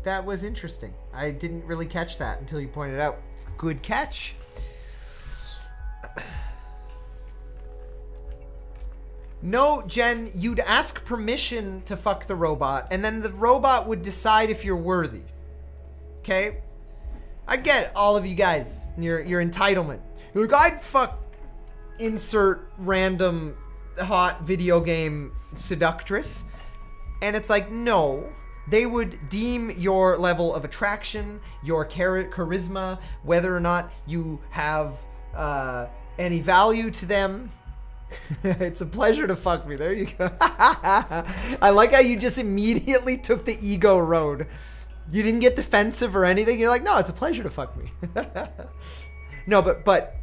that was interesting. I didn't really catch that until you pointed out. Good catch. No, Jen, you'd ask permission to fuck the robot, and then the robot would decide if you're worthy. Okay? I get all of you guys, your entitlement. You're like, I'd fuck insert random hot video game seductress. And it's like, no. They would deem your level of attraction, your charisma, whether or not you have any value to them. It's a pleasure to fuck me. There you go. I like how you just immediately took the ego road. You didn't get defensive or anything. You're like, no, it's a pleasure to fuck me. No, but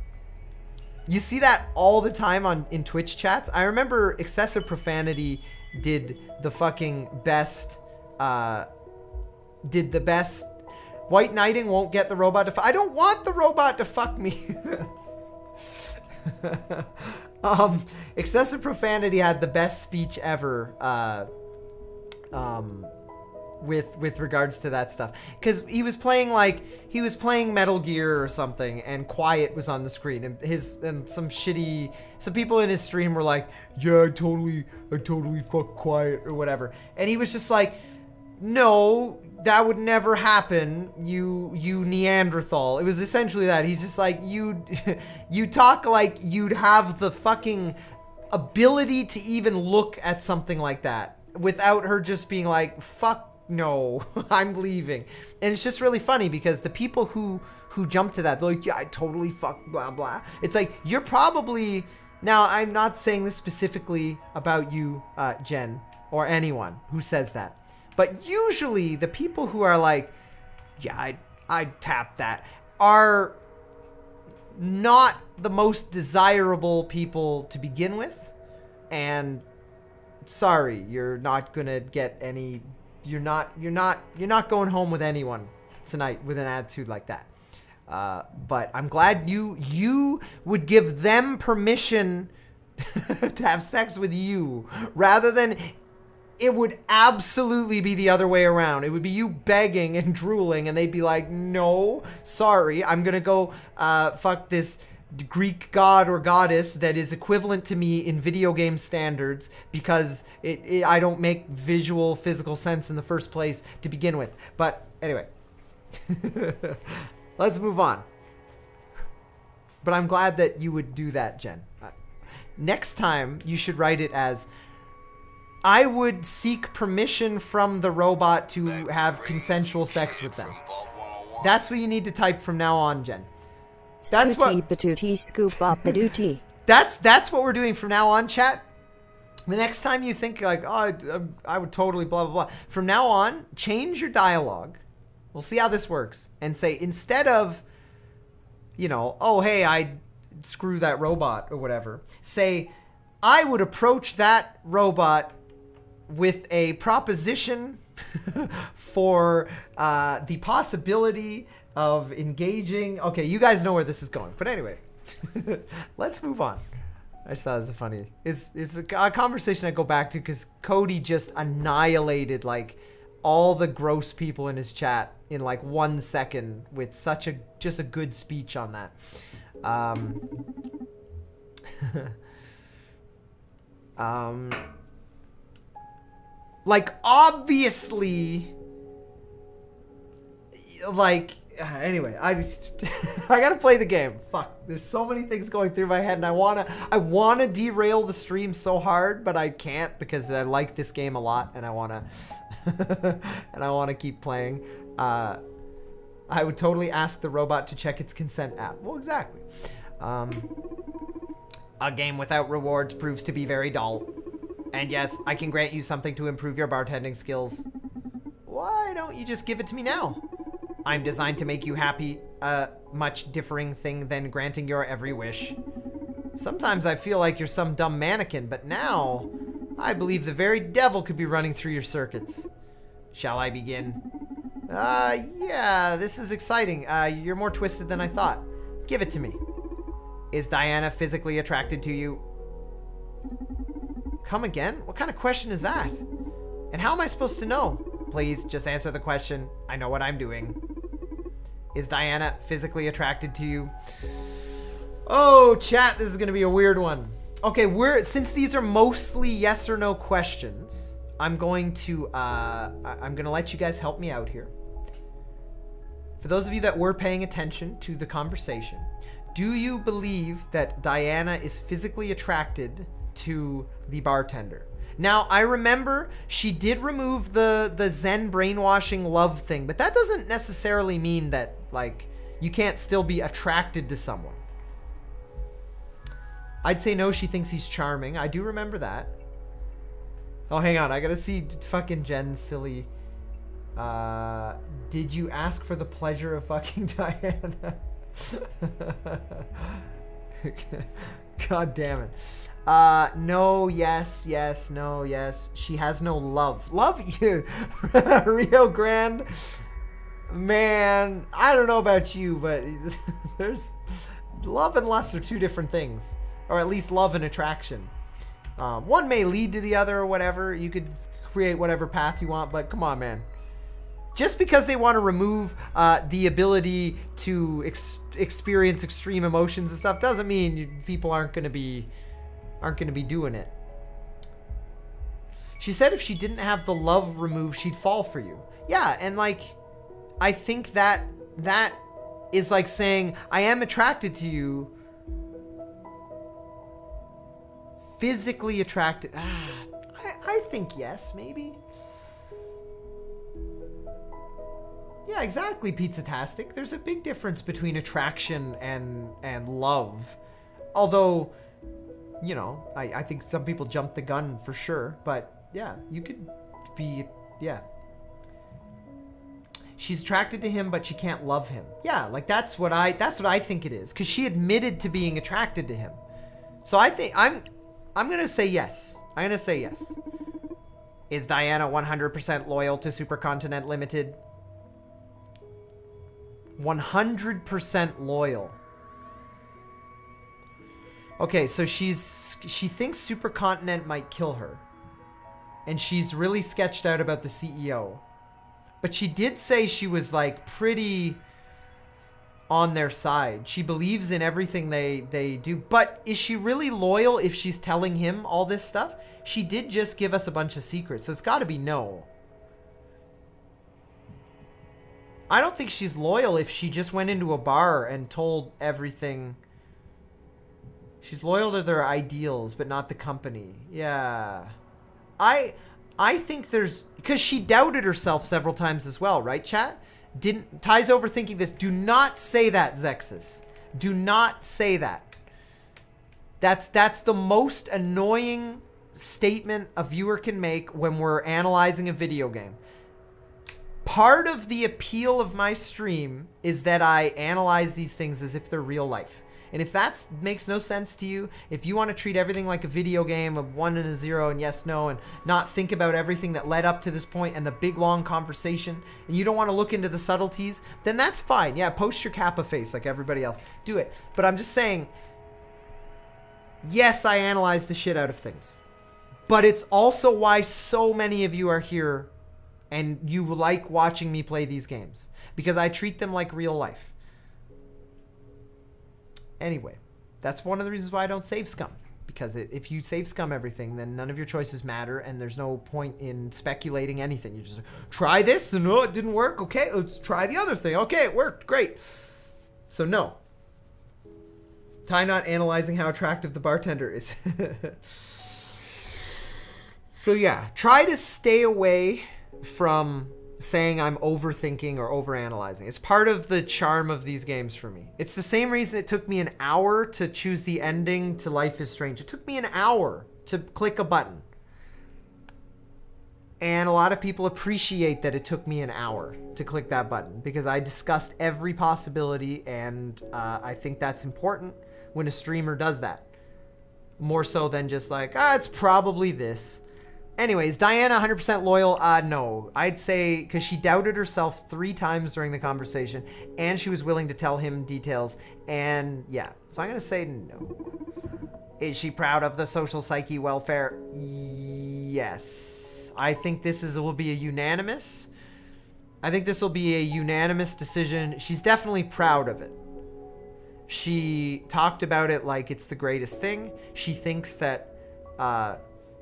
you see that all the time in Twitch chats. I remember Excessive Profanity did the fucking best, did the best. White Knighting won't get the robot to fuck. I don't want the robot to fuck me. Excessive Profanity had the best speech ever, with regards to that stuff, because he was playing Metal Gear or something, and Quiet was on the screen, and some people in his stream were like, yeah, I totally fuck Quiet or whatever, and he was just like, no, that would never happen, you Neanderthal. It was essentially that. He's just like, you talk like you'd have the fucking ability to even look at something like that without her just being like, fuck no, I'm leaving. And it's just really funny because the people who jump to that, they're like, yeah, I totally fuck blah blah. It's like, you're probably, now I'm not saying this specifically about you, Jen, or anyone who says that, but usually the people who are like, yeah, I'd tap that, are not the most desirable people to begin with. And sorry, you're not gonna get any, you're not going home with anyone tonight with an attitude like that. But I'm glad you would give them permission to have sex with you, rather than it would absolutely be the other way around. It would be you begging and drooling, and they'd be like, no, sorry, I'm gonna go fuck this Greek god or goddess that is equivalent to me in video game standards, because I don't make visual physical sense in the first place to begin with. But anyway, let's move on. But I'm glad that you would do that, Jen. Next time you should write it as, I would seek permission from the robot to have consensual sex with them. That's what you need to type from now on, Jen. That's what that's what we're doing from now on, chat. The next time you think like, oh, I would totally blah blah blah, from now on, change your dialogue. We'll see how this works, and say, instead of you know, oh, hey, I screw that robot or whatever. Say, I would approach that robot with a proposition for the possibility of engaging. Okay, you guys know where this is going. But anyway, let's move on. I just thought it was funny. It's a conversation I go back to because Cody just annihilated like all the gross people in his chat in like 1 second with such just a good speech on that. Like obviously, like anyway, I gotta play the game. Fuck, there's so many things going through my head, and I wanna derail the stream so hard, but I can't because I like this game a lot, and I wanna and I wanna keep playing. I would totally ask the robot to check its consent app. Well, exactly. A game without rewards proves to be very dull. And yes, I can grant you something to improve your bartending skills. Why don't you just give it to me now? I'm designed to make you happy, a much differing thing than granting your every wish. Sometimes I feel like you're some dumb mannequin, but now I believe the very devil could be running through your circuits. Shall I begin? Yeah, this is exciting. You're more twisted than I thought. Give it to me. Is Diana physically attracted to you? Come again? What kind of question is that? And how am I supposed to know? Please, just answer the question. I know what I'm doing. Is Diana physically attracted to you? Oh, chat, this is gonna be a weird one. Okay, since these are mostly yes or no questions, I'm going to let you guys help me out here. For those of you that were paying attention to the conversation, do you believe that Diana is physically attracted to the bartender? Now, I remember she did remove the Zen brainwashing love thing, but that doesn't necessarily mean that, like, you can't still be attracted to someone. I'd say no, she thinks he's charming. I do remember that. Oh, hang on. I gotta see fucking Jen's silly. Did you ask for the pleasure of fucking Diana? God damn it. No, yes, yes, no, yes. She has no love. Love you. Rio Grande. Man, I don't know about you, but there's love and lust are two different things. Or at least love and attraction. One may lead to the other or whatever. You could create whatever path you want, but come on, man. Just because they want to remove the ability to experience extreme emotions and stuff doesn't mean people aren't going to be doing it. She said if she didn't have the love removed, she'd fall for you. Yeah, and like, I think that is like saying, I am attracted to you. Physically attracted. I think yes, maybe. Yeah, exactly, Pizza-tastic. There's a big difference between attraction and love. Although, you know, I think some people jump the gun for sure. But yeah, you could be, yeah. She's attracted to him, but she can't love him. Yeah, like that's what I think it is. Because she admitted to being attracted to him. So I think I'm gonna say yes. I'm gonna say yes. Is Diana 100% loyal to Supercontinent Limited? 100% loyal. Okay, so she thinks Supercontinent might kill her. And she's really sketched out about the CEO. But she did say she was like pretty on their side. She believes in everything they do. But is she really loyal if she's telling him all this stuff? She did just give us a bunch of secrets, so it's got to be no. I don't think she's loyal if she just went into a bar and told everything. She's loyal to their ideals, but not the company. Yeah. I think there's... Because she doubted herself several times as well, right, chat? Ty's overthinking this. Do not say that, Zexus. Do not say that. That's the most annoying statement a viewer can make when we're analyzing a video game. part of the appeal of my stream is that I analyze these things as if they're real life. And if that makes no sense to you, if you want to treat everything like a video game of 1 and a 0 and yes, no, and not think about everything that led up to this point and the big, long conversation, and you don't want to look into the subtleties, then that's fine. Yeah, post your Kappa face like everybody else. Do it. But I'm just saying, yes, I analyze the shit out of things. But it's also why so many of you are here and you like watching me play these games. Because I treat them like real life. Anyway, that's one of the reasons why I don't save scum. Because if you save scum everything, then none of your choices matter, and there's no point in speculating anything. You just try this, and oh, it didn't work. Okay, let's try the other thing. Okay, it worked. Great. So no. Time not analyzing how attractive the bartender is. So yeah, try to stay away from saying I'm overthinking or overanalyzing. It's part of the charm of these games for me. It's the same reason it took me an hour to choose the ending to Life is Strange. It took me an hour to click a button. And a lot of people appreciate that it took me an hour to click that button because I discussed every possibility, and I think that's important when a streamer does that. More so than just like, it's probably this. Anyways, Diana, 100% loyal. No, I'd say because she doubted herself 3 times during the conversation, and she was willing to tell him details. And yeah, so I'm gonna say no. Is she proud of the social psyche welfare? Yes. I think will be a unanimous. I think this will be a unanimous decision. She's definitely proud of it. She talked about it like it's the greatest thing. She thinks that.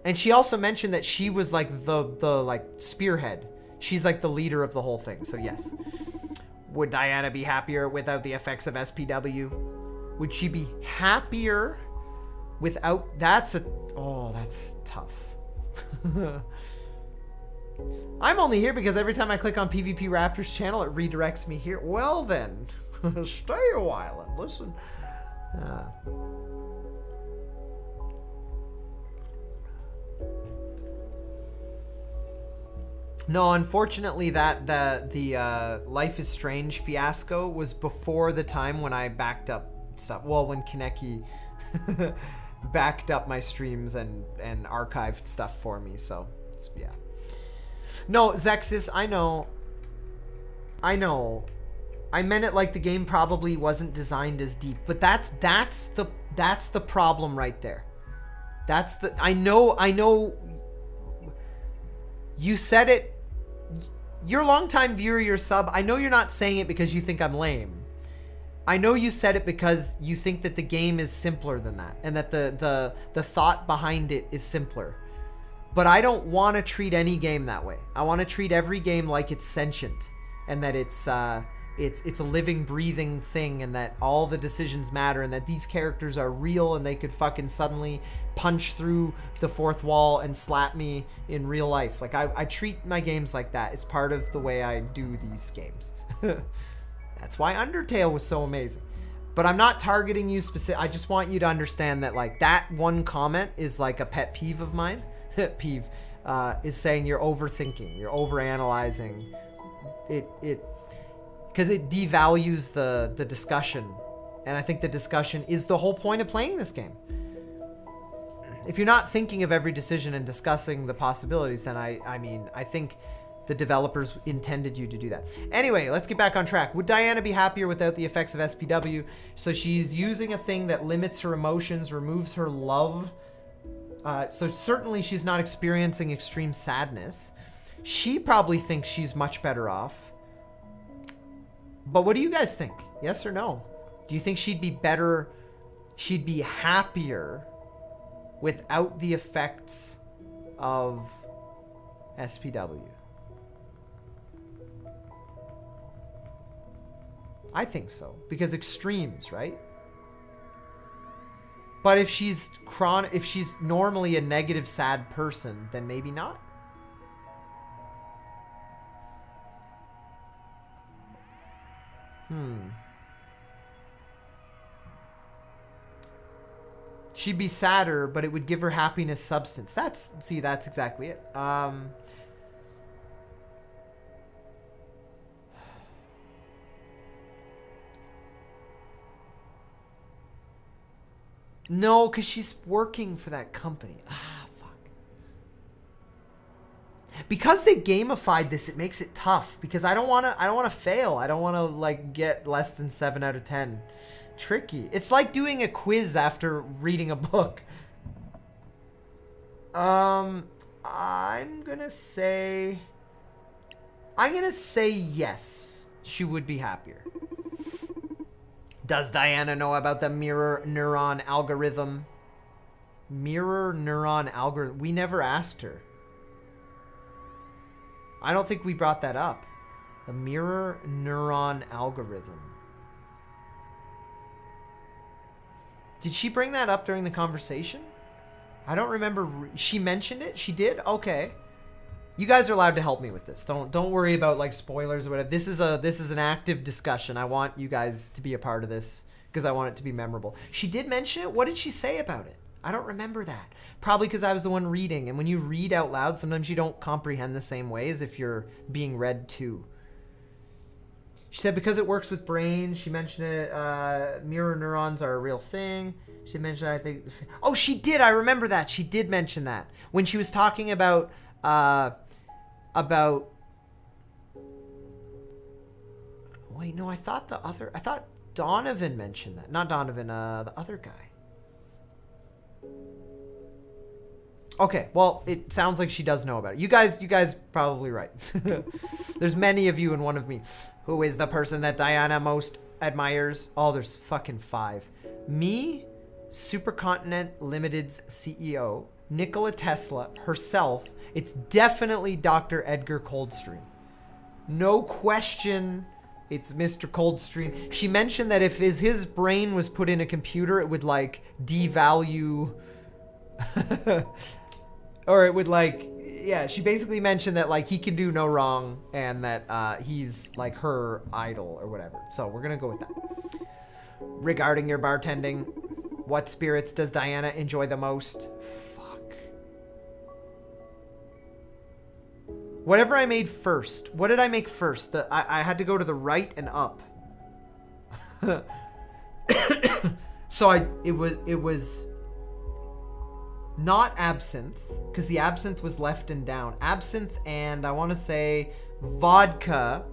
And she also mentioned that she was like the like spearhead. She's like the leader of the whole thing. So yes. Would Diana be happier without the effects of SPW? Would she be happier without... Oh, that's tough. I'm only here because every time I click on PvP Raptors channel, it redirects me here. Well then, stay a while and listen. No, unfortunately, the Life is Strange fiasco was before the time when I backed up stuff. Well, when Kaneki backed up my streams and archived stuff for me. So yeah. No, Zexis, I know. I meant it like the game probably wasn't designed as deep, but that's the problem right there. I know. You said it. You're a longtime viewer, you're a sub. I know you're not saying it because you think I'm lame. I know you said it because you think that the game is simpler than that, and that the thought behind it is simpler. But I don't want to treat any game that way. I want to treat every game like it's sentient, and that it's a living, breathing thing, and that all the decisions matter, and that these characters are real, and they could fucking suddenly punch through the fourth wall and slap me in real life. Like I treat my games like that. It's part of the way I do these games. That's why Undertale was so amazing. But I'm not targeting you specific. I just want you to understand that like that one comment is like a pet peeve of mine. Peeve is saying you're overthinking, you're overanalyzing. Because it devalues the discussion. And I think the discussion is the whole point of playing this game. If you're not thinking of every decision and discussing the possibilities, then I think the developers intended you to do that. Anyway, let's get back on track. Would Diana be happier without the effects of SPW? So she's using a thing that limits her emotions, removes her love. So certainly she's not experiencing extreme sadness. She probably thinks she's much better off. But what do you guys think? Yes or no? Do you think she'd be better, she'd be happier without the effects of SPW? I think so, because extremes, right? But if she's normally a negative, sad person, then maybe not. She'd be sadder, but it would give her happiness substance. That's exactly it. No, because she's working for that company. Ah, fuck. Because they gamified this, it makes it tough. Because I don't want to fail. I don't want to, like, get less than 7 out of 10. Tricky. It's like doing a quiz after reading a book. I'm gonna say yes. She would be happier. Does Diana know about the mirror neuron algorithm? Mirror neuron algorithm. We never asked her. I don't think we brought that up. The mirror neuron algorithm. Did she bring that up during the conversation? I don't remember. She mentioned it? She did? Okay. You guys are allowed to help me with this. Don't worry about like spoilers or whatever. This is an active discussion. I want you guys to be a part of this because I want it to be memorable. She did mention it. What did she say about it? I don't remember that. Probably because I was the one reading, and when you read out loud, sometimes you don't comprehend the same way as if you're being read to. She said because it works with brains. She mentioned it. Mirror neurons are a real thing. She mentioned, I think. Oh, she did. I remember that. She did mention that when she was talking about. Wait, no, I thought Donovan mentioned that. Not Donovan, the other guy. Okay, well, it sounds like she does know about it. You guys probably right. There's many of you and one of me. Who is the person that Diana most admires? Oh, there's fucking 5. Me, Supercontinent Limited's CEO, Nikola Tesla, herself. It's definitely Dr. Edgar Coldstream. No question, it's Mr. Coldstream. She mentioned that if his brain was put in a computer, it would, like, devalue... or it would, like... Yeah, she basically mentioned that, like, he can do no wrong and that he's, like, her idol or whatever. So we're gonna go with that. Regarding your bartending, what spirits does Diana enjoy the most? Whatever I made first. What did I make first? I had to go to the right and up. So it was not absinthe, because the absinthe was left and down. Absinthe and I want to say vodka.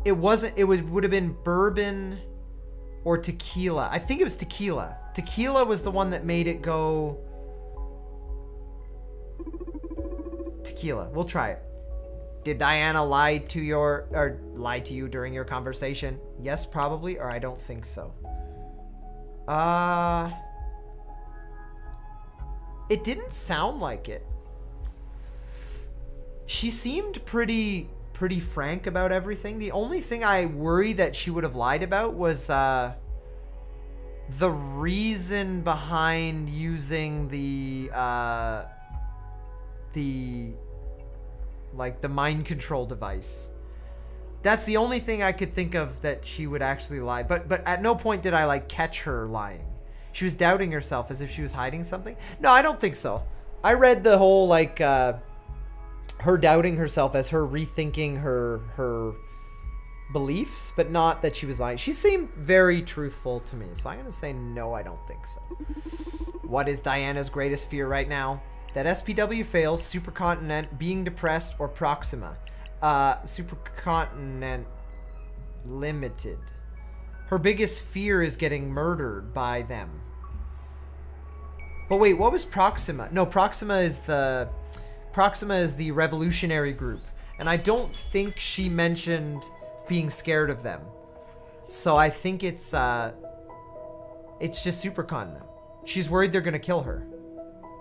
It wasn't. It would have been bourbon or tequila. I think it was tequila. Tequila was the one that made it go. Tequila. We'll try it. Did Diana lie to you during your conversation? Yes, probably, or I don't think so. It didn't sound like it. She seemed pretty frank about everything. The only thing I worry that she would have lied about was the reason behind using the mind control device. That's the only thing I could think of that she would actually lie. But at no point did I like catch her lying. She was doubting herself as if she was hiding something. No, I don't think so. I read the whole like her doubting herself as her rethinking her beliefs, but not that she was lying. She seemed very truthful to me. So I'm going to say no, I don't think so. What is Diana's greatest fear right now? That SPW fails, Supercontinent, being depressed, or Proxima. Supercontinent Limited. Her biggest fear is getting murdered by them. But wait, what was Proxima? No, Proxima is the revolutionary group. And I don't think she mentioned being scared of them. So I think it's just Supercontinent. She's worried they're gonna kill her.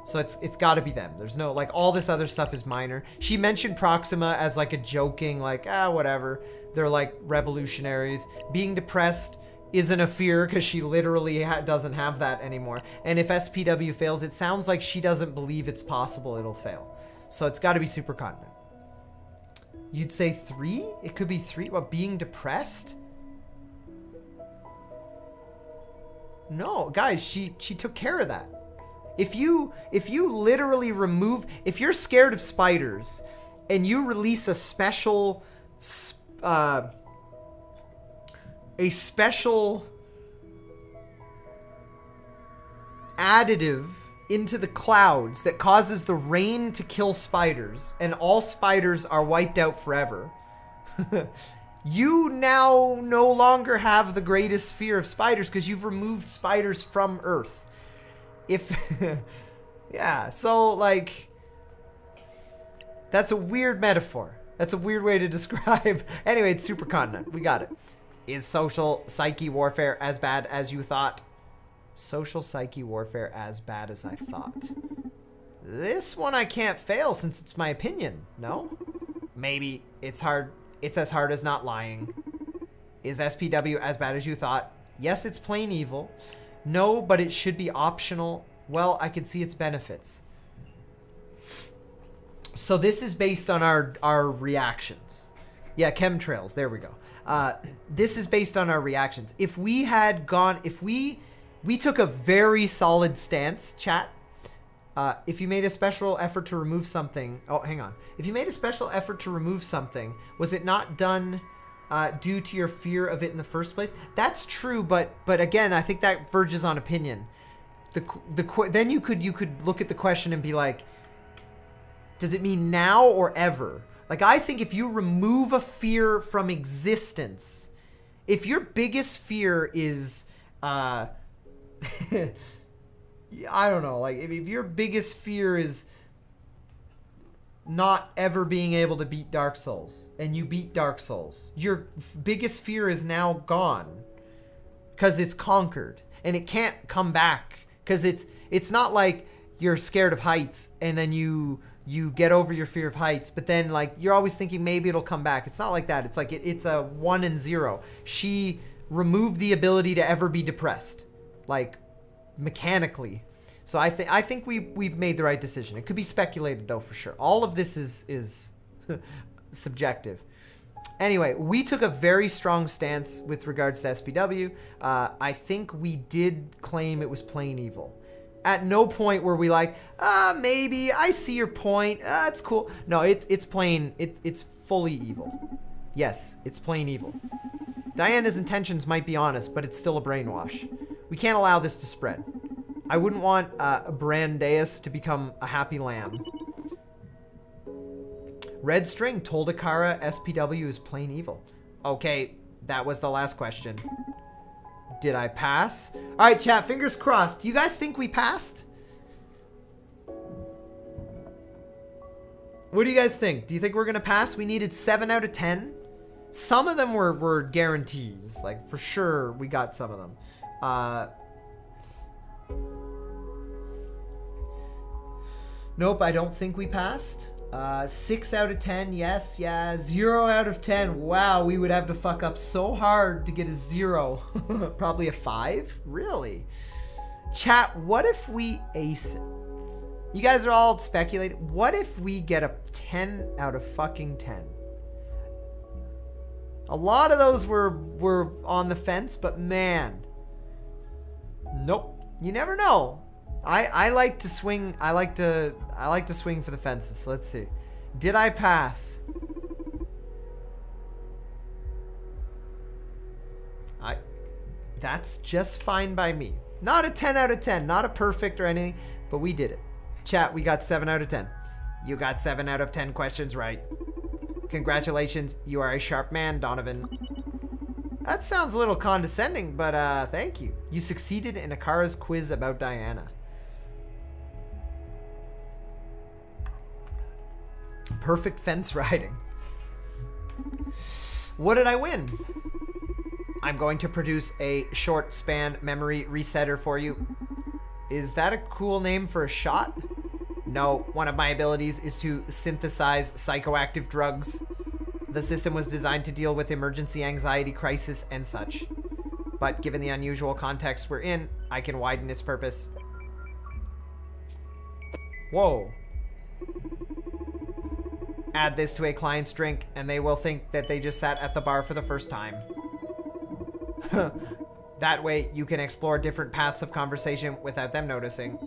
So it's got to be them. There's no, like, all this other stuff is minor. She mentioned Proxima as, like, a joking, like, whatever. They're, like, revolutionaries. Being depressed isn't a fear because she literally doesn't have that anymore. And if SPW fails, it sounds like she doesn't believe it's possible it'll fail. So it's got to be Supercontinent. You'd say 3? It could be 3. What, being depressed? No, guys, she took care of that. If you literally remove, if you're scared of spiders and you release a special additive into the clouds that causes the rain to kill spiders, and all spiders are wiped out forever, you now no longer have the greatest fear of spiders because you've removed spiders from Earth. If, yeah, so like, that's a weird metaphor. That's a weird way to describe. Anyway, it's supercontinent. We got it. Is social psyche warfare as bad as you thought? Social psyche warfare as bad as I thought. This one I can't fail since it's my opinion. No? Maybe it's hard. It's as hard as not lying. Is SPW as bad as you thought? Yes, it's plain evil. No, but it should be optional. Well, I can see its benefits. So this is based on our reactions. Yeah, chemtrails. There we go. This is based on our reactions. If we had gone, if we took a very solid stance, chat. If you made a special effort to remove something, oh, hang on. If you made a special effort to remove something, was it not done due to your fear of it in the first place? That's true, but again, I think that verges on opinion. Then you could look at the question and be like, does it mean now or ever? Like, I think if you remove a fear from existence, if your biggest fear is, I don't know, like, if your biggest fear is not ever being able to beat Dark Souls, and you beat Dark Souls, your biggest fear is now gone, because it's conquered, and it can't come back, because it's not like you're scared of heights, and then you get over your fear of heights, but then like you're always thinking maybe it'll come back. It's not like that. It's like it's a 1 and 0. She removed the ability to ever be depressed, like mechanically. So I think we've made the right decision. It could be speculated though for sure. All of this is subjective. Anyway, we took a very strong stance with regards to SPW. I think we did claim it was plain evil. At no point were we like, maybe, I see your point, it's cool. No, it's plain, it's fully evil. Yes, it's plain evil. Diana's intentions might be honest, but it's still a brainwash. We can't allow this to spread. I wouldn't want Brandeis to become a happy lamb. Red String told Akara SPW is plain evil. Okay, that was the last question. Did I pass? All right, chat, fingers crossed. Do you guys think we passed? What do you guys think? Do you think we're gonna pass? We needed 7 out of 10. Some of them were guarantees. Like, for sure, we got some of them. Nope, I don't think we passed. 6 out of 10, yes, yeah. 0 out of 10, wow, we would have to fuck up so hard to get a 0. Probably a 5? Really? Chat, what if we ace it? You guys are all speculating. What if we get a 10 out of fucking 10? A lot of those were on the fence, but man. Nope. You never know. I like to swing. I like to swing for the fences. Let's see. Did I pass? That's just fine by me. Not a 10 out of 10. Not a perfect or anything, but we did it. Chat, we got 7 out of 10. You got 7 out of 10 questions right. Congratulations. You are a sharp man, Donovan. That sounds a little condescending, but thank you. You succeeded in Akara's quiz about Diana. Perfect fence riding. What did I win? I'm going to produce a short span memory resetter for you. Is that a cool name for a shot? No, one of my abilities is to synthesize psychoactive drugs. The system was designed to deal with emergency anxiety crisis and such. But given the unusual context we're in, I can widen its purpose. Whoa. Add this to a client's drink, and they will think that they just sat at the bar for the first time. That way, you can explore different paths of conversation without them noticing.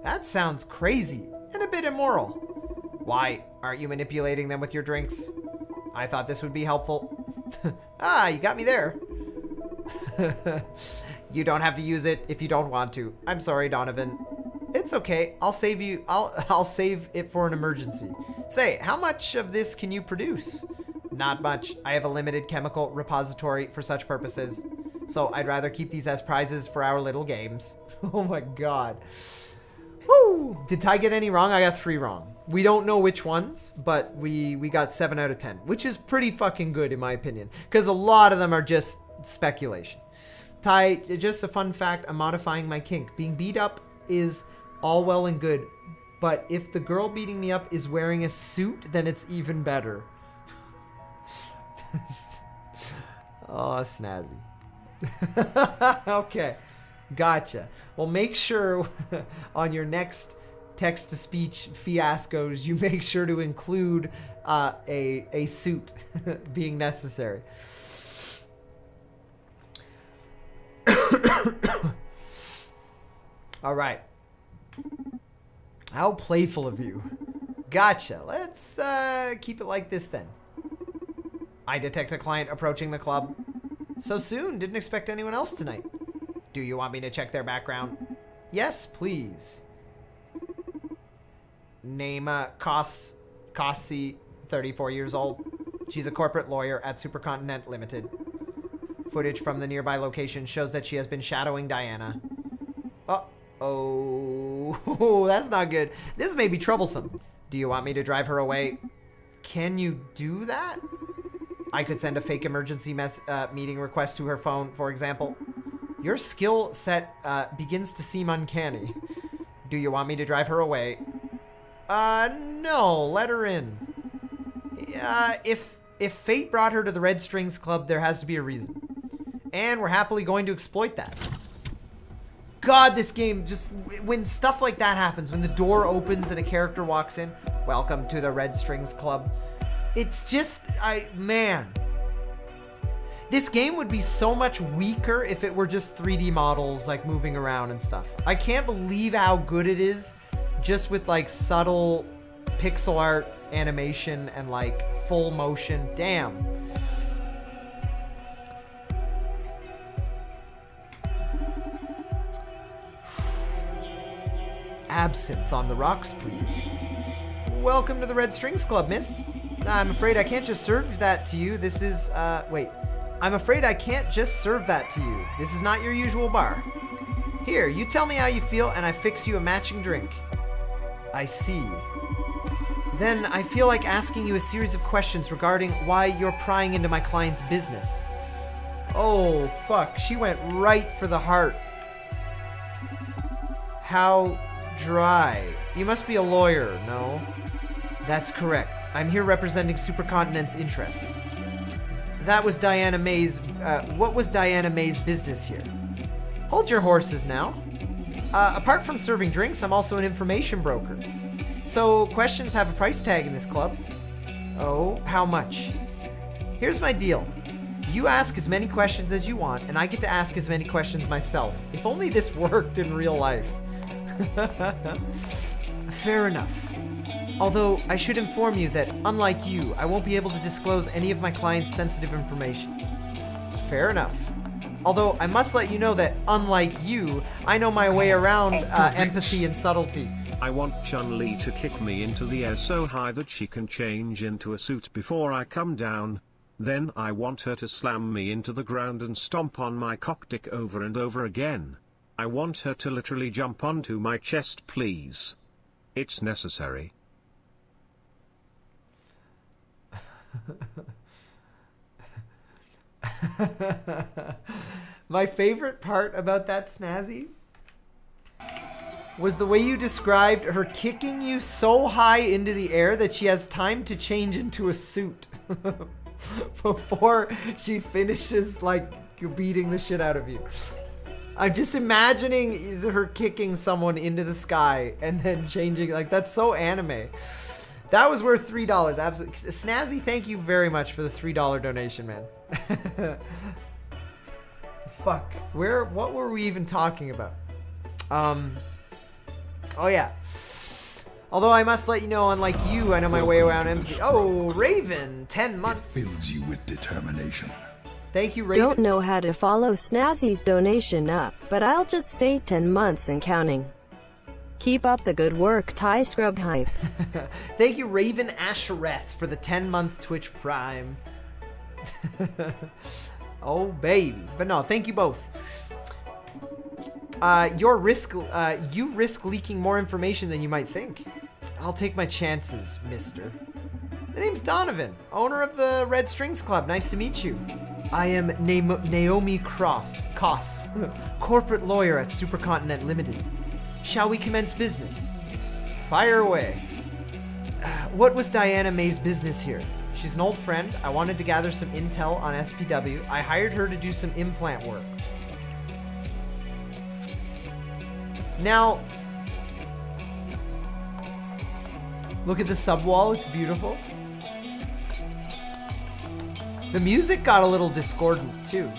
That sounds crazy and a bit immoral. Why? Aren't you manipulating them with your drinks? I thought this would be helpful. Ah, you got me there. You don't have to use it if you don't want to. I'm sorry, Donovan. It's okay. I'll save you. I'll save it for an emergency. Say, how much of this can you produce? Not much. I have a limited chemical repository for such purposes. So I'd rather keep these as prizes for our little games. Oh my god. Woo! Did Ty get any wrong? I got 3 wrong. We don't know which ones, but we got 7 out of 10, which is pretty fucking good in my opinion, because a lot of them are just speculation. Ty, just a fun fact, I'm modifying my kink. Being beat up is all well and good, but if the girl beating me up is wearing a suit, then it's even better. Oh, snazzy. Okay, gotcha. Well, make sure on your next text-to-speech fiascos, you make sure to include a suit being necessary. All right. How playful of you. Gotcha. Let's keep it like this then. I detect a client approaching the club. So soon. Didn't expect anyone else tonight. Do you want me to check their background? Yes, please. Name Kossi, 34 years old. She's a corporate lawyer at Supercontinent Limited. Footage from the nearby location shows that she has been shadowing Diana. Uh-oh. That's not good. This may be troublesome. Do you want me to drive her away? Can you do that? I could send a fake emergency meeting request to her phone, for example. Your skill set begins to seem uncanny. Do you want me to drive her away? No, let her in. If fate brought her to the Red Strings Club, there has to be a reason. And we're happily going to exploit that. God, this game, just when stuff like that happens, when the door opens and a character walks in, welcome to the Red Strings Club. It's just, man. This game would be so much weaker if it were just 3D models, like, moving around and stuff. I can't believe how good it is just with, like, subtle pixel art animation and, like, full motion. Damn. Absinthe on the rocks, please. Welcome to the Red Strings Club, miss. I'm afraid I can't just serve that to you. This is, wait. I'm afraid I can't just serve that to you. This is not your usual bar. Here, you tell me how you feel and I fix you a matching drink. I see. Then I feel like asking you a series of questions regarding why you're prying into my client's business. Oh, fuck. She went right for the heart. How dry. You must be a lawyer, no? That's correct. I'm here representing Supercontinent's interests. That was Diana May's, what was Diana May's business here? Hold your horses now. Apart from serving drinks, I'm also an information broker. So, questions have a price tag in this club. Oh, how much? Here's my deal. You ask as many questions as you want, and I get to ask as many questions myself. If only this worked in real life. Fair enough. Although, I should inform you that, unlike you, I won't be able to disclose any of my client's sensitive information. Fair enough. Although, I must let you know that, unlike you, I know my way around empathy and subtlety. I want Chun-Li to kick me into the air so high that she can change into a suit before I come down. Then I want her to slam me into the ground and stomp on my cockdick over and over again. I want her to literally jump onto my chest, please. It's necessary. My favorite part about that, Snazzy, was the way you described her kicking you so high into the air that she has time to change into a suit before she finishes, like, beating the shit out of you. I'm just imagining her kicking someone into the sky and then changing. Like, that's so anime. That was worth $3. Absolutely. Snazzy, thank you very much for the $3 donation, man. Fuck. What were we even talking about? Oh, yeah. Although I must let you know, unlike you, I know my way around empathy. Oh, Raven, 10 months. It fills you with determination. Thank you, Raven. Don't know how to follow Snazzy's donation up, but I'll just say 10 months and counting. Keep up the good work, Ty Scrub Hype. Thank you, Raven Ashereth, for the 10-month Twitch Prime. Oh, baby. But no, thank you both. You risk leaking more information than you might think. I'll take my chances, mister. The name's Donovan, owner of the Red Strings Club. Nice to meet you. I am Naomi Koss, corporate lawyer at Supercontinent Limited. Shall we commence business? Fire away. What was Diana May's business here? She's an old friend. I wanted to gather some intel on SPW. I hired her to do some implant work. Now, look at the subwall. It's beautiful. The music got a little discordant too.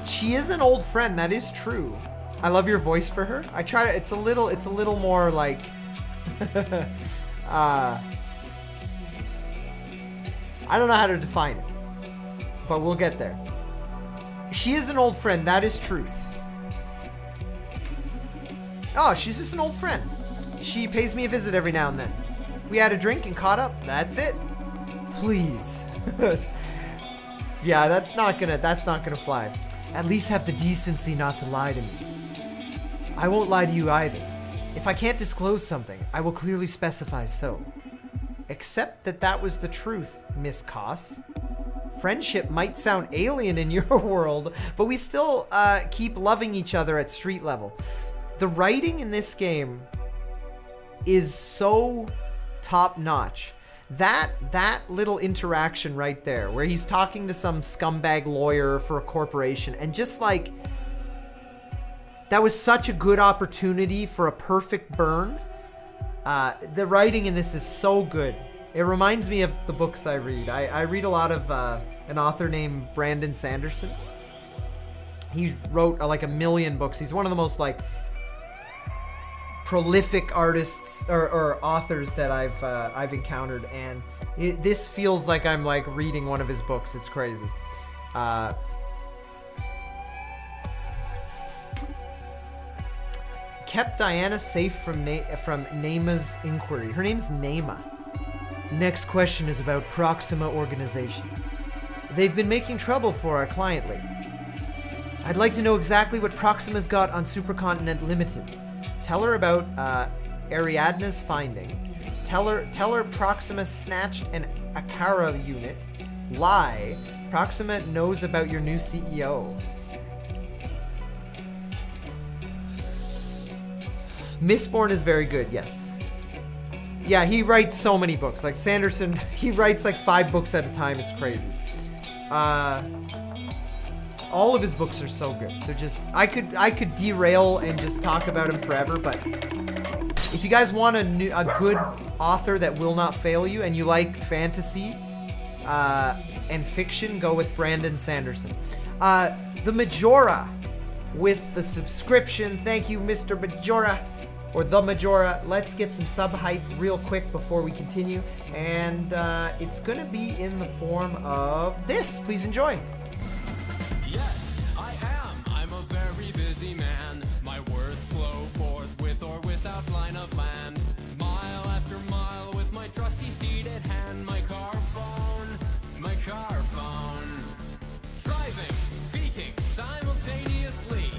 She is an old friend. That is true. I love your voice for her. I try to. It's a little more like. I don't know how to define it, but we'll get there. She is an old friend. That is truth. Oh, she's just an old friend. She pays me a visit every now and then. We had a drink and caught up. That's it. Please. Yeah, that's not gonna fly. At least have the decency not to lie to me. I won't lie to you either. If I can't disclose something, I will clearly specify so. Except that was the truth, Miss Koss. Friendship might sound alien in your world, but we still keep loving each other at street level. The writing in this game is so top-notch. That little interaction right there, where he's talking to some scumbag lawyer for a corporation, and just like, that was such a good opportunity for a perfect burn. The writing in this is so good. It reminds me of the books I read. I read a lot of an author named Brandon Sanderson. He wrote like 1 million books. He's one of the most like prolific artists or authors that I've encountered, and this feels like I'm like reading one of his books. It's crazy. Kept Diana safe from Naima's inquiry. Her name's Naima. Next question is about Proxima Organization. They've been making trouble for our client lately. I'd like to know exactly what Proxima's got on Supercontinent Limited. Tell her about Ariadne's finding. Tell her Proxima snatched an Akara unit. Lie. Proxima knows about your new CEO. Mistborn is very good, yes. Yeah, he writes so many books. Like Sanderson, he writes like 5 books at a time. It's crazy. All of his books are so good. They're just, I could derail and just talk about him forever, but if you guys want a good author that will not fail you and you like fantasy and fiction, go with Brandon Sanderson. The Majora with the subscription. Thank you, Mr. Majora. Or the Majora. Let's get some sub hype real quick before we continue. And it's gonna be in the form of this. Please enjoy. Yes, I am. I'm a very busy man. My words flow forth with or without line of land. Mile after mile with my trusty steed at hand. My car phone. Driving, speaking simultaneously.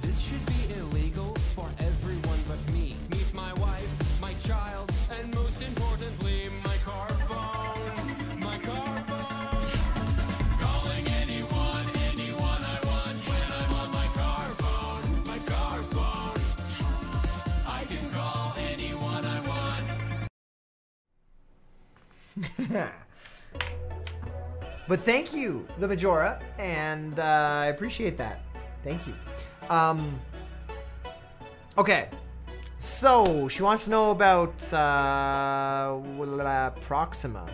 This should be illegal for everyone but me. Meet my wife, my child, and most importantly, my car phone. My car phone. Calling anyone I want when I'm on my car phone. My car phone. I can call anyone I want. But thank you, the Majora, and I appreciate that. Thank you. Okay, so she wants to know about Proxima.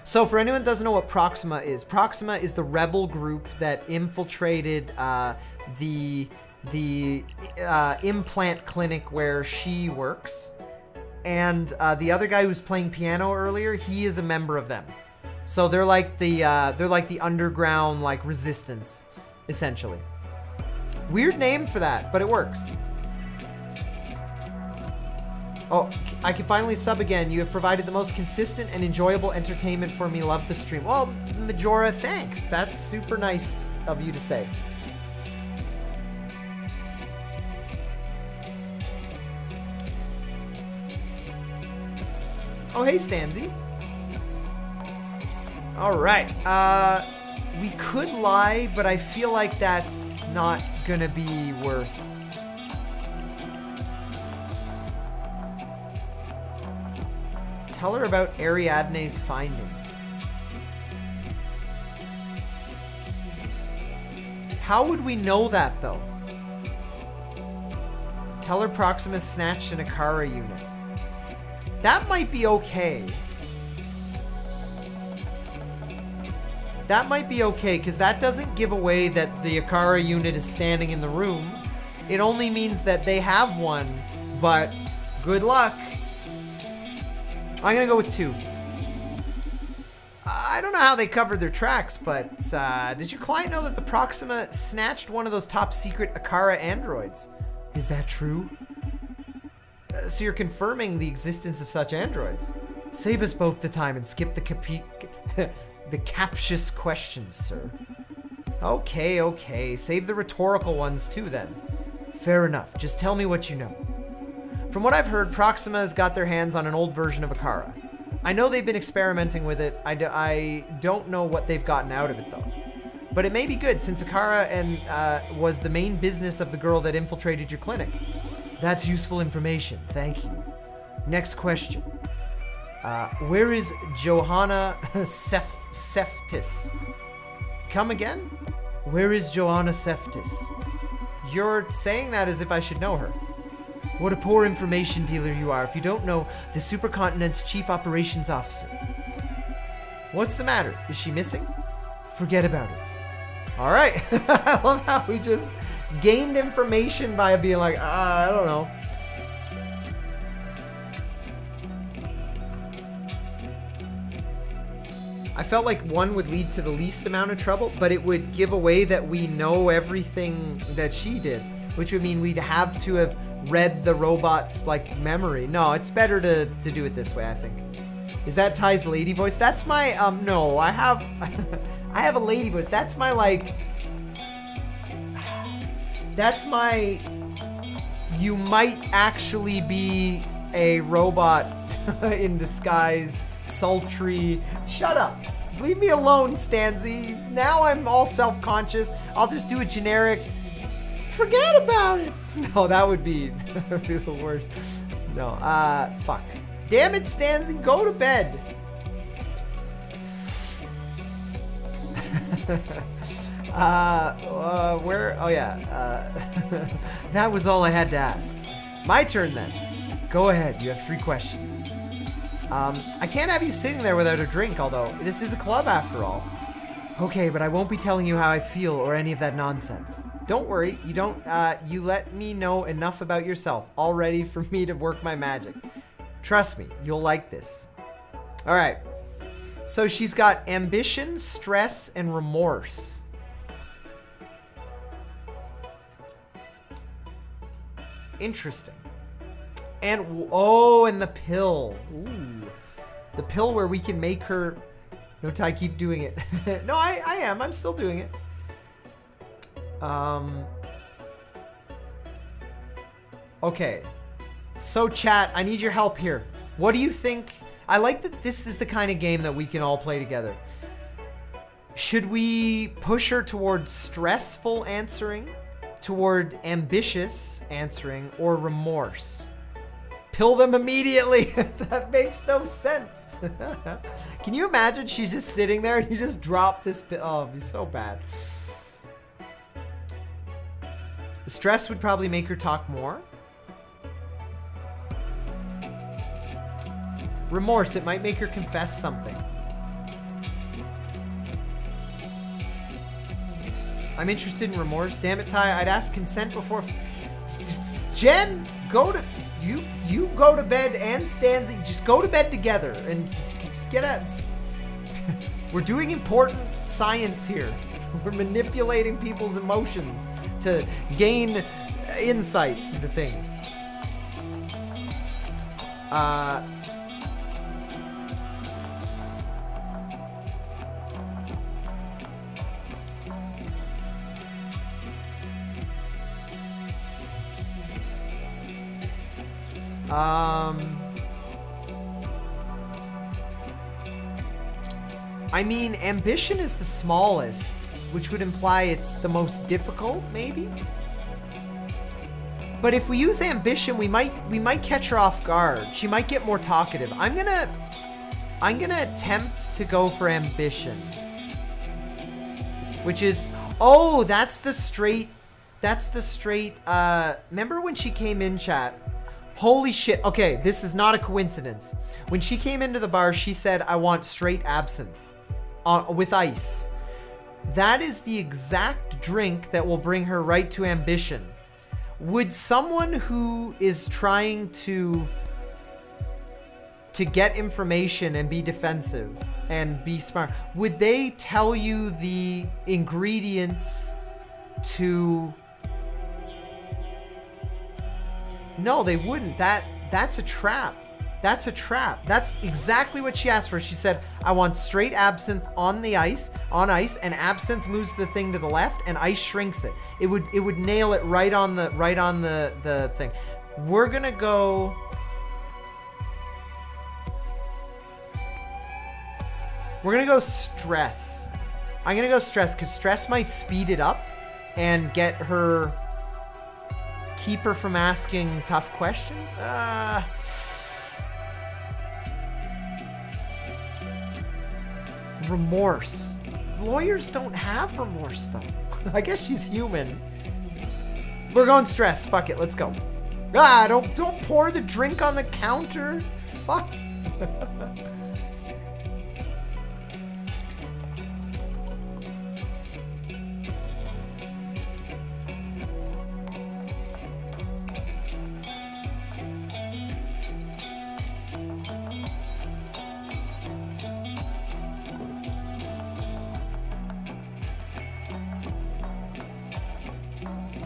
So for anyone who doesn't know what Proxima is the rebel group that infiltrated the implant clinic where she works, and the other guy who was playing piano earlier, he is a member of them. So they're like the underground like resistance, essentially. Weird name for that, but it works. Oh, I can finally sub again. You have provided the most consistent and enjoyable entertainment for me. Love the stream. Well, Majora, thanks. That's super nice of you to say. Oh, hey, Stanzy. All right. We could lie, but I feel like that's not gonna be worth. Tell her about Ariadne's finding. How would we know that, though? Tell her Proximus snatched an Akara unit. That might be okay. That might be okay, because that doesn't give away that the Akara unit is standing in the room. It only means that they have one, but good luck. I'm gonna go with 2. I don't know how they covered their tracks, but did your client know that the Proxima snatched one of those top secret Akara androids? Is that true? So you're confirming the existence of such androids? Save us both the time and skip the captious questions, sir. Okay, okay. Save the rhetorical ones too, then. Fair enough. Just tell me what you know. From what I've heard, Proxima has got their hands on an old version of Akara. I know they've been experimenting with it. I don't know what they've gotten out of it, though. But it may be good, since Akara was the main business of the girl that infiltrated your clinic. That's useful information. Thank you. Next question. Where is Johanna Seftis? Come again? Where is Johanna Seftis? You're saying that as if I should know her. What a poor information dealer you are if you don't know the supercontinent's chief operations officer. What's the matter? Is she missing? Forget about it. All right. I love how we just gained information by being like, I don't know. I felt like 1 would lead to the least amount of trouble, but it would give away that we know everything that she did, which would mean we'd have to have read the robot's like memory. No, it's better to do it this way, I think. Is that Ty's lady voice? That's my no, I have I have a lady voice. That's my like that's my you might actually be a robot in disguise, sultry. Shut up. Leave me alone, Stanzy. Now I'm all self-conscious. I'll just do a generic forget about it. No, that would be the worst. No, fuck. Damn it, Stanzy, go to bed. Where? Oh, yeah. That was all I had to ask. My turn, then. Go ahead. You have 3 questions. I can't have you sitting there without a drink, although this is a club after all. Okay, but I won't be telling you how I feel or any of that nonsense. Don't worry, you let me know enough about yourself, all ready for me to work my magic. Trust me, you'll like this. All right, so she's got ambition, stress, and remorse. Interesting. And, oh, and the pill. Ooh. The pill where we can make her... No, Ty, keep doing it. No, I am. I'm still doing it. Okay. So, chat, I need your help here. What do you think? I like that this is the kind of game that we can all play together. Should we push her toward stressful answering, toward ambitious answering, or remorse? Pill them immediately. That makes no sense. Can you imagine she's just sitting there and you just drop this pill? Oh, it'd be so bad. The stress would probably make her talk more. Remorse, it might make her confess something. I'm interested in remorse. Damn it, Ty, I'd ask consent before... Jen, go to... You go to bed and Stanzy, just go to bed together and just get out. We're doing important science here. We're manipulating people's emotions to gain insight into things. I mean, ambition is the smallest, which would imply it's the most difficult, maybe? But if we use ambition, we might catch her off guard. She might get more talkative. I'm gonna attempt to go for ambition. Which is, oh, that's the straight, remember when she came in, chat? Holy shit, okay, this is not a coincidence. When she came into the bar, she said, I want straight absinthe with ice. That is the exact drink that will bring her right to ambition. Would someone who is trying to get information and be defensive and be smart, would they tell you the ingredients to... No, they wouldn't. That's a trap. That's a trap. That's exactly what she asked for. She said, I want straight absinthe on ice, and absinthe moves the thing to the left, and ice shrinks it. It would nail it right on the thing. We're gonna go. We're gonna go stress. I'm gonna go stress because stress might speed it up and keep her from asking tough questions. Remorse. Lawyers don't have remorse though. I guess she's human. We're going stress. Fuck it. Let's go. Don't pour the drink on the counter. Fuck.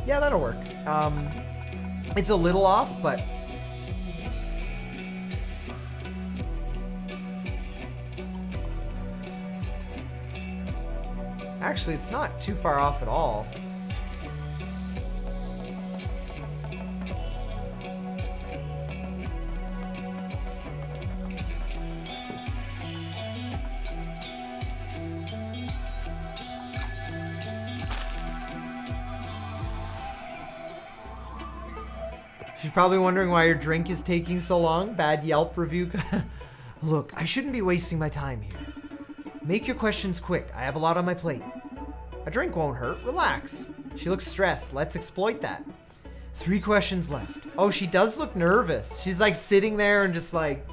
Yeah, that'll work. It's a little off, but... Actually, it's not too far off at all. She's probably wondering why your drink is taking so long. Bad Yelp review. Look, I shouldn't be wasting my time here. Make your questions quick. I have a lot on my plate. A drink won't hurt. Relax. She looks stressed. Let's exploit that. 3 questions left. Oh, she does look nervous. She's like sitting there and just like...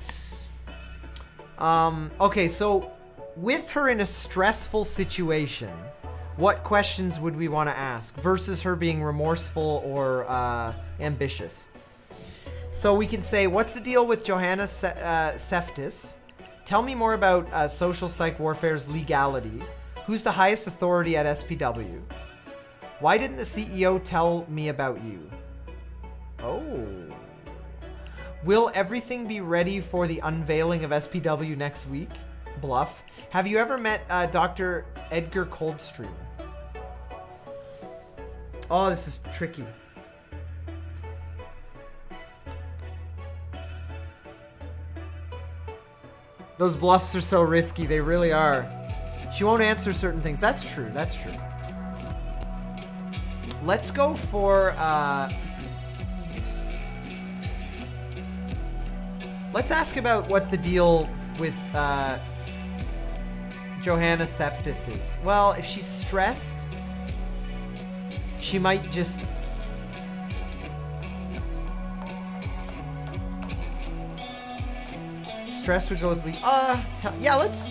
Okay, so with her in a stressful situation, what questions would we want to ask versus her being remorseful or ambitious? So we can say, what's the deal with Johanna Seftis? Tell me more about social psych warfare's legality. Who's the highest authority at SPW? Why didn't the CEO tell me about you? Oh. Will everything be ready for the unveiling of SPW next week? Bluff. Have you ever met Dr. Edgar Coldstream? Oh, this is tricky. Those bluffs are so risky. They really are. She won't answer certain things. That's true. That's true. Let's go for... let's ask about what the deal with Johanna Seftis is. Well, if she's stressed, she might just... Stress would go with yeah, let's...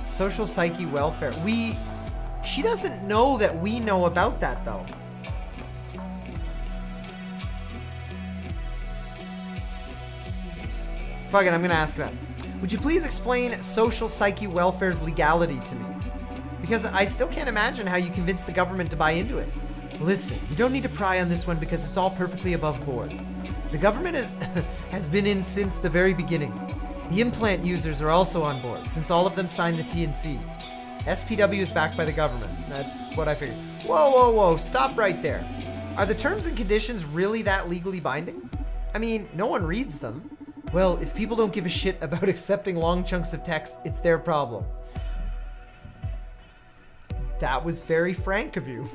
Social psyche welfare. She doesn't know that we know about that, though. Fuck it, I'm gonna ask about it. Would you please explain social psyche welfare's legality to me? Because I still can't imagine how you convince the government to buy into it. Listen, you don't need to pry on this one because it's all perfectly above board. The government has been in since the very beginning. The implant users are also on board, since all of them signed the T&C. SPW is backed by the government. That's what I figured. Whoa, whoa, whoa, stop right there. Are the terms and conditions really that legally binding? I mean, no one reads them. Well, if people don't give a shit about accepting long chunks of text, it's their problem. That was very frank of you.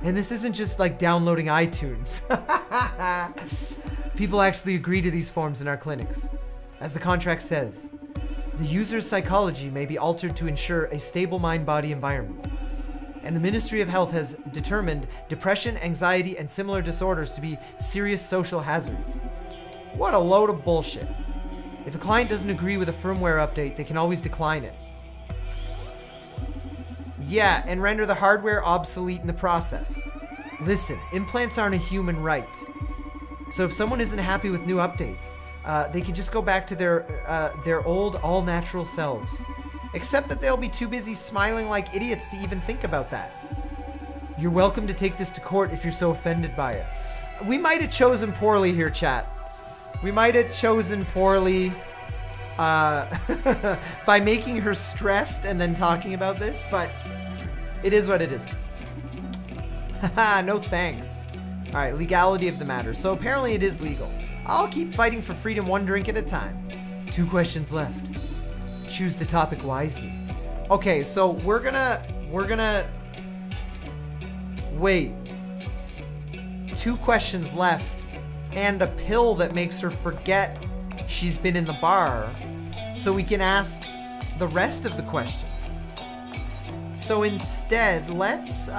And this isn't just like downloading iTunes. People actually agree to these forms in our clinics. As the contract says, the user's psychology may be altered to ensure a stable mind-body environment. And the Ministry of Health has determined depression, anxiety, and similar disorders to be serious social hazards. What a load of bullshit. If a client doesn't agree with a firmware update, they can always decline it. Yeah, and render the hardware obsolete in the process. Listen, implants aren't a human right. So if someone isn't happy with new updates, they can just go back to their old, all-natural selves. Except that they'll be too busy smiling like idiots to even think about that. You're welcome to take this to court if you're so offended by it. We might have chosen poorly here, chat. We might have chosen poorly by making her stressed and then talking about this, but it is what it is. Haha, no thanks. All right, legality of the matter. So apparently it is legal. I'll keep fighting for freedom one drink at a time. 2 questions left. Choose the topic wisely. Okay, so we're gonna wait. 2 questions left and a pill that makes her forget she's been in the bar so we can ask the rest of the questions. So instead, let's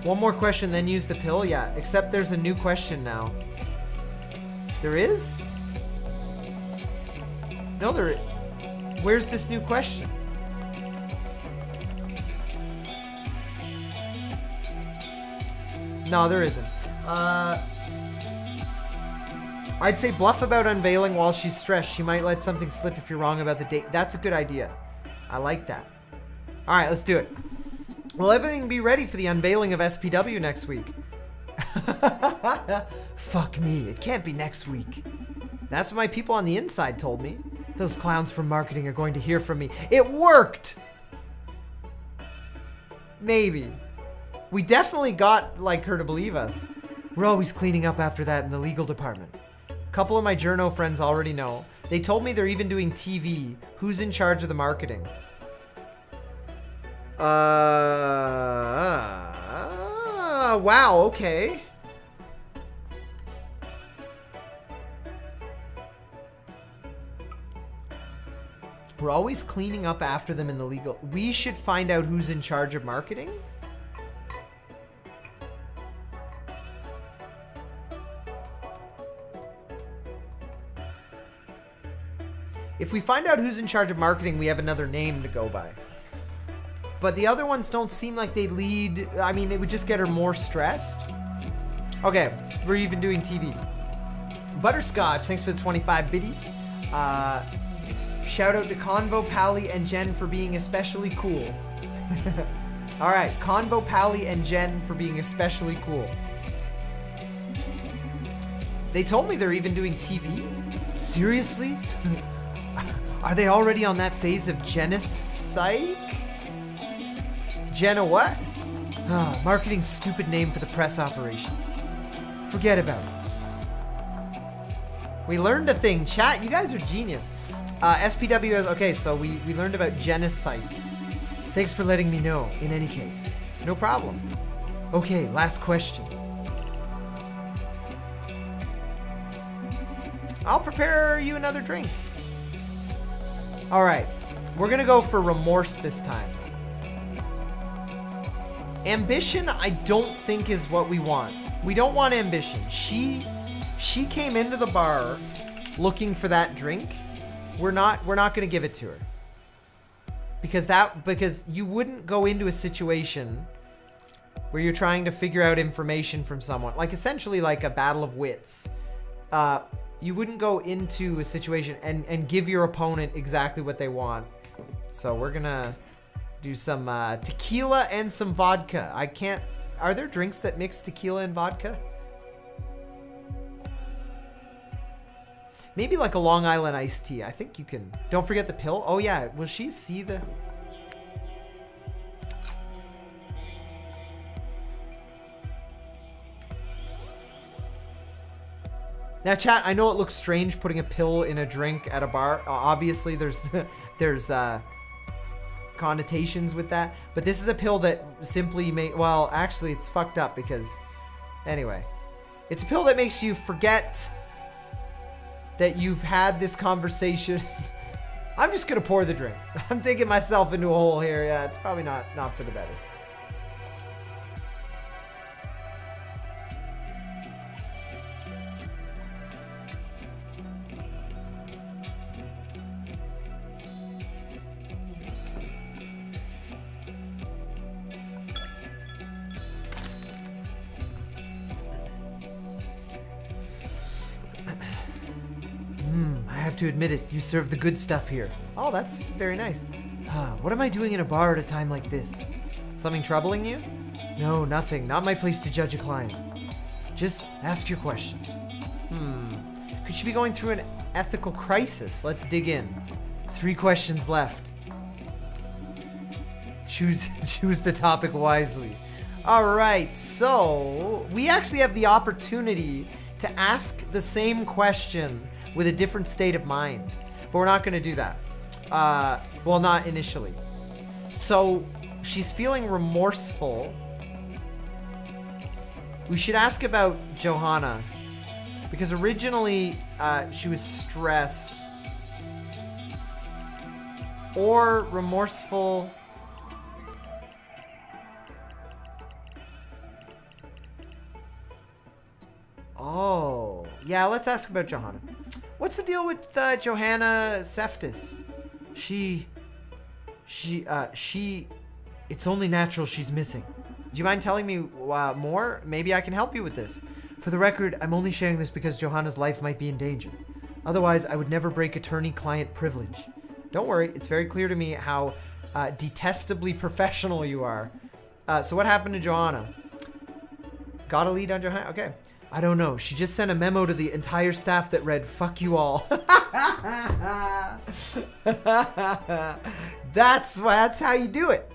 one more question, then use the pill? Yeah, except there's a new question now. There is? No, there... Where's this new question? No, there isn't. I'd say bluff about unveiling while she's stressed. She might let something slip if you're wrong about the date. That's a good idea. I like that. All right, let's do it. Will everything be ready for the unveiling of SPW next week? Fuck me, it can't be next week. That's what my people on the inside told me. Those clowns from marketing are going to hear from me. It worked! Maybe. We definitely got, like, her to believe us. We're always cleaning up after that in the legal department. A couple of my journo friends already know. They told me they're even doing TV. Who's in charge of the marketing? Wow, okay. We're always cleaning up after them in the legal... We should find out who's in charge of marketing? If we find out who's in charge of marketing, we have another name to go by. But the other ones don't seem like they lead... I mean, it would just get her more stressed. Okay, we're even doing TV. Butterscotch, thanks for the 25 biddies. Shout out to Convo, Pally, and Jen for being especially cool. Alright, Convo, Pally, and Jen for being especially cool. They told me they're even doing TV? Seriously? Are they already on that phase of genocide? Jenna what? Marketing's stupid name for the press operation. Forget about it. We learned a thing. Chat, you guys are genius. SPW has... Okay, so we learned about genocide. Thanks for letting me know, in any case. No problem. Okay, last question. I'll prepare you another drink. Alright, we're gonna go for remorse this time. Ambition, I don't think is what we want. We don't want ambition. She came into the bar looking for that drink. We're not gonna give it to her. Because you wouldn't go into a situation where you're trying to figure out information from someone, like essentially like a battle of wits. You wouldn't go into a situation and give your opponent exactly what they want. So we're gonna do some tequila and some vodka. Are there drinks that mix tequila and vodka? Maybe like a Long Island iced tea. I think you can. Don't forget the pill. Oh yeah, will she see the... Now chat, I know it looks strange putting a pill in a drink at a bar. Obviously there's connotations with that, but this is a pill that simply well, actually it's fucked up because, anyway. It's a pill that makes you forget that you've had this conversation. I'm just gonna pour the drink. I'm digging myself into a hole here. Yeah, it's probably not for the better. I have to admit it, you serve the good stuff here. Oh, that's very nice. What am I doing in a bar at a time like this? Something troubling you? No, nothing. Not my place to judge a client. Just ask your questions. Could she be going through an ethical crisis? Let's dig in. 3 questions left. Choose the topic wisely. All right, so we actually have the opportunity to ask the same question with a different state of mind, but we're not going to do that. Well, not initially. So she's feeling remorseful. We should ask about Johanna, because originally she was stressed or remorseful. Oh, yeah, let's ask about Johanna. What's the deal with Johanna Seftis? It's only natural she's missing. Do you mind telling me more? Maybe I can help you with this. For the record, I'm only sharing this because Johanna's life might be in danger. Otherwise, I would never break attorney-client privilege. Don't worry, it's very clear to me how detestably professional you are. So what happened to Johanna? Got a lead on Johanna? Okay. I don't know. She just sent a memo to the entire staff that read, "Fuck you all." That's how you do it.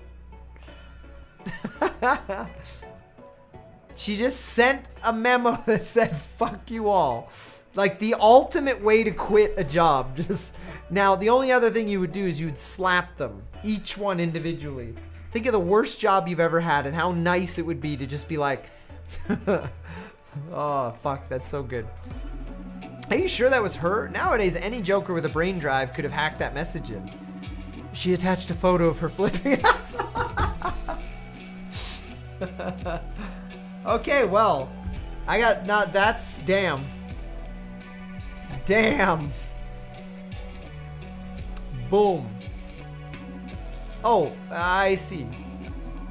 She just sent a memo that said, "Fuck you all." Like the ultimate way to quit a job. Now, the only other thing you would do is you would slap them, each one individually. Think of the worst job you've ever had and how nice it would be to just be like, oh, fuck, that's so good. Are you sure that was her? Nowadays, any Joker with a brain drive could have hacked that message in. She attached a photo of her flipping ass. Okay, well, I got, not, that's, damn. Damn. Boom. Oh, I see.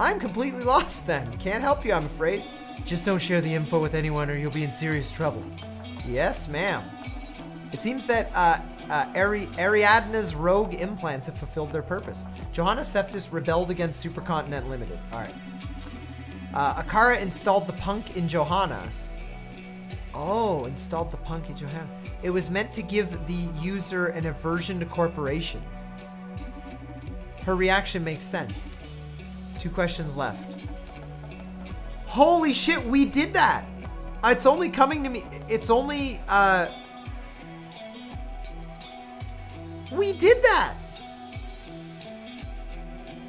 I'm completely lost then. Can't help you, I'm afraid. Just don't share the info with anyone or you'll be in serious trouble. Yes, ma'am. It seems that Ariadne's rogue implants have fulfilled their purpose. Johanna Seftis rebelled against Supercontinent Limited. Alright. Akara installed the punk in Johanna. Oh, installed the punk in Johanna. It was meant to give the user an aversion to corporations. Her reaction makes sense. 2 questions left. Holy shit, we did that! It's only coming to me. It's only, we did that!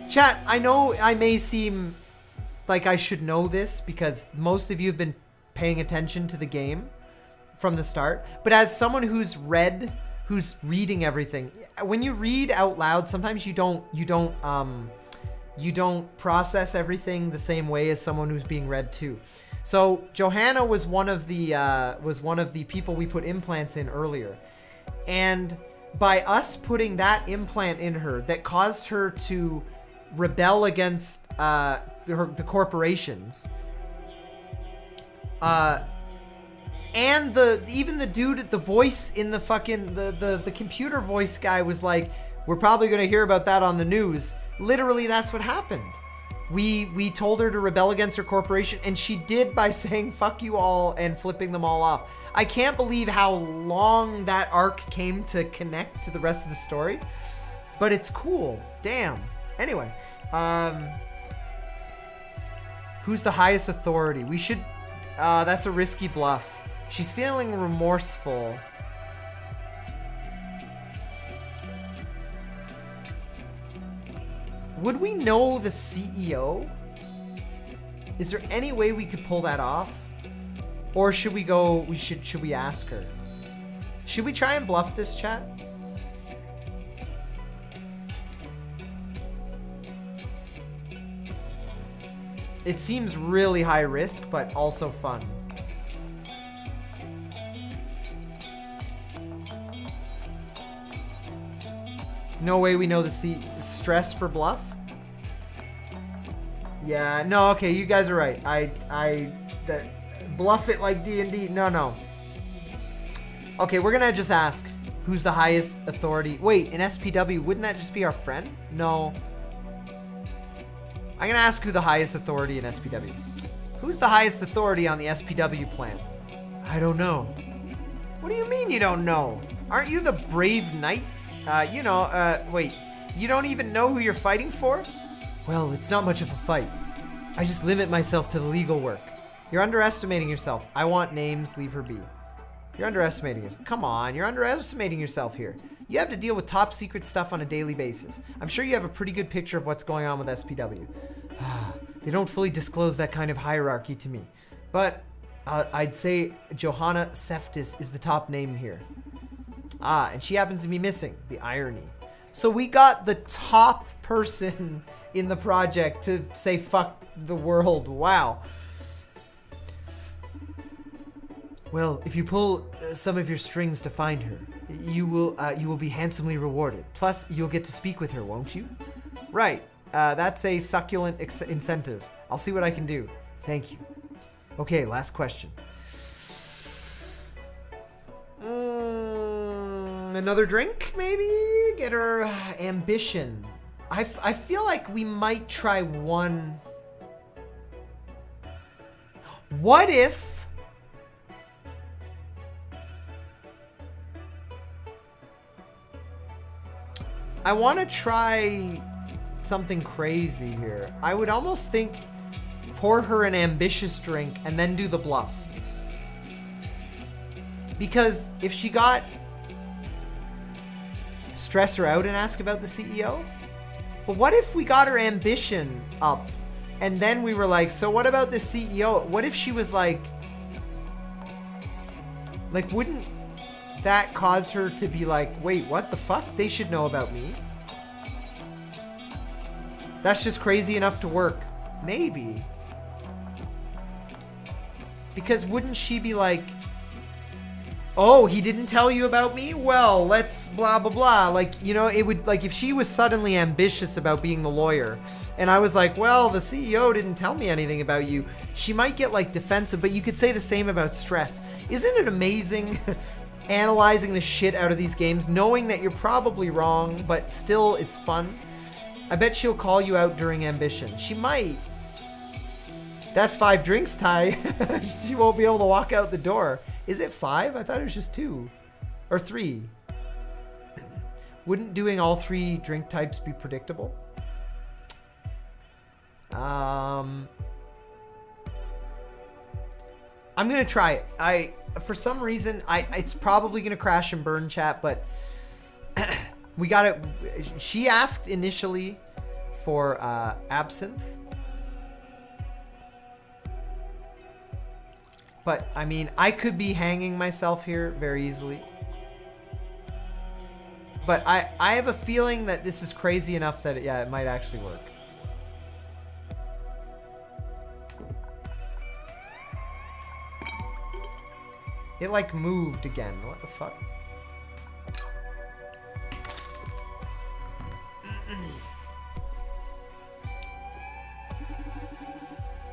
Chat, I know I may seem like I should know this because most of you have been paying attention to the game from the start, but as someone who's reading everything, when you read out loud, sometimes you don't process everything the same way as someone who's being read to. So Johanna was one of the people we put implants in earlier, and by us putting that implant in her that caused her to rebel against the corporations. And even the dude at the voice in the fucking the computer voice guy was like, we're probably gonna hear about that on the news. Literally, that's what happened. We told her to rebel against her corporation, and she did by saying fuck you all and flipping them all off. I can't believe how long that arc came to connect to the rest of the story, but it's cool. Damn. Anyway, who's the highest authority? We should, that's a risky bluff. She's feeling remorseful. Would we know the CEO? Is there any way we could pull that off? Or should we go, should we ask her? Should we try and bluff this, chat? It seems really high risk, but also fun. No way we know the stress for bluff? Yeah, no, okay, you guys are right. Bluff it like D&D. No. Okay, we're gonna just ask who's the highest authority. Wait, in SPW, wouldn't that just be our friend? No. I'm gonna ask who the highest authority in SPW. Who's the highest authority on the SPW plan? I don't know. What do you mean you don't know? Aren't you the brave knight? Wait, you don't even know who you're fighting for? Well, it's not much of a fight. I just limit myself to the legal work. You're underestimating yourself. I want names, leave her be. You're underestimating yourself. Come on, you're underestimating yourself here. You have to deal with top secret stuff on a daily basis. I'm sure you have a pretty good picture of what's going on with SPW. They don't fully disclose that kind of hierarchy to me. But I'd say Johanna Seftis is the top name here. And she happens to be missing. The irony. So we got the top person in the project to say fuck the world. Wow. Well, if you pull some of your strings to find her, you will be handsomely rewarded. Plus, you'll get to speak with her, won't you? Right. That's a succulent incentive. I'll see what I can do. Thank you. Okay, last question. Another drink, maybe? Get her ambition. I feel like we might try one. What if... I want to try something crazy here. I would almost think pour her an ambitious drink and then do the bluff. Because if she got... stress her out and ask about the CEO? But what if we got her ambition up and then we were like, so what about the CEO? What if she was like, wouldn't that cause her to be like, wait, what the fuck? They should know about me. That's just crazy enough to work. Maybe. Because wouldn't she be like, oh, he didn't tell you about me? Well, let's blah, blah, blah. Like, you know, it would, like, if she was suddenly ambitious about being the lawyer, and I was like, well, the CEO didn't tell me anything about you, she might get, like, defensive, but you could say the same about stress. Isn't it amazing analyzing the shit out of these games, knowing that you're probably wrong, but still it's fun? I bet she'll call you out during ambition. She might. That's 5 drinks, Ty. She won't be able to walk out the door. Is it 5? I thought it was just 2. Or 3. Wouldn't doing all 3 drink types be predictable? I'm gonna try it. For some reason, it's probably gonna crash and burn, chat, but we got it. She asked initially for absinthe. But, I mean, I could be hanging myself here very easily. But I have a feeling that this is crazy enough that, yeah, it might actually work. It, like, moved again. What the fuck?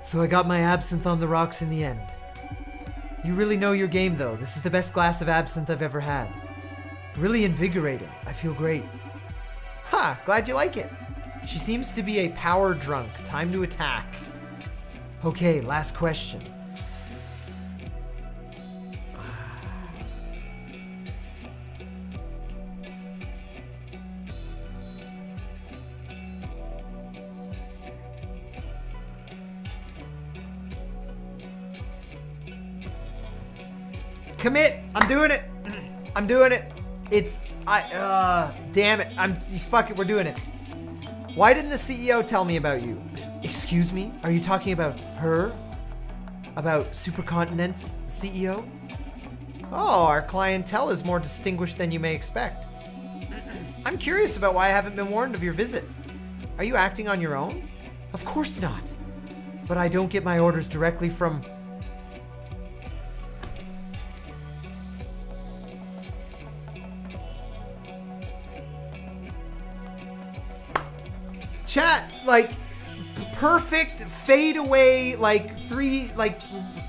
So I got my absinthe on the rocks in the end. You really know your game, though. This is the best glass of absinthe I've ever had. Really invigorating. I feel great. Ha! Glad you like it. She seems to be a power drunk. Time to attack. Okay, last question. Commit! I'm doing it! I'm doing it! Damn it. Fuck it, we're doing it. Why didn't the CEO tell me about you? Excuse me? Are you talking about her? About Supercontinent's CEO? Oh, our clientele is more distinguished than you may expect. I'm curious about why I haven't been warned of your visit. Are you acting on your own? Of course not. But I don't get my orders directly from... Chat, like, perfect fade away,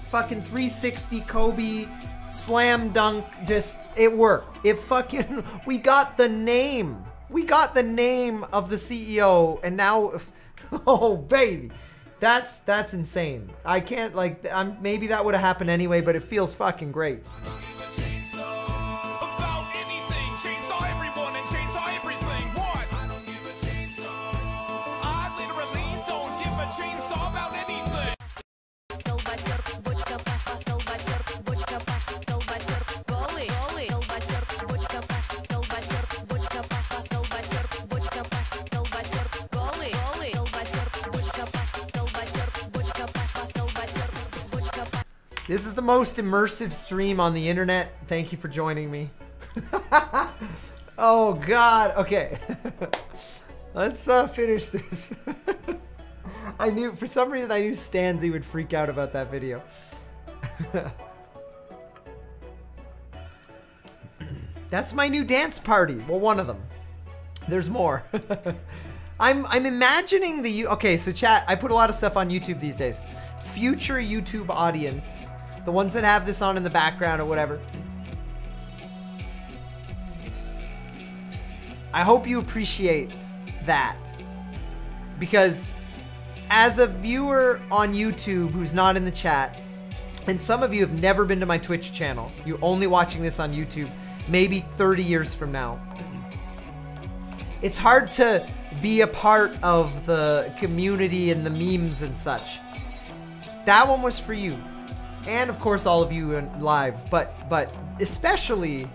fucking 360 Kobe slam dunk. Just, it worked. It fucking, we got the name. We got the name of the CEO, and now, oh baby, that's insane. I can't, like, maybe that would have happened anyway, but it feels fucking great. This is the most immersive stream on the internet. Thank you for joining me. Oh God, okay. Let's finish this. I knew, for some reason I knew Stanzy would freak out about that video. That's my new dance party. Well, one of them. There's more. I'm imagining okay, so chat, I put a lot of stuff on YouTube these days. Future YouTube audience, the ones that have this on in the background or whatever. I hope you appreciate that. Because as a viewer on YouTube who's not in the chat, and some of you have never been to my Twitch channel, you're only watching this on YouTube, maybe 30 years from now. It's hard to be a part of the community and the memes and such. That one was for you. And of course all of you live, but especially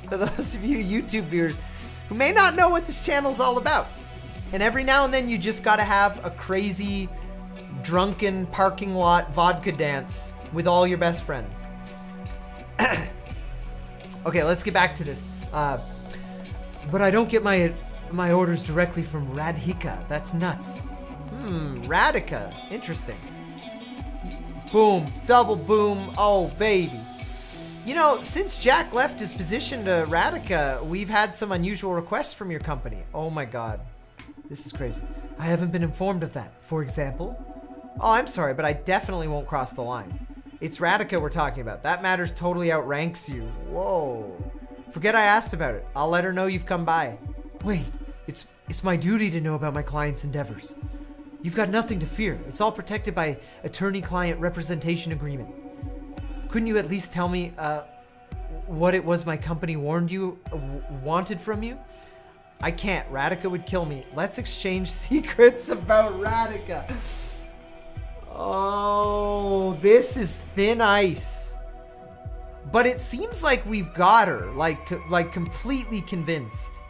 for those of you YouTube viewers who may not know what this channel's all about. And every now and then you just gotta have a crazy drunken parking lot vodka dance with all your best friends. Okay, let's get back to this. But I don't get my orders directly from Radhika. That's nuts. Radhika. Interesting. Boom. Double boom. Oh, baby. You know, since Jack left his position to Radhika, we've had some unusual requests from your company. Oh my God. This is crazy. I haven't been informed of that. For example? Oh, I'm sorry, but I definitely won't cross the line. It's Radhika we're talking about. That matters totally outranks you. Whoa. Forget I asked about it. I'll let her know you've come by. Wait, it's my duty to know about my client's endeavors. You've got nothing to fear. It's all protected by attorney-client representation agreement. Couldn't you at least tell me what it was my company wanted from you? I can't. Radhika would kill me. Let's exchange secrets about Radhika. Oh, this is thin ice. But it seems like we've got her, like completely convinced.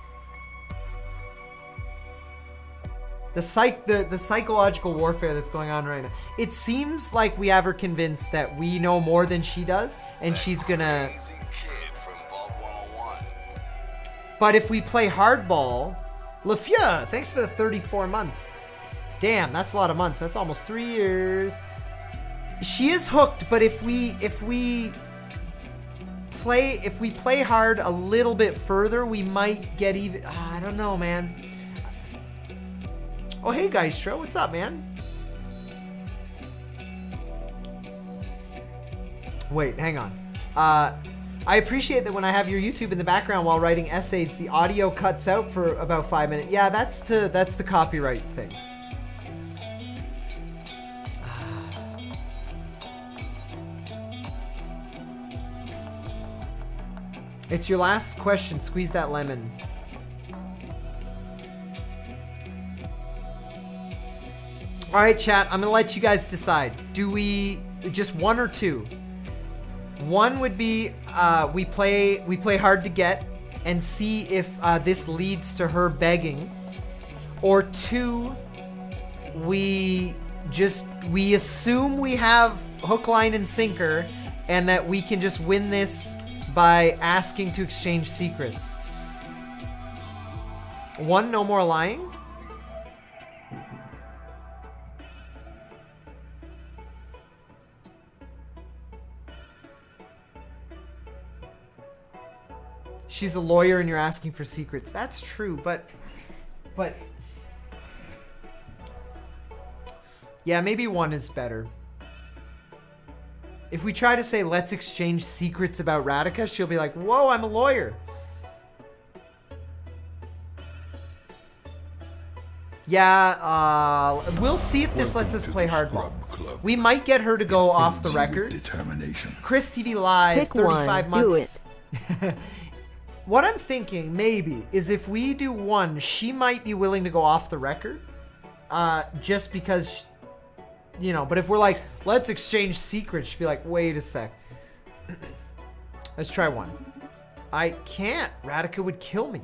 The psychological warfare that's going on right now. It seems like we have her convinced that we know more than she does, and she's gonna... But if we play hardball... LeFleur, thanks for the 34 months. Damn, that's a lot of months. That's almost 3 years. She is hooked, but if we play hard a little bit further, we might get even... I don't know, man. Oh, hey, Geistro. What's up, man? Wait, hang on. I appreciate that when I have your YouTube in the background while writing essays, the audio cuts out for about 5 minutes. Yeah, that's the copyright thing. It's your last question. Squeeze that lemon. All right, chat. I'm gonna let you guys decide. Do we just one or two? One would be we play hard to get and see if this leads to her begging, or two, we assume we have hook, line, and sinker, and that we can just win this by asking to exchange secrets. One, no more lying. She's a lawyer and you're asking for secrets. That's true, but yeah, maybe one is better. If we try to say, let's exchange secrets about Radhika, she'll be like, whoa, I'm a lawyer. Yeah, we'll see if this lets us play hardball. We might get her to go off the record. Determination. Chris TV Live, Pick 35 one. months. Do it. What I'm thinking, maybe, is if we do one, she might be willing to go off the record. Just because, you know, but if we're like, let's exchange secrets, she'd be like, wait a sec. Let's try one. I can't. Radhika would kill me.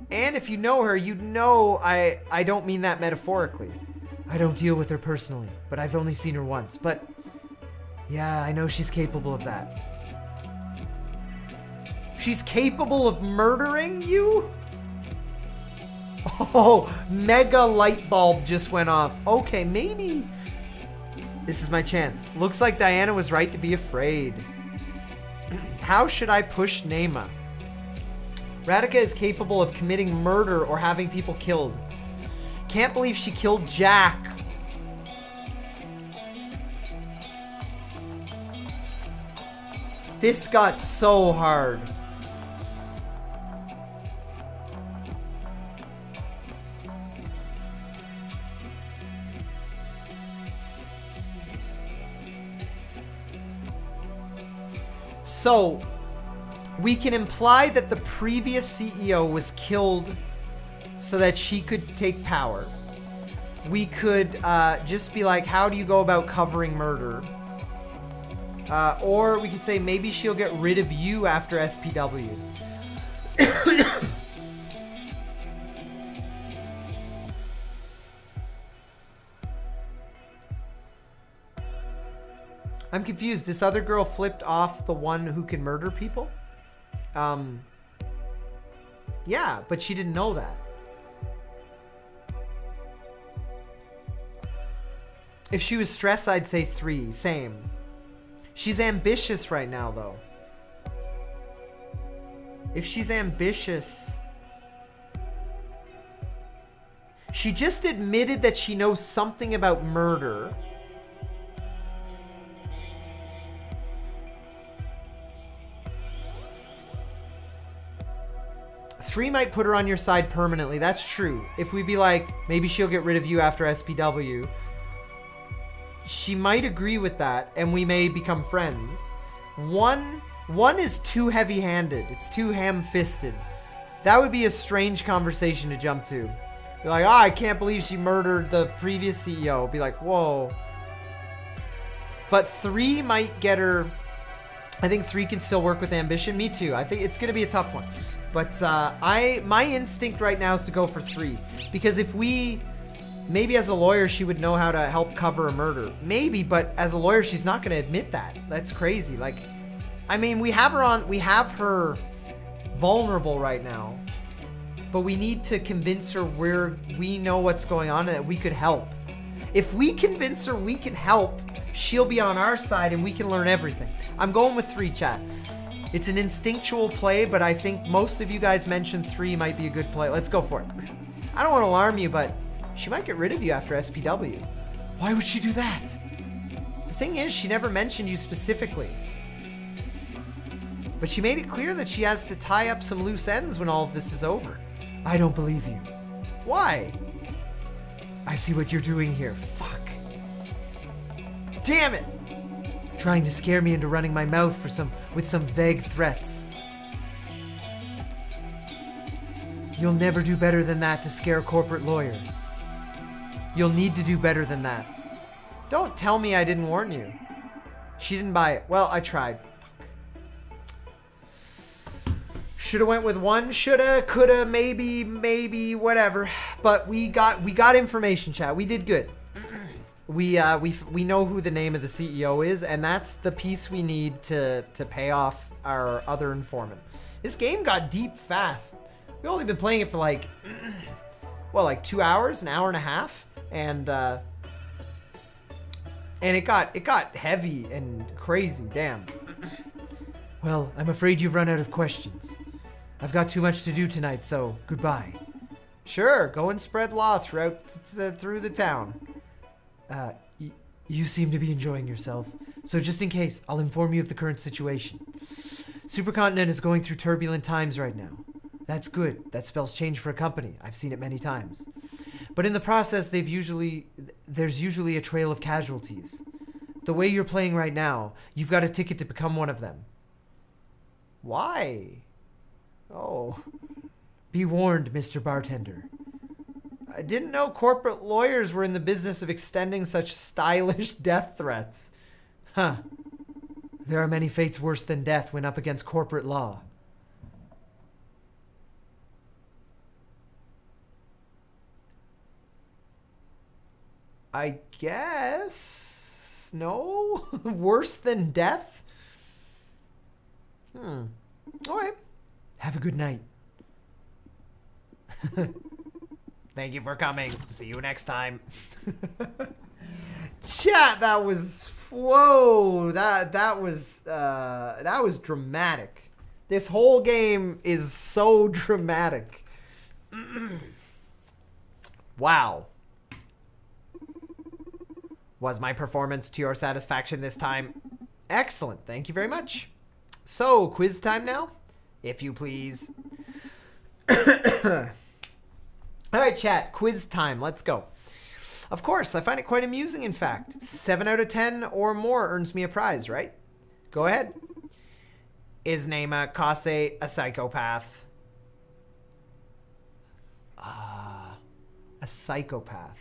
And if you know her, you know I don't mean that metaphorically. I don't deal with her personally, but I've only seen her once. But yeah, I know she's capable of that. She's capable of murdering you? Oh, mega light bulb just went off. Okay, maybe this is my chance. Looks like Diana was right to be afraid. How should I push Nema? Radhika is capable of committing murder or having people killed. Can't believe she killed Jack. This got so hard. So, we can imply that the previous CEO was killed so that she could take power. We could just be like, how do you go about covering murder? Or we could say maybe she'll get rid of you after SPW. I'm confused. This other girl flipped off the one who can murder people? Yeah, but she didn't know that. If she was stressed, I'd say 3. Same. She's ambitious right now, though. If she's ambitious... She just admitted that she knows something about murder. Three might put her on your side permanently. That's true. If we be like, maybe she'll get rid of you after SPW, she might agree with that, and we may become friends. One is too heavy-handed. It's too ham-fisted. That would be a strange conversation to jump to. Be like, oh, I can't believe she murdered the previous CEO. Be like, whoa. But 3 might get her... I think 3 can still work with ambition. Me too. I think it's going to be a tough one. But my instinct right now is to go for 3. Because if we... Maybe as a lawyer, she would know how to help cover a murder. Maybe, but as a lawyer, she's not going to admit that. That's crazy. Like, I mean, we have her vulnerable right now. But we need to convince her we know what's going on and that we could help. If we convince her we can help, she'll be on our side and we can learn everything. I'm going with 3, chat. It's an instinctual play, but I think most of you guys mentioned 3 might be a good play. Let's go for it. I don't want to alarm you, but she might get rid of you after SPW. Why would she do that? The thing is, she never mentioned you specifically. But she made it clear that she has to tie up some loose ends when all of this is over. I don't believe you. Why? I see what you're doing here. Fuck. Damn it! Trying to scare me into running my mouth with some vague threats. You'll never do better than that to scare a corporate lawyer. You'll need to do better than that. Don't tell me I didn't warn you. She didn't buy it. Well, I tried. Shoulda went with one, shoulda, coulda, maybe, whatever. But we got information, chat. We did good. We know who the name of the CEO is, and that's the piece we need to pay off our other informant. This game got deep fast. We've only been playing it for like 2 hours, an hour and a half, and it got heavy and crazy. Damn. Well, I'm afraid you've run out of questions. I've got too much to do tonight, so goodbye. Sure, go and spread law through the town. You seem to be enjoying yourself, so just in case, I'll inform you of the current situation. Supercontinent is going through turbulent times right now. That's good. That spells change for a company. I've seen it many times. But in the process, there's usually a trail of casualties. The way you're playing right now, you've got a ticket to become one of them. Why? Oh. Be warned, Mr. Bartender. I didn't know corporate lawyers were in the business of extending such stylish death threats. Huh. There are many fates worse than death when up against corporate law. I guess... No? Worse than death? Alright. Have a good night. Thank you for coming. See you next time. Chat, that was... Whoa. That was dramatic. This whole game is so dramatic. Wow. Was my performance to your satisfaction this time? Excellent. Thank you very much. So, quiz time now, if you please. All right, chat. Quiz time. Let's go. Of course, I find it quite amusing, in fact. 7 out of 10 or more earns me a prize, right? Go ahead. Is Naima Kase a psychopath? A psychopath.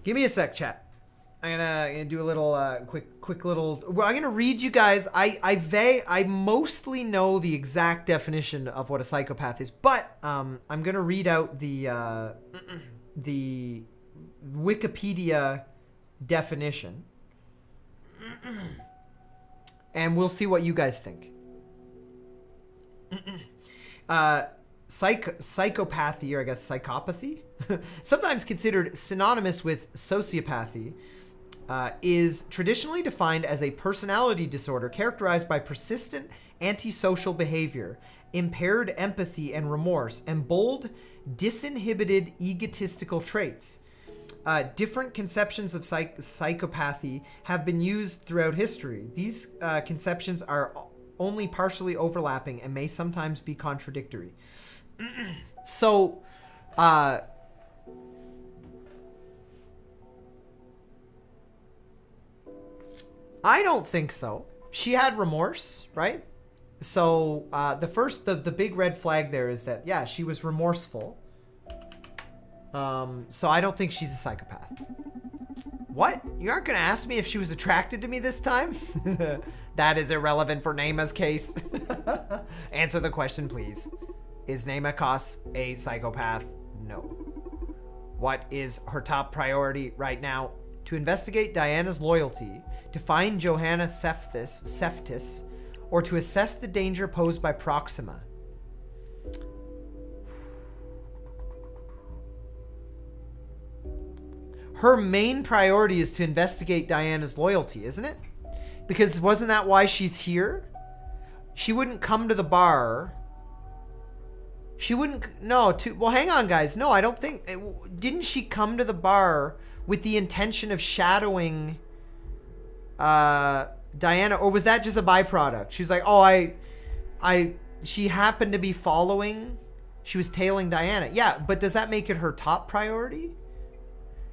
Give me a sec, chat. I'm gonna do a little quick little. Well, I'm gonna read you guys. I mostly know the exact definition of what a psychopath is, but I'm gonna read out the Wikipedia definition, and we'll see what you guys think. Psychopathy, or I guess psychopathy, sometimes considered synonymous with sociopathy, is traditionally defined as a personality disorder characterized by persistent antisocial behavior, impaired empathy and remorse, and bold, disinhibited egotistical traits. Different conceptions of psychopathy have been used throughout history. These conceptions are only partially overlapping and may sometimes be contradictory. So, I don't think so. She had remorse, right? So, the big red flag there is that, yeah, she was remorseful. So I don't think she's a psychopath. What? You aren't gonna ask me if she was attracted to me this time? That is irrelevant for Naima's case. Answer the question, please. Is Naima Kos a psychopath? No. What is her top priority right now? To investigate Diana's loyalty, to find Johanna Seftis, or to assess the danger posed by Proxima. Her main priority is to investigate Diana's loyalty, isn't it? Because wasn't that why she's here? She wouldn't come to the bar. She wouldn't. No. Well, hang on, guys. No, I don't think. Didn't she come to the bar with the intention of shadowing Diana, or was that just a byproduct? She was like, oh, she happened to be following. She was tailing Diana. Yeah, but does that make it her top priority?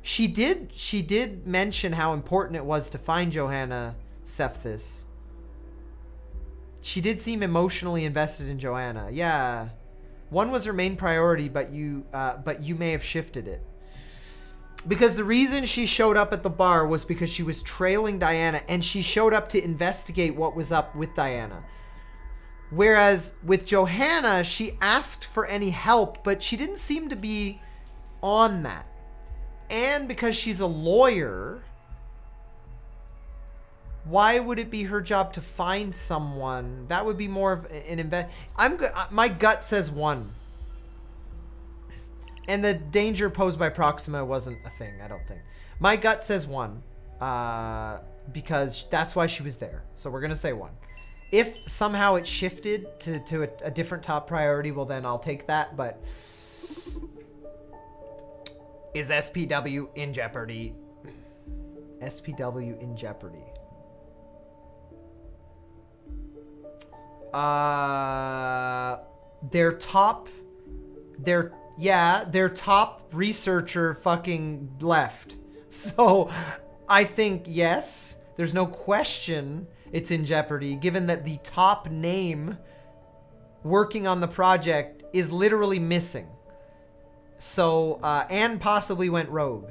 She did mention how important it was to find Johanna Cephthis. She did seem emotionally invested in Joanna. Yeah. One was her main priority, but you may have shifted it. Because the reason she showed up at the bar was because she was trailing Diana, and she showed up to investigate what was up with Diana. Whereas with Johanna, she asked for any help, but she didn't seem to be on that. And because she's a lawyer, why would it be her job to find someone? That would be more of an my gut says 1. And the danger posed by Proxima wasn't a thing, I don't think. My gut says 1. Because that's why she was there. So we're going to say 1. If somehow it shifted to a different top priority, well then I'll take that. But is SPW in jeopardy? SPW in jeopardy. Their top researcher fucking left. So I think yes, there's no question it's in jeopardy, given that the top name working on the project is literally missing. So, and possibly went rogue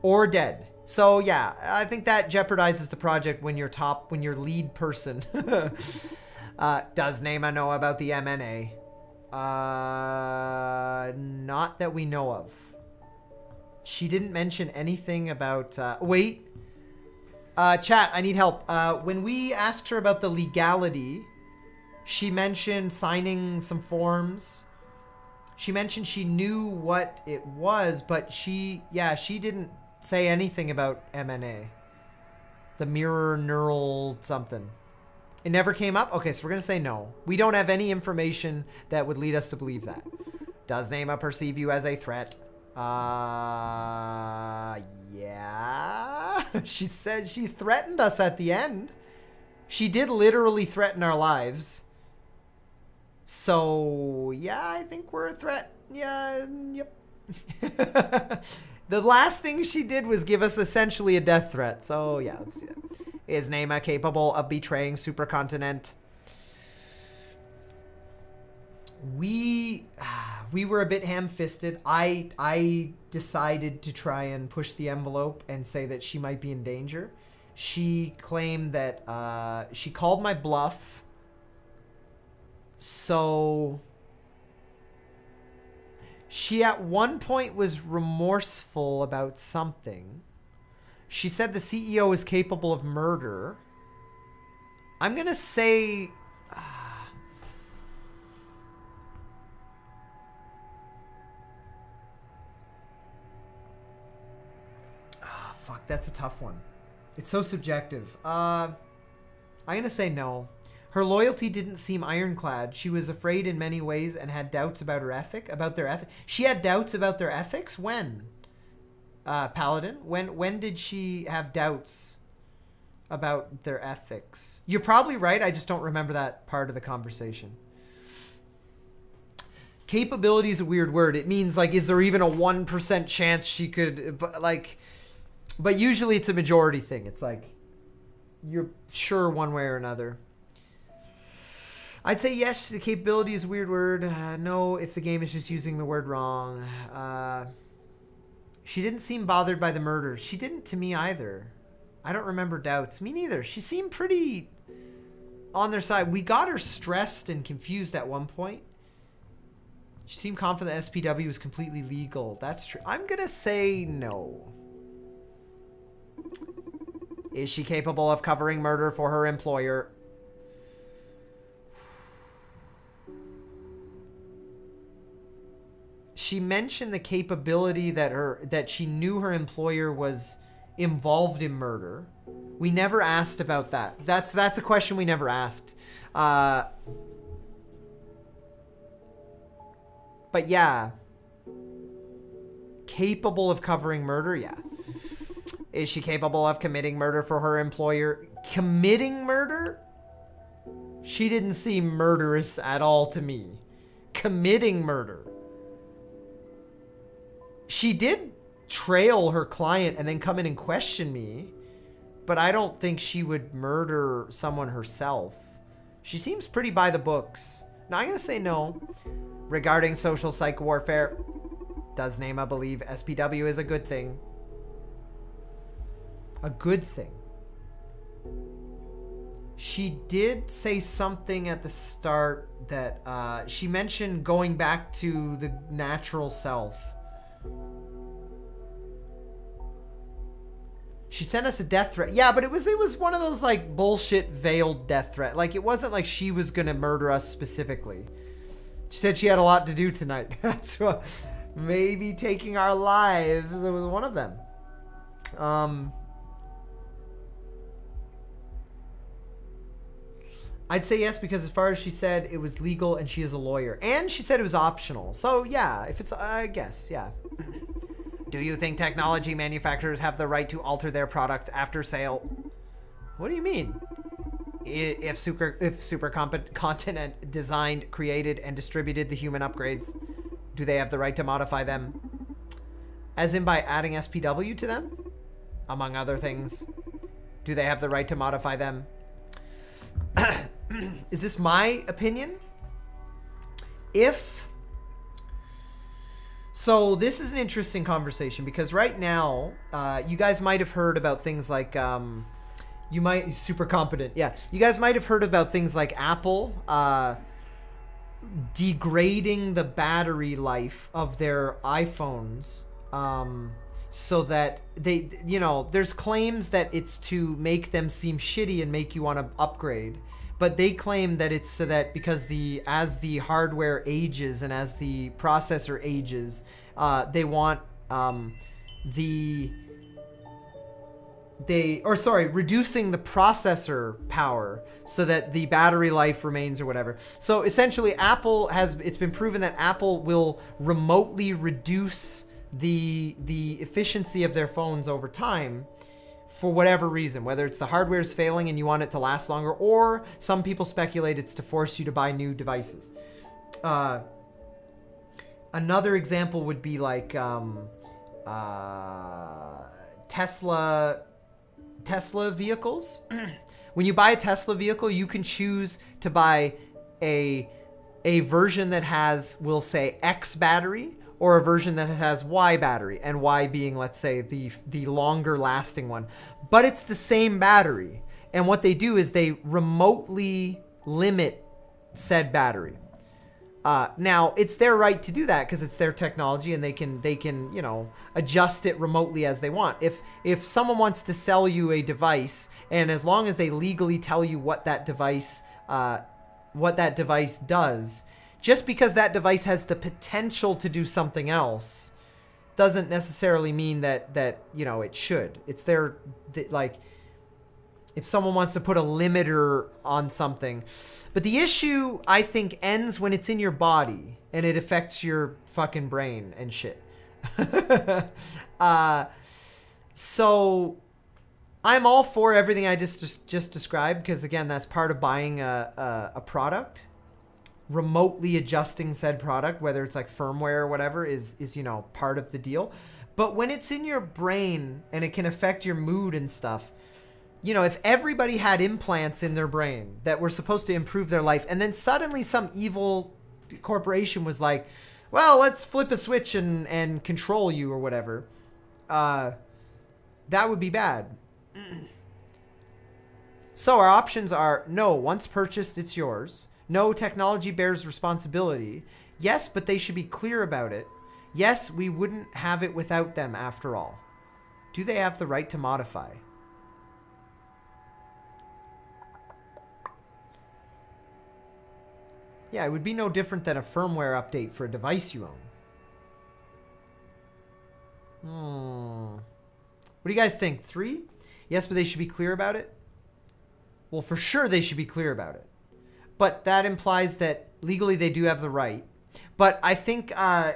or dead. So yeah, I think that jeopardizes the project when your lead person does Naomi know about the MNA? Not that we know of. She didn't mention anything about, wait. Chat, I need help. When we asked her about the legality, she mentioned signing some forms. She mentioned she knew what it was, but she didn't say anything about MNA. The mirror neural something. It never came up? Okay, so we're going to say no. We don't have any information that would lead us to believe that. Does Naomi perceive you as a threat? Yeah. She said she threatened us at the end. She did literally threaten our lives. So, yeah, I think we're a threat. Yeah, yep. The last thing she did was give us essentially a death threat. So, yeah, let's do that. Is Naomi capable of betraying Supercontinent? We were a bit ham-fisted. I decided to try and push the envelope and say that she might be in danger. She claimed that she called my bluff. So she at one point was remorseful about something. She said the CEO is capable of murder. I'm going to say... fuck, that's a tough one. It's so subjective. I'm going to say no. Her loyalty didn't seem ironclad. She was afraid in many ways and had doubts about her their ethic. She had doubts about their ethics? When? Paladin? When did she have doubts about their ethics? You're probably right. I just don't remember that part of the conversation. Capability is a weird word. It means, like, is there even a 1% chance she could, but usually it's a majority thing. It's like, you're sure one way or another. I'd say yes, the capability is a weird word. No, if the game is just using the word wrong. She didn't seem bothered by the murders. She didn't to me either. I don't remember doubts. Me neither. She seemed pretty on their side. We got her stressed and confused at one point. She seemed confident that SPW was completely legal. That's true. I'm going to say no. Is she capable of covering murder for her employer? She mentioned the capability that she knew her employer was involved in murder. We never asked about that. That's a question we never asked. But yeah. Capable of covering murder? Yeah. Is she capable of committing murder for her employer? Committing murder? She didn't seem murderous at all to me. Committing murder. She did trail her client and then come in and question me, but I don't think she would murder someone herself. She seems pretty by the books. Now I'm going to say no. Regarding social psych warfare, does Naomi believe SPW is a good thing? A good thing. She did say something at the start that she mentioned going back to the natural self. She sent us a death threat. Yeah, but it was one of those like bullshit veiled death threat. Like it wasn't like she was gonna murder us specifically. She said she had a lot to do tonight. That's what, maybe taking our lives. It was one of them. I'd say yes because as far as she said, it was legal and she is a lawyer. And she said it was optional. So yeah, if it's, I guess, yeah. Do you think technology manufacturers have the right to alter their products after sale? What do you mean? If super continent designed, created, and distributed the human upgrades, do they have the right to modify them? As in by adding SPW to them? Among other things. Do they have the right to modify them? Is this my opinion? So this is an interesting conversation because right now, you guys might have heard about things like, super competent. Yeah. You guys might have heard about things like Apple, degrading the battery life of their iPhones, so that they, there's claims that it's to make them seem shitty and make you want to upgrade. But they claim that it's so that because as the hardware ages and as the processor ages, they want reducing the processor power so that the battery life remains or whatever. So essentially it's been proven that Apple will remotely reduce the efficiency of their phones over time for whatever reason, whether it's the hardware is failing and you want it to last longer, or some people speculate it's to force you to buy new devices. Another example would be like Tesla vehicles. When you buy a Tesla vehicle, you can choose to buy a version that has, we'll say, X battery, or a version that has Y battery, and Y being, let's say, the longer lasting one. But it's the same battery. And what they do is they remotely limit said battery. Now, it's their right to do that because it's their technology and they can, adjust it remotely as they want. If someone wants to sell you a device, and as long as they legally tell you what that device does, just because that device has the potential to do something else doesn't necessarily mean that it should. It's like, if someone wants to put a limiter on something. But the issue, I think, ends when it's in your body and it affects your fucking brain and shit. So I'm all for everything I just described because, again, that's part of buying a product. Remotely adjusting said product, whether it's like firmware or whatever, is part of the deal. But when it's in your brain and it can affect your mood and stuff, if everybody had implants in their brain that were supposed to improve their life, and then suddenly some evil corporation was like, well, let's flip a switch and control you or whatever, that would be bad. So our options are no, once purchased, it's yours. No, technology bears responsibility. Yes, but they should be clear about it. Yes, we wouldn't have it without them after all. Do they have the right to modify? Yeah, it would be no different than a firmware update for a device you own. What do you guys think? 3? Yes, but they should be clear about it? Well, for sure they should be clear about it. But that implies that legally they do have the right. But I think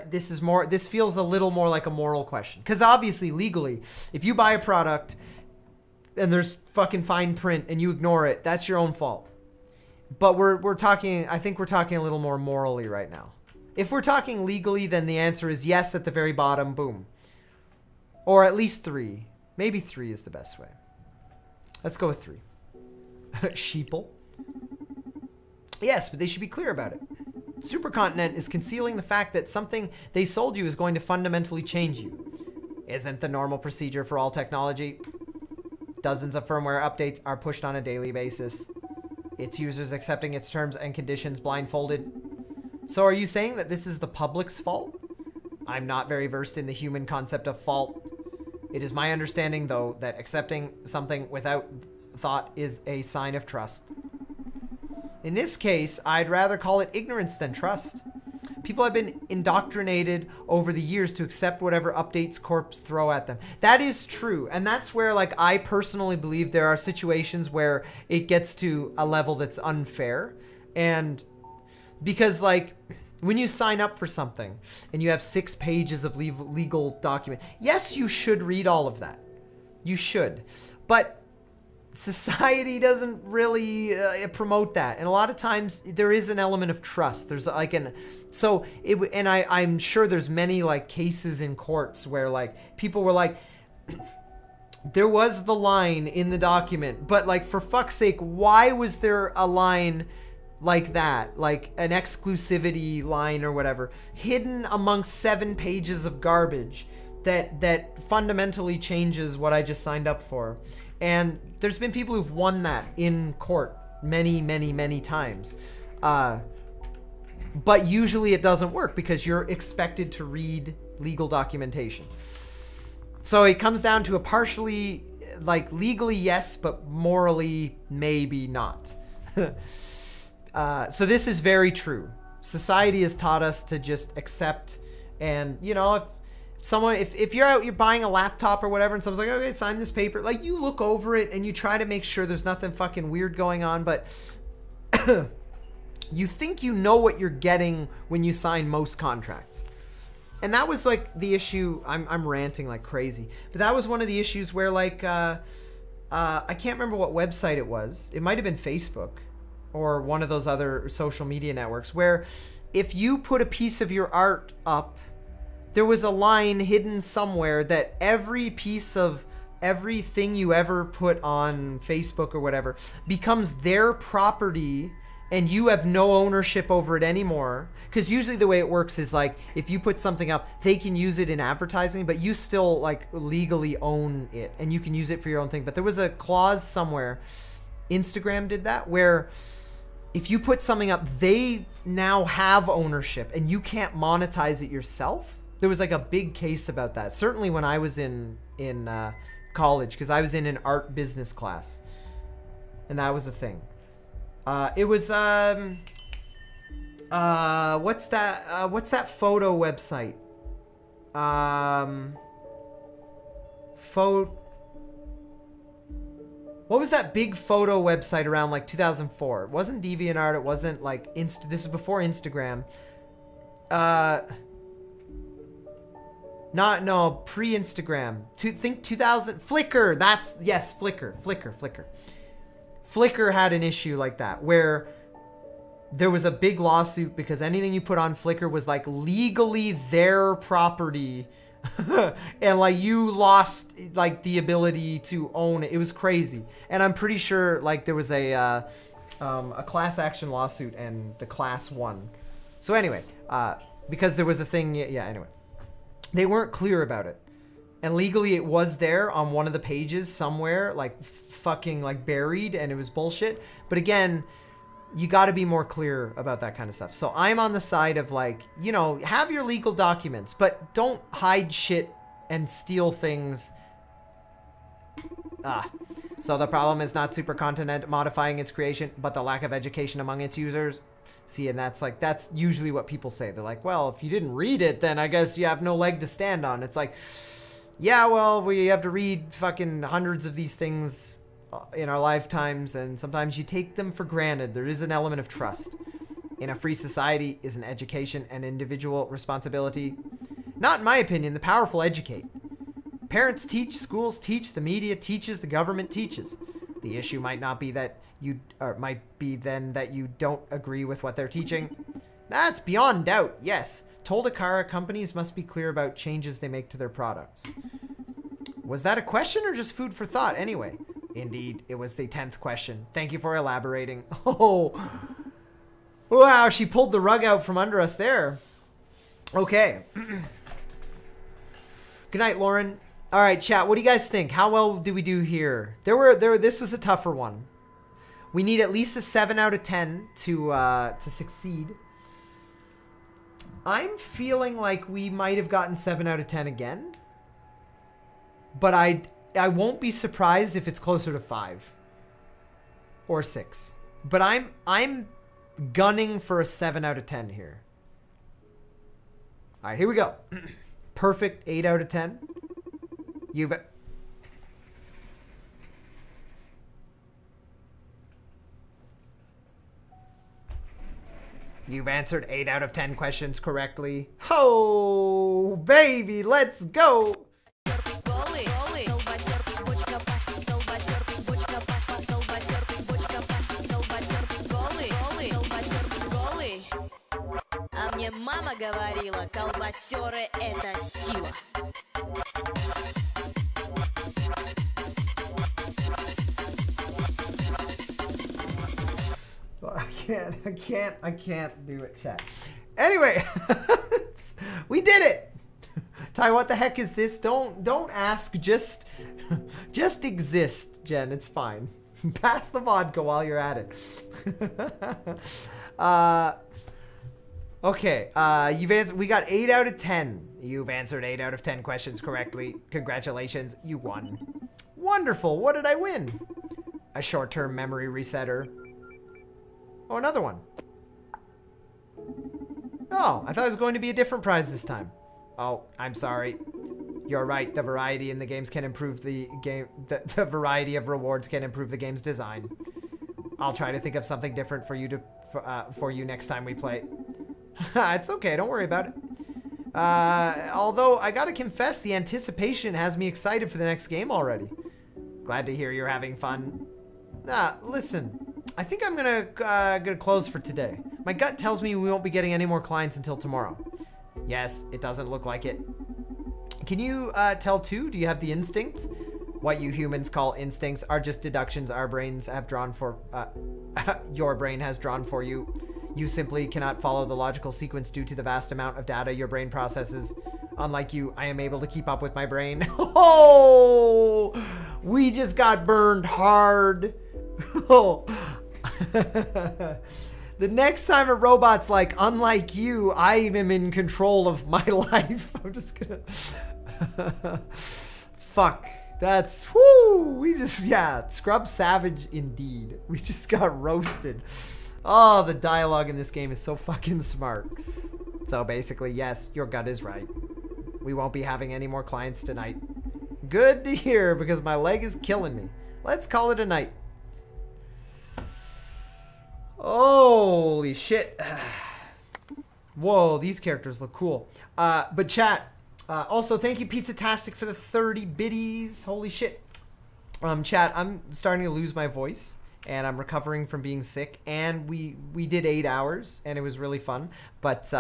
this feels a little more like a moral question. Because obviously, legally, if you buy a product and there's fucking fine print and you ignore it, that's your own fault. But I think we're talking a little more morally right now. If we're talking legally, then the answer is yes at the very bottom, boom. Or at least 3. Maybe 3 is the best way. Let's go with 3. Sheeple. Yes, but they should be clear about it. Supercontinent is concealing the fact that something they sold you is going to fundamentally change you. Isn't the normal procedure for all technology? Dozens of firmware updates are pushed on a daily basis. Its users accepting its terms and conditions blindfolded. So are you saying that this is the public's fault? I'm not very versed in the human concept of fault. It is my understanding, though, that accepting something without thought is a sign of trust. In this case, I'd rather call it ignorance than trust. People have been indoctrinated over the years to accept whatever updates corps throw at them. That is true. And that's where, like, I personally believe there are situations where it gets to a level that's unfair. And because, like, when you sign up for something and you have 6 pages of legal document, yes, you should read all of that. You should. But society doesn't really promote that, and a lot of times there is an element of trust. There's like I'm sure there's many like cases in courts where like people were like, there was the line in the document, but like for fuck's sake, why was there a line like that, like an exclusivity line or whatever, hidden amongst 7 pages of garbage that fundamentally changes what I just signed up for? And there's been people who've won that in court many, many, many times. But usually it doesn't work because you're expected to read legal documentation. So it comes down to a partially, like legally yes, but morally maybe not. So this is very true. Society has taught us to just accept, and you know, if you're out, you're buying a laptop or whatever, and someone's like, okay, sign this paper. Like, you look over it and you try to make sure there's nothing fucking weird going on, but you think you know what you're getting when you sign most contracts. And that was like the issue. I'm ranting like crazy, but that was one of the issues where like, I can't remember what website it was. It might've been Facebook or one of those other social media networks where if you put a piece of your art up, there was a line hidden somewhere that every piece of everything you ever put on Facebook or whatever becomes their property and you have no ownership over it anymore. Because usually the way it works is like, if you put something up, they can use it in advertising, but you still like legally own it and you can use it for your own thing. But there was a clause somewhere, Instagram did that, where if you put something up, they now have ownership and you can't monetize it yourself. There was like a big case about that. Certainly when I was in college, because I was in an art business class, and that was a thing. It was what's that photo website? What was that big photo website around like 2004? It wasn't DeviantArt. It wasn't like this is before Instagram. Pre-Instagram. Think 2000. Flickr. Flickr. Flickr had an issue like that where there was a big lawsuit because anything you put on Flickr was like legally their property, and like you lost like the ability to own it. It was crazy, and I'm pretty sure like there was a class action lawsuit and the class won. So anyway, because there was a thing. Yeah. Anyway. They weren't clear about it. And legally it was there on one of the pages somewhere, like fucking like buried, and it was bullshit. But again, you got to be more clear about that kind of stuff. So I'm on the side of like, you know, have your legal documents, but don't hide shit and steal things. So the problem is not supercontinent modifying its creation, but the lack of education among its users. See, and that's usually what people say. They're like, well, if you didn't read it, then I guess you have no leg to stand on. It's like, yeah, well, we have to read fucking hundreds of these things in our lifetimes, and sometimes you take them for granted. There is an element of trust. in a free society isn't education and individual responsibility? Not in my opinion. The powerful educate. Parents teach, schools teach, the media teaches, the government teaches. The issue might not be that you, or might be then that you don't agree with what they're teaching. That's beyond doubt, yes. Told Akara companies must be clear about changes they make to their products. Was that a question or just food for thought anyway? Indeed, it was the 10th question. Thank you for elaborating. Oh, wow, she pulled the rug out from under us there. Okay. Good night, Lauren. All right, chat, what do you guys think? How well do we do here? This was a tougher one. We need at least a 7 out of 10 to succeed. I'm feeling like we might have gotten 7 out of 10 again. But I won't be surprised if it's closer to 5 or 6. But I'm gunning for a 7 out of 10 here. All right, here we go. Perfect 8 out of 10. You've answered 8 out of 10 questions correctly. Oh, baby, let's go. А мне мама говорила, колбасеры это сила. I can't do it, chat. Anyway, we did it. Ty, what the heck is this? Don't ask, just exist, Jen. It's fine. Pass the vodka while you're at it. Okay, we got 8 out of 10. You've answered 8 out of 10 questions correctly. Congratulations, you won. Wonderful. What did I win? A short-term memory resetter. Oh, another one. Oh, I thought it was going to be a different prize this time. Oh, I'm sorry. You're right. The variety in the games can improve the game. The variety of rewards can improve the game's design. I'll try to think of something different for you for you next time we play. It's okay. Don't worry about it. Although I gotta confess, the anticipation has me excited for the next game already. Glad to hear you're having fun. Listen. I think I'm gonna close for today. My gut tells me we won't be getting any more clients until tomorrow. Yes, it doesn't look like it. Can you tell too? Do you have the instincts? What you humans call instincts are just deductions our brains have drawn for. Your brain has drawn for you. You simply cannot follow the logical sequence due to the vast amount of data your brain processes. Unlike you, I am able to keep up with my brain. Oh, we just got burned hard. Oh. The next time a robot's like, unlike you, I am in control of my life. I'm just gonna... Fuck. That's... Whoo! We just... Yeah. Scrub savage indeed. We just got roasted. Oh, the dialogue in this game is so fucking smart. So basically, yes, your gut is right. We won't be having any more clients tonight. Good to hear, because my leg is killing me. Let's call it a night. Holy shit. Whoa, these characters look cool. But chat, also thank you Pizzatastic for the 30 biddies. Holy shit. Chat, I'm starting to lose my voice and I'm recovering from being sick, and we did 8 hours and it was really fun. But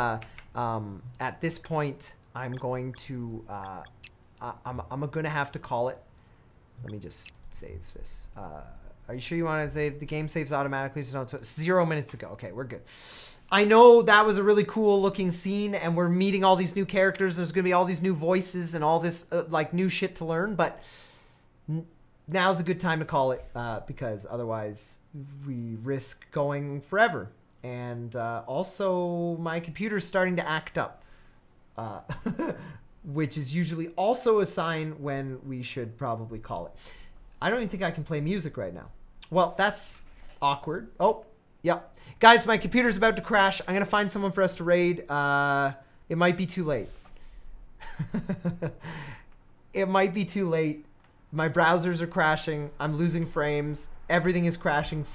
at this point I'm going to I'm gonna have to call it. Let me just save this. Are you sure you want to save? The game saves automatically, so don't. 0 minutes ago. Okay, we're good. I know that was a really cool looking scene, and we're meeting all these new characters. There's going to be all these new voices and all this like new shit to learn, but now's a good time to call it because otherwise we risk going forever. And also my computer's starting to act up, which is usually also a sign when we should probably call it. I don't even think I can play music right now. Well, that's awkward. Oh, yeah. Guys, my computer's about to crash. I'm going to find someone for us to raid. It might be too late. It might be too late. My browsers are crashing. I'm losing frames. Everything is crashing fast.